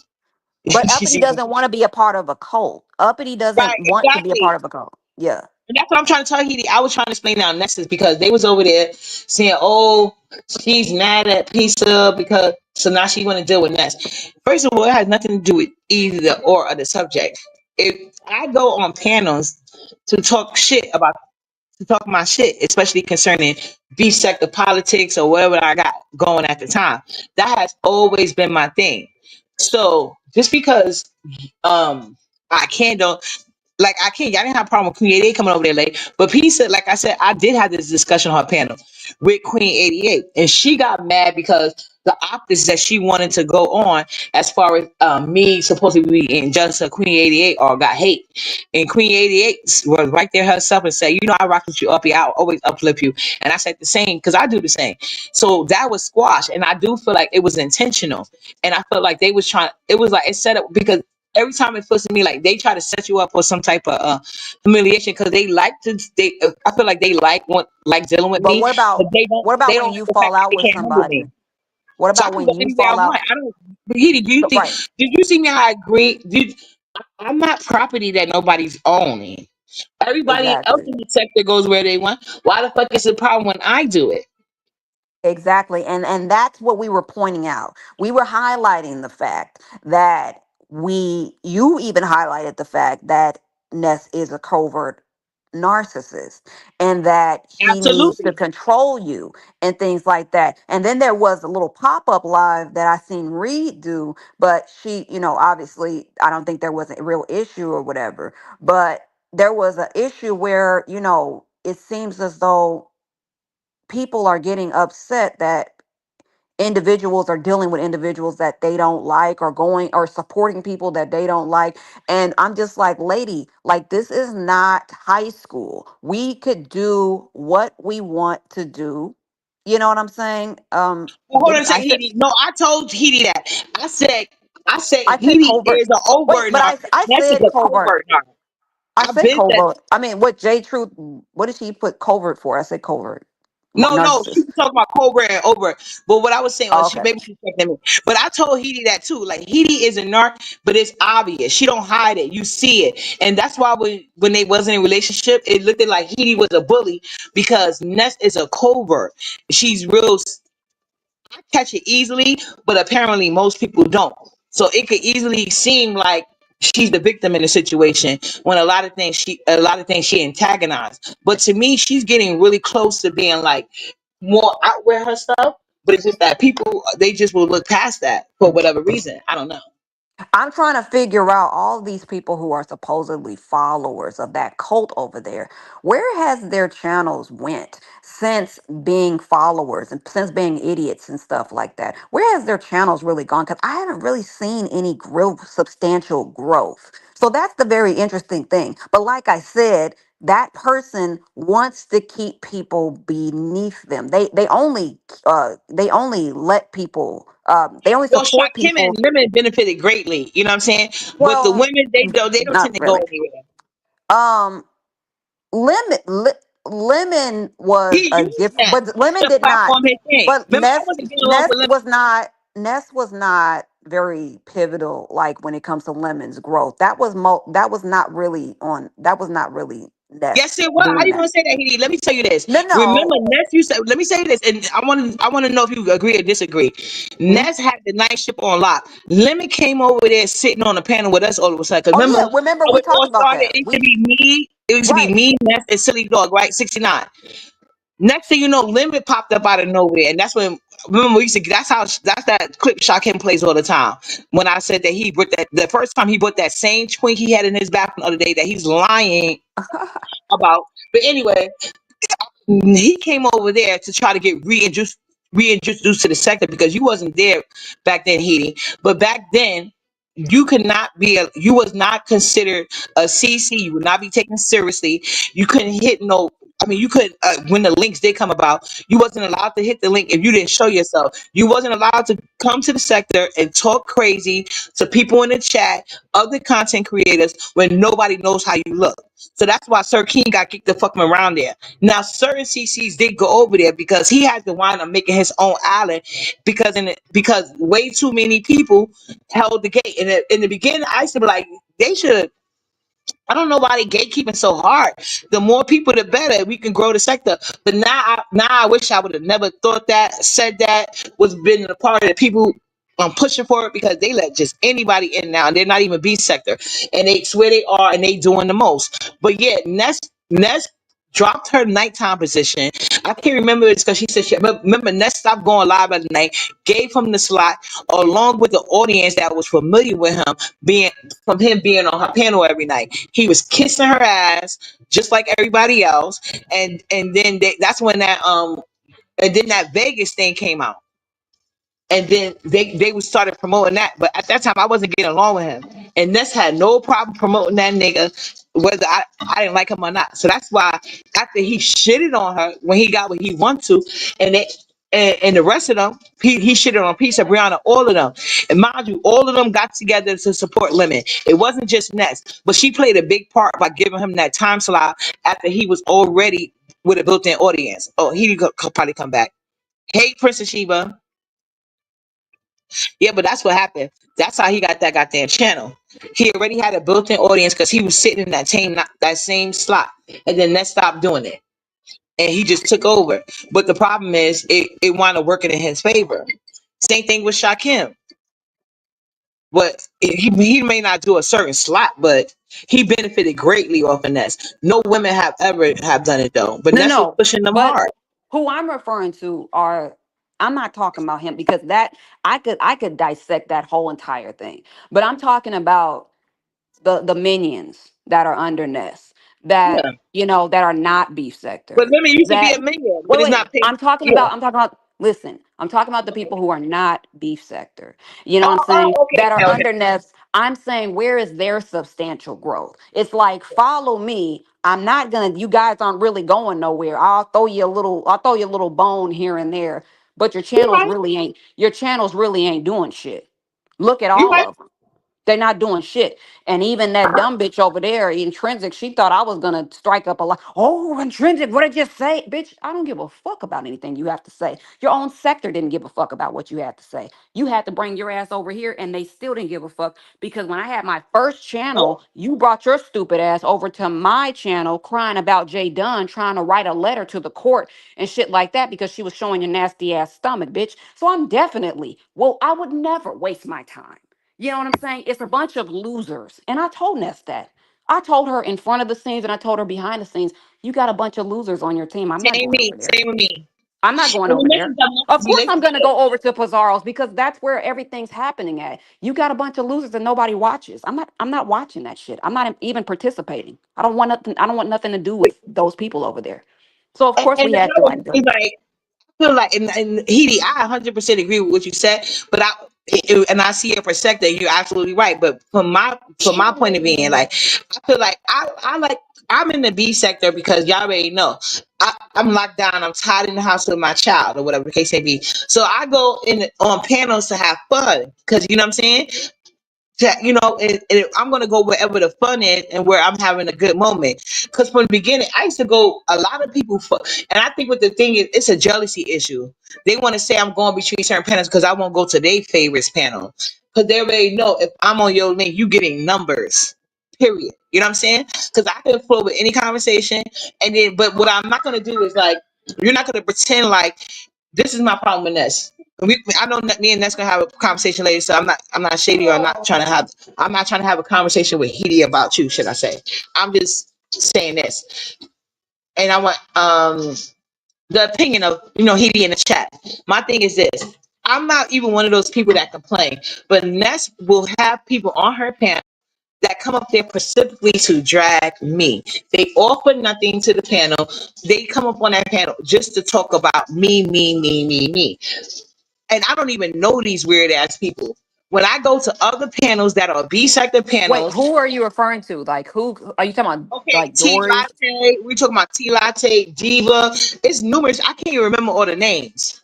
But she Uppity sees doesn't want to be a part of a cult. Uppity right doesn't want to be a exactly. part of a cult. Yeah, And that's what I'm trying to tell Edie. I was trying to explain now Nexus because they was over there saying, "Oh, she's mad at Pizza because so now she want to deal with Ness." First of all, it has nothing to do with either the or of the subject. If I go on panels to talk shit about to talk my shit, especially concerning beef sector politics or whatever I got going at the time, that has always been my thing. So just because I can't don't like I can't. I didn't have a problem with Queen 88 coming over there late. But Pizza, like I said, I did have this discussion on her panel with Queen 88. And she got mad because the optics that she wanted to go on as far as me supposedly being just a Queen 88 or got hate. And Queen 88 was right there herself and said, I rock with you up here. I'll always uplift you. And I said the same because I do the same. So that was squash. And I do feel like it was intentional. And I felt like they was trying, it was like, it set up because every time it feels to me like they try to set you up for some type of humiliation because they like to. I feel like they like dealing with but me, but they don't. what about They when don't like you the fact fall that out they with can't handle me. somebody? What So I about can when go you anywhere I fall out? want. I don't. But Edie, do you think? Right, Did you see me how I agree? I'm not property that nobody's owning. Everybody else exactly. in the sector goes where they want. Why the fuck is it a problem when I do it? Exactly. And that's what we were pointing out. We were highlighting the fact that you even highlighted the fact that Ness is a covert narcissist and that he needs to Absolutely. control you and things like that. And then there was a little pop-up live that I seen Reed do, but she, obviously I don't think there was a real issue or whatever, but there was an issue where, it seems as though people are getting upset that individuals are dealing with individuals that they don't like or going or supporting people that they don't like. And I'm just like, lady, like this is not high school. We could do what we want to do. You know what I'm saying? Well, hold on a I second, said Heidi. No, I told Heidi that. I said I said Heidi covert. is an Wait, overt but narc. I Ness is said a covert. covert narc. I I've said been that. covert. I mean, what J Truth, what did she put covert for? I said covert. No, she Narcissist. was talking about Cobra and over. But what I was saying Oh, was she okay. maybe she checked me. But I told Heidi that too. Like Heidi is a narc, but it's obvious. She don't hide it. You see it. And that's why when they wasn't in a relationship, it looked like Heidi was a bully because Ness is a covert. She's real catch it easily, but apparently most people don't. So it could easily seem like she's the victim in the situation when a lot of things she antagonized. But to me, she's getting really close to being like more out with her stuff. But it's just that people they just will look past that for whatever reason. I don't know. I'm trying to figure out all these people who are supposedly followers of that cult over there. Where has their channels went since being followers and since being idiots and stuff like that? Where has their channels really gone? Because I haven't really seen any real substantial growth. So that's the very interesting thing. But like I said, that person wants to keep people beneath them. They only let people they only Well, support Shakim and people. Lemon benefited greatly. You know what I'm saying? But the Well, women, they don't not tend to go really. anywhere. Um, lemon lemon was He a used different, that but lemon to did not. platform his thing. But Remember, I wasn't getting along with Lemon. Ness was not very pivotal. Like when it comes to lemon's growth, that was not really on. That was not really. Yes, Ness it was. How doing you that. gonna say that, He? Let me tell you this. No, Remember, no. Ness. You said. Let me say this, and I want to know if you agree or disagree. Mhm. Ness had the night ship on lock. Lemon came over there sitting on the panel with us all of a sudden. Cause Oh remember yeah, remember how we it all talked about started? that. It used to We be me. It used to be right. me, Ness, and Silly Dog, right? 69. Next thing you know, Lemon popped up out of nowhere, and that's when. Remember, we used to. That's that clip Shaquem plays all the time. When I said that he brought that the first time he brought that same twink he had in his bathroom the other day that he's lying about. But anyway, he came over there to try to get reintroduced to the sector because you wasn't there back then, Heaty. But back then, you was not considered a CC. You would not be taken seriously. You couldn't hit no. I mean, you could when the links did come about, you wasn't allowed to hit the link if you didn't show yourself. You wasn't allowed to come to the sector and talk crazy to people in the chat, other content creators, when nobody knows how you look. So that's why Sir King got kicked the fuck from around there. Now, certain CCs did go over there because he had to wind up making his own island because way too many people held the gate. In the beginning, I used to be like, they should. I don't know why they gatekeeping so hard. The more people, the better. We can grow the sector. But now I wish I would have never thought that, said that, was been a part of the people pushing for it because they let just anybody in now. And they're not even B sector, and they swear they are, and they doing the most. But yeah, Ness dropped her nighttime position. I can't remember it because she said remember Ness stopped going live at the night, gave him the slot along with the audience that was familiar with him being from him being on her panel every night. He was kissing her ass just like everybody else, and then that's when that Vegas thing came out. And then they would started promoting that. But at that time, I wasn't getting along with him. And Ness had no problem promoting that nigga, whether I didn't like him or not. So that's why after he shitted on her when he got what he wanted to, and they and the rest of them, he shitted on Pizza, Brianna, all of them. And mind you, all of them got together to support Lemon. It wasn't just Ness, but she played a big part by giving him that time slot after he was already with a built-in audience. Oh, he could probably come back. Hey, Princess Sheba. Yeah, but that's what happened. That's how he got that goddamn channel. He already had a built-in audience because he was sitting in that same slot, and then that stopped doing it, and he just took over. But the problem is, it wound up working in his favor. Same thing with Shakim, but he may not do a certain slot, but he benefited greatly off of Ness. No women have ever have done it though, but No, Ness was no. pushing them But hard. who I'm referring to are I'm not talking about him because that I could dissect that whole entire thing. But I'm talking about the minions that are under Ness that Yeah, that are not beef but sector. women used to be That a million, but wait, it's wait. not paid. I'm Yeah. talking about listen, I'm talking about the people who are not beef sector. You know what I'm Oh, saying? okay, That are okay, okay. under Ness. I'm saying where is their substantial growth? It's like follow me. I'm not gonna you guys aren't really going nowhere. I'll throw you a little bone here and there, but You right. your channels really ain't doing shit. Look at You all right. of them. They're not doing shit. And even that dumb bitch over there, Intrinsic, she thought I was gonna strike up a lot. Oh, Intrinsic, what did you say? Bitch, I don't give a fuck about anything you have to say. Your own sector didn't give a fuck about what you had to say. You had to bring your ass over here and they still didn't give a fuck because when I had my first Oh, channel, you brought your stupid ass over to my channel crying about Jay Dunn trying to write a letter to the court and shit like that because she was showing your nasty ass stomach, bitch. So I'm definitely, well, I would never waste my time. You know what I'm saying? It's a bunch of losers. And I told Ness that. I told her in front of the scenes and I told her behind the scenes, you got a bunch of losers on your team. I'm not same going me, over there. same with me. I'm not going And the over niggas there. got Of money, course they I'm gonna good. go over to Pizarro's because that's where everything's happening at. You got a bunch of losers and nobody watches. I'm not watching that shit. I'm not even participating. I don't want nothing to do with those people over there. So of course And we the had to other like is like, I feel like, and Heidi, I 100% agree with what you said, but and I see it for sector, you're absolutely right. But from my point of view, like, I feel like I'm in the B sector because y'all already know I'm locked down. I'm tied in the house with my child or whatever the case may be. So I go in on panels to have fun because you know what I'm saying. And I'm gonna go wherever the fun is and where I'm having a good moment. Because from the beginning, I used to go. A lot of people, and I think what the thing is, it's a jealousy issue. They want to say I'm going between certain panels because I won't go to their favorites panel because they already know if I'm on your link, you getting numbers. Period. You know what I'm saying? Because I can flow with any conversation, and then, but what I'm not gonna do is like, you're not gonna pretend like this is my problem with Ness. I know that me and Ness gonna have a conversation later, so I'm not shady, or I'm not trying to have a conversation with Hedy about you, should I say? I'm just saying this, and I want the opinion of Hedy in the chat. My thing is this: I'm not even one of those people that complain, but Ness will have people on her panel that come up there specifically to drag me. They offer nothing to the panel. They come up on that panel just to talk about me, me, me, me, me. And I don't even know these weird ass people. When I go to other panels that are B sector Wait, panels, who are you referring to? Like, who are you talking about? okay, Like T Dory? Latte, we talking about T Latte, Diva. It's numerous. I can't even remember all the names.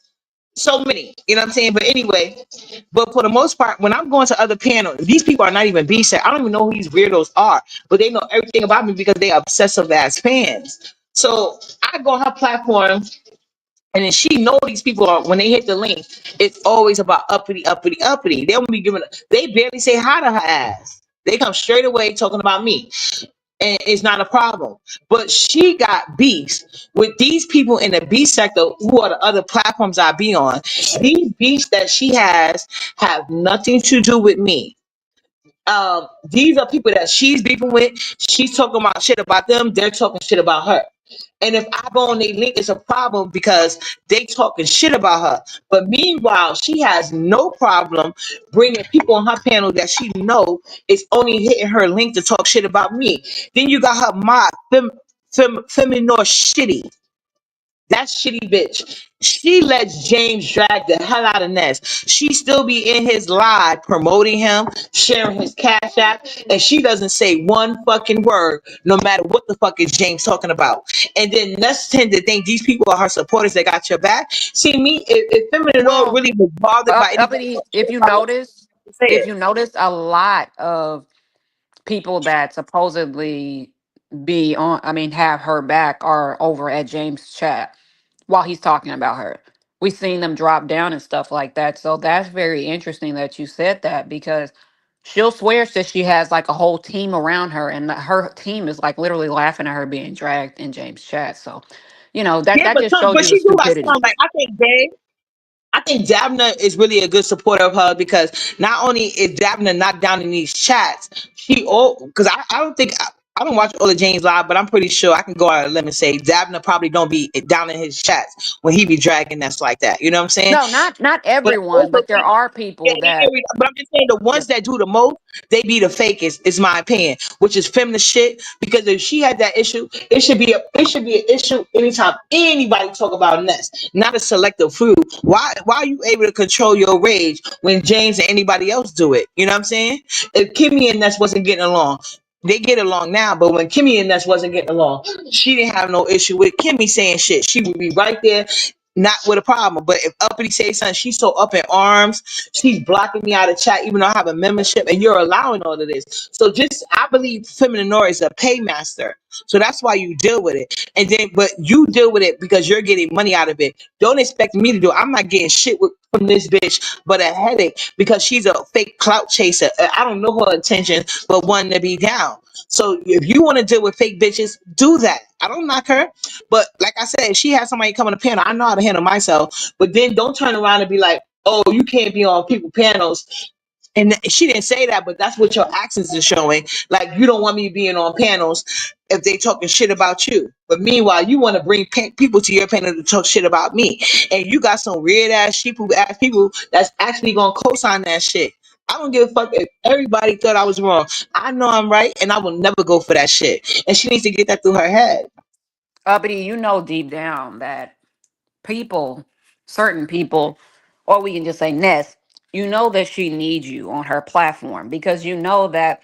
So many, you know what I'm saying? But anyway, but for the most part, when I'm going to other panels, these people are not even B set. I don't even know who these weirdos are, but they know everything about me because they are obsessive ass fans. So I go on her platform, and then she know these people are, when they hit the link, it's always about uppity, uppity, uppity. They won't be giving. They barely say hi to her ass. They come straight away talking about me, and it's not a problem. But she got beefs with these people in the B sector, who are the other platforms I be on. These beefs that she has have nothing to do with me. These are people that she's beefing with. She's talking about shit about them. They're talking shit about her. And if I go on their link, it's a problem because they talking shit about her. But meanwhile, she has no problem bringing people on her panel that she know is only hitting her link to talk shit about me. Then you got her mod, Feminor Shitty. That shitty bitch. She lets James drag the hell out of Ness. She still be in his live promoting him, sharing his cash app, and she doesn't say one fucking word, no matter what the fuck is James talking about. And then Ness tend to think these people are her supporters that got your back. See me, if Feminine Lord Well, really was bothered by anybody uppity. else, shit, say If it. you notice, a lot of people that supposedly be on, I mean, have her back are over at James' chat while he's talking about her. We've seen them drop down and stuff like that. So that's very interesting that you said that, because she'll swear that she has like a whole team around her, and that her team is like literally laughing at her being dragged in James' chat. So, that Yeah, that just shows but you the she do got stupidity. some, like, I think Dabna is really a good supporter of her, because not only is Dabna not down in these chats, because I don't think I don't watch all of James live, but I'm pretty sure I can go out on a limb and say Dabna probably don't be down in his chats when he be dragging us like that. You know what I'm saying? No, not But everyone, also, but there are people that. but I'm just saying the Yeah. ones that do the most, they be the fakest, is my opinion, which is feminist shit. Because if she had that issue, it should be an issue anytime anybody talk about Ness, not a selective few. Why are you able to control your rage when James and anybody else do it? You know what I'm saying? If Kimmy and Ness wasn't getting along, they get along now, but when Kimmy and Ness wasn't getting along, she didn't have no issue with Kimmy saying shit. She would be right there, not with a problem. But if Uppity says something, she's so up in arms. She's blocking me out of chat, even though I have a membership, and you're allowing all of this. So I believe Feminine Nora is a paymaster. So that's why you deal with it. And then, but you deal with it because you're getting money out of it. Don't expect me to do it. I'm not getting shit from this bitch, but a headache, because she's a fake clout chaser. I don't know her intentions, but one to be down. So if you want to deal with fake bitches, do that. I don't knock her. But like I said, if she has somebody come on the panel, I know how to handle myself. But then don't turn around and be like, oh, you can't be on people panels. And she didn't say that, but that's what your actions are showing. Like, you don't want me being on panels if they talking shit about you. But meanwhile, you want to bring people to your panel to talk shit about me. And you got some weird ass ass people that's actually going to co-sign that shit. I don't give a fuck if everybody thought I was wrong. I know I'm right, and I will never go for that shit. And she needs to get that through her head. Uppity, deep down that people, certain people, or we can just say Ness, that she needs you on her platform, because that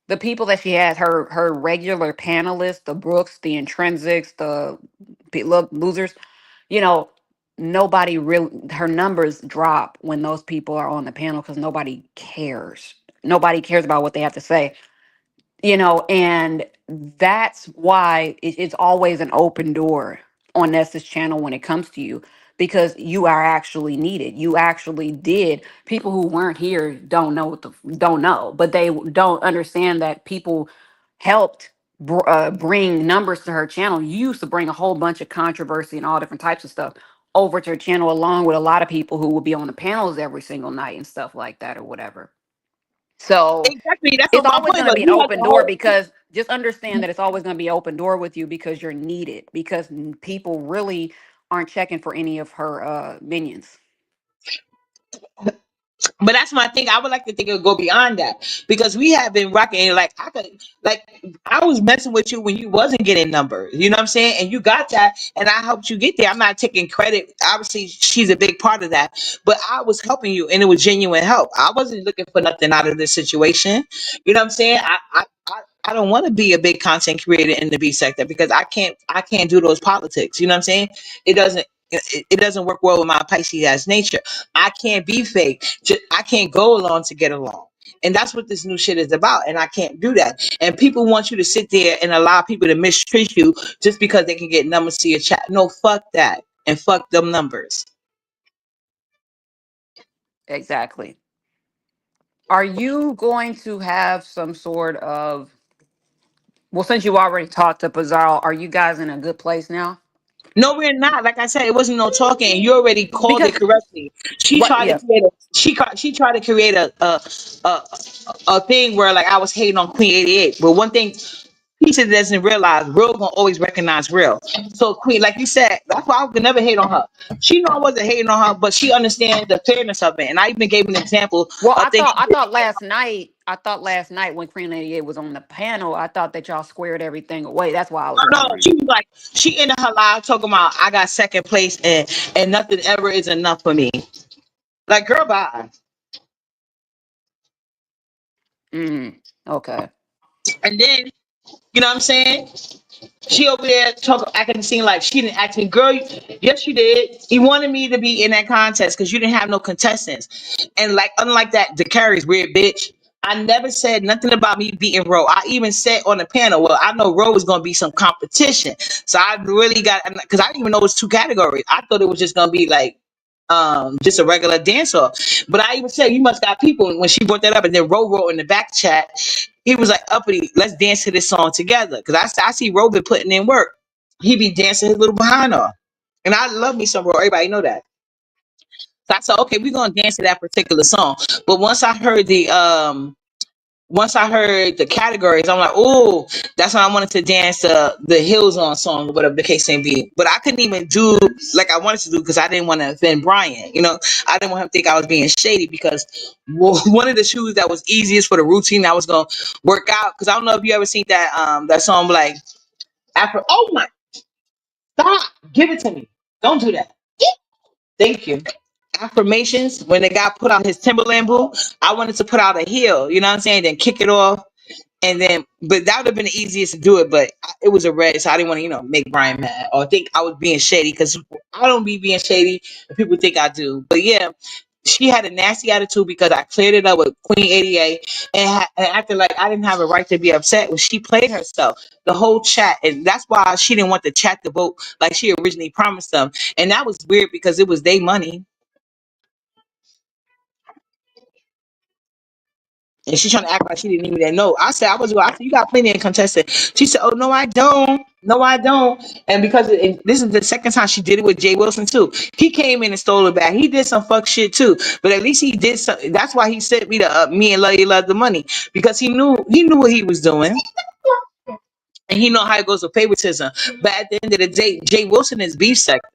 the people that she has, her regular panelists, the Brooks, the Intrinsics, the losers, you know, nobody really, her numbers drop when those people are on the panel because nobody cares. Nobody cares about what they have to say, and that's why it's always an open door on Nessa's channel when it comes to you, because you are actually needed. You actually did. People who weren't here don't know, but they don't understand that people helped bring numbers to her channel. You used to bring a whole bunch of controversy and all different types of stuff over to her channel, along with a lot of people who would be on the panels every single night and stuff like that or whatever. So Exactly. That's it's what my always point going to was. be an You had the open door, whole. because just understand that it's always going to be an open door with you, because you're needed, because people really aren't checking for any of her minions. But that's my thing. I would like to think it would go beyond that because we have been rocking. Like I could, like I was messing with you when you wasn't getting numbers. You know what I'm saying? And you got that, and I helped you get there. I'm not taking credit. Obviously, she's a big part of that, but I was helping you, and it was genuine help. I wasn't looking for nothing out of this situation. You know what I'm saying? I don't want to be a big content creator in the B sector because I can't do those politics. You know what I'm saying? It doesn't work well with my Pisces ass nature. I can't be fake. I can't go along to get along. And that's what this new shit is about. And I can't do that. And people want you to sit there and allow people to mistreat you just because they can get numbers to your chat. No, fuck that. And fuck them numbers. Exactly. Are you going to have some sort of, well, since you already talked to Pizarro, are you guys in a good place now? No, we're not. Like I said, it wasn't no talking. You already called it Because correctly. She what? tried to Yeah. create she tried to create a a thing where like I was hating on Queen 88. But one thing Peter doesn't realize, real gonna always recognize real. So Queen, like you said, that's why I could never hate on her. She know I wasn't hating on her, but she understands the fairness of it. And I even gave an example Well, of things. I thought last night when Queen 88 was on the panel, I thought that y'all squared everything away. That's why I was No, wondering. she was like, she ended her live talking about I got second place and nothing ever is enough for me. Like, girl, bye. Okay. And then, you know what I'm saying? She over there talking, acting the scene like she didn't ask me, girl. Yes, you did. You wanted me to be in that contest because you didn't have no contestants. And like, unlike that, the carries weird bitch. I never said nothing about me beating Ro. I even said on the panel, well, I know Ro was gonna be some competition. So I really got because I didn't even know it was two categories. I thought it was just gonna be like just a regular dance off. But I even said you must got people when she brought that up, and then Ro wrote in the back chat, he was like, uppity, let's dance to this song together. Because I see Ro been putting in work. He be dancing his little behind off. And I love me some Ro. Everybody know that. So I said, okay, we're gonna dance to that particular song. But once I heard the categories, I'm like, oh, that's when I wanted to dance the Hills On song or whatever the case may be. But I couldn't even do like I wanted to do because I didn't want to offend Brian. You know, I didn't want him to think I was being shady because one of the shoes that was easiest for the routine that was gonna work out. Because I don't know if you ever seen that song like after. Oh my, stop! Give it to me. Don't do that. Thank you. Affirmations when the guy put out his Timberland boot, I wanted to put out a heel. You know what I'm saying? Then kick it off. And then, but that would have been the easiest to do it. But it was a red, so I didn't want to, make Brian mad or think I was being shady because I don't be being shady, and people think I do. But yeah, she had a nasty attitude because I cleared it up with Queen 88 and acted like I didn't have a right to be upset when she played herself. The whole chat, and that's why she didn't want the chat to vote like she originally promised them. And that was weird because it was their money. And she's trying to act like she didn't even know. I said, you got plenty of contestants. She said, oh, no, I don't. No, I don't. And because and this is the second time she did it with Jay Wilson, too. He came in and stole it back. He did some fuck shit, too. But at least he did something. That's why he sent me to me and Love You Love the Money. Because he knew what he was doing. And he know how it goes with favoritism. But at the end of the day, Jay Wilson is beef sector.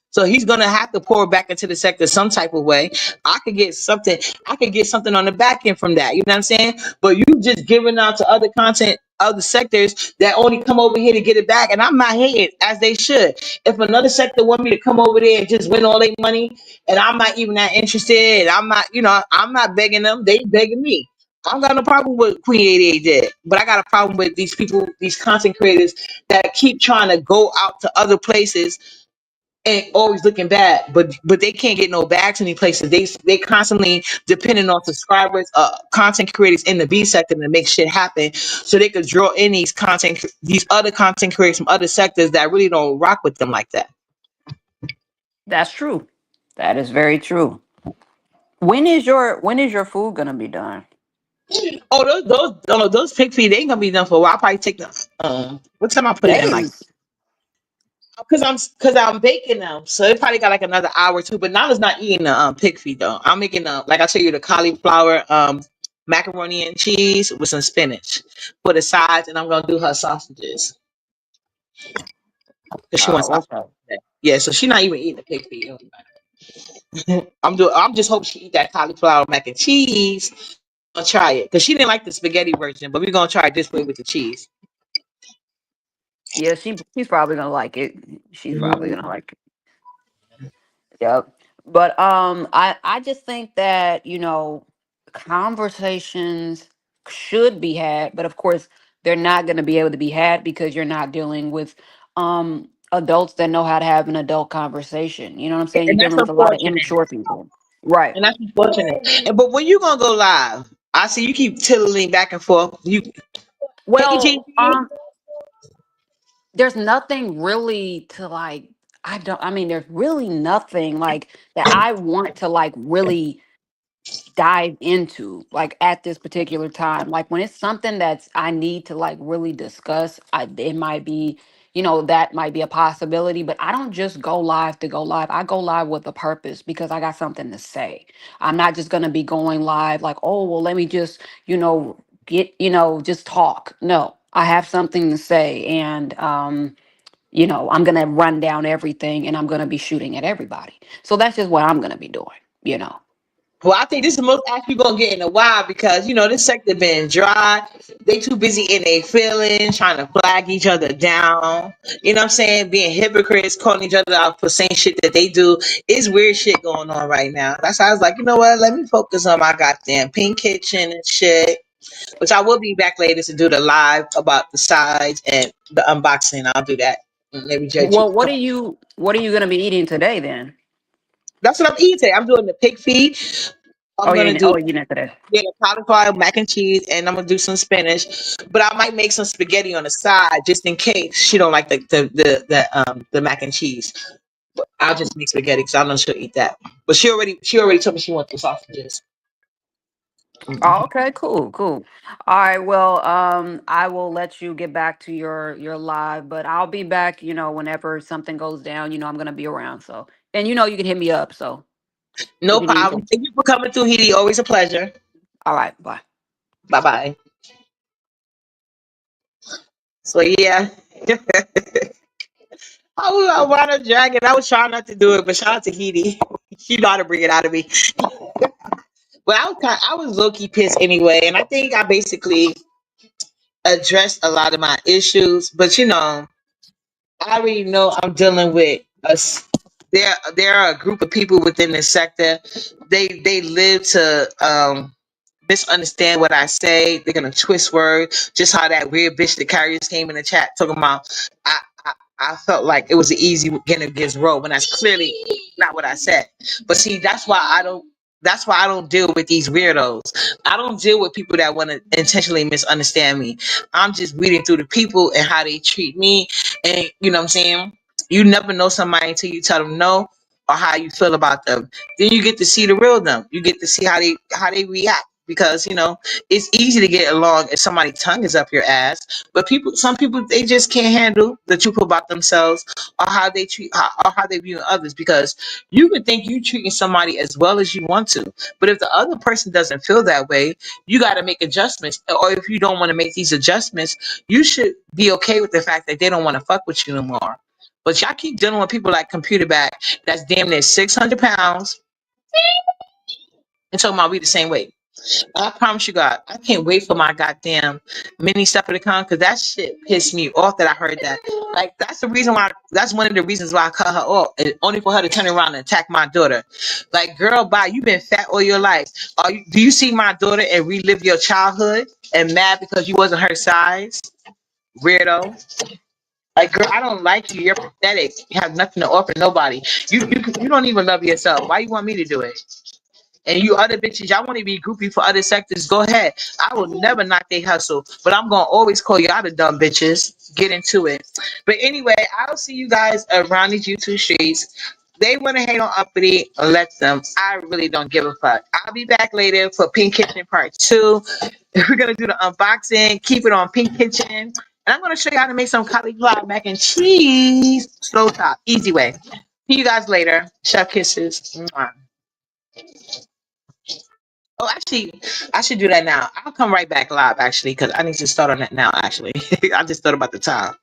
So he's gonna have to pour back into the sector some type of way. I could get something. I could get something on the back end from that. You know what I'm saying? But you just giving out to other content, other sectors that only come over here to get it back, and I'm not hating as they should. If another sector want me to come over there and just win all their money, and I'm not even that interested, and I'm not begging them. They begging me. I don't got no problem with Queen 88 did, but I got a problem with these people, these content creators that keep trying to go out to other places and always looking bad, but they can't get no bags any places. They constantly depending on subscribers, content creators in the B sector to make shit happen, so they could draw in these other content creators from other sectors that really don't rock with them like that. That's true. That is very true. When is your food gonna be done? Oh, those pig feet, they ain't gonna be done for a while. I'll probably take them. What time I put it in? Like, Days. because I'm baking them, so it probably got like another hour or two. But Nala's not eating the pig feet though. I'm making like I tell you, the cauliflower macaroni and cheese with some spinach for the sides, and I'm gonna do her sausages because she wants Oh, sausage. okay. Yeah, so she's not even eating the pig feet. I'm just hoping she eat that cauliflower mac and cheese. I'll try it because she didn't like the spaghetti version, but we're gonna try it this way with the cheese. Yeah, she's probably gonna like it. She's probably gonna Mhm. like it. Yep. But I just think that, conversations should be had, but of course they're not gonna be able to be had because you're not dealing with adults that know how to have an adult conversation. You know what I'm saying? You're And that's dealing with a lot of unfortunate. immature people. Right. And that's unfortunate. And but when you gonna go live? I see you keep tiddling back and forth. Hey Well, Gigi. there's nothing really to like, I mean, there's really nothing like that I want to like really dive into like at this particular time. Like when it's something that's I need to like really discuss, it might be, that might be a possibility, but I don't just go live to go live. I go live with a purpose because I got something to say. I'm not just going to be going live like, oh, well, let me just, get, just talk. No, I have something to say, and I'm going to run down everything and I'm going to be shooting at everybody. So that's just what I'm going to be doing. Well, I think this is the most action you're gonna get in a while because this sector been dry. They too busy in their feelings, trying to flag each other down. You know what I'm saying? Being hypocrites, calling each other out for saying shit that they do. It's weird shit going on right now. That's why I was like, you know what? Let me focus on my goddamn pink kitchen and shit. Which I will be back later to do the live about the sides and the unboxing. I'll do that. Maybe judge you. Well, what are you gonna be eating today then? That's what I'm eating today. I'm doing the pig feet. I'm Oh, gonna do you're eating it today. yeah, cauliflower mac and cheese, and I'm gonna do some spinach. But I might make some spaghetti on the side just in case she don't like the mac and cheese. But I'll just make spaghetti because I know she'll eat that. But she already told me she wants the sausages. Oh, Mhm. okay, cool, cool. All right, well, I will let you get back to your live, but I'll be back, whenever something goes down, I'm gonna be around. So, and you can hit me up. So if No you need problem. anything. Thank you for coming through, Edie. Always a pleasure. All right, bye. Bye bye. So yeah. I wound up dragging. I was trying not to do it, but shout out to Edie. She know how to bring it out of me. But I was low key pissed anyway, and I think I basically addressed a lot of my issues. But I already know I'm dealing with us. There are a group of people within the sector. They live to misunderstand what I say. They're gonna twist words. Just how that weird bitch that carriers came in the chat talking about. I I, I felt like it was an easy win against Roe when that's clearly not what I said. But see, that's why I don't. That's why I don't deal with these weirdos. I don't deal with people that want to intentionally misunderstand me. I'm just reading through the people and how they treat me, and you know what I'm saying. You never know somebody until you tell them no or how you feel about them. Then you get to see the real them. You get to see how they react because it's easy to get along if somebody's tongue is up your ass. But some people, they just can't handle the truth about themselves or how they treat or how they view others. Because you could think you treating somebody as well as you want to, but if the other person doesn't feel that way, you got to make adjustments. Or if you don't want to make these adjustments, you should be okay with the fact that they don't want to fuck with you no more. But y'all keep dealing with people like Computer Back that's damn near 600 pounds and talking about we the same weight. I promise you, God, I can't wait for my goddamn mini stepper to come because that shit pissed me off that I heard that. Like, that's the reason why, that's one of the reasons why I cut her off. And only for her to turn around and attack my daughter. Like, girl, bye, you've been fat all your life. Do you see my daughter and relive your childhood and mad because you wasn't her size? Weirdo. Like, girl, I don't like you. You're pathetic. You have nothing to offer nobody. You don't even love yourself. Why you want me to do it? And you other bitches, y'all want to be groupie for other sectors, go ahead. I will never knock they hustle, but I'm gonna always call y'all the dumb bitches. Get into it. But anyway, I'll see you guys around these YouTube streets. They want to hate on uppity, let them. I really don't give a fuck. I'll be back later for Pink Kitchen Part 2. We're gonna do the unboxing, keep it on Pink Kitchen. And I'm gonna show you how to make some cauliflower mac and cheese. Slow top, easy way. See you guys later. Chef kisses. Mwah. Oh, actually, I should do that now. I'll come right back live, actually, because I need to start on that now, actually. I just thought about the time.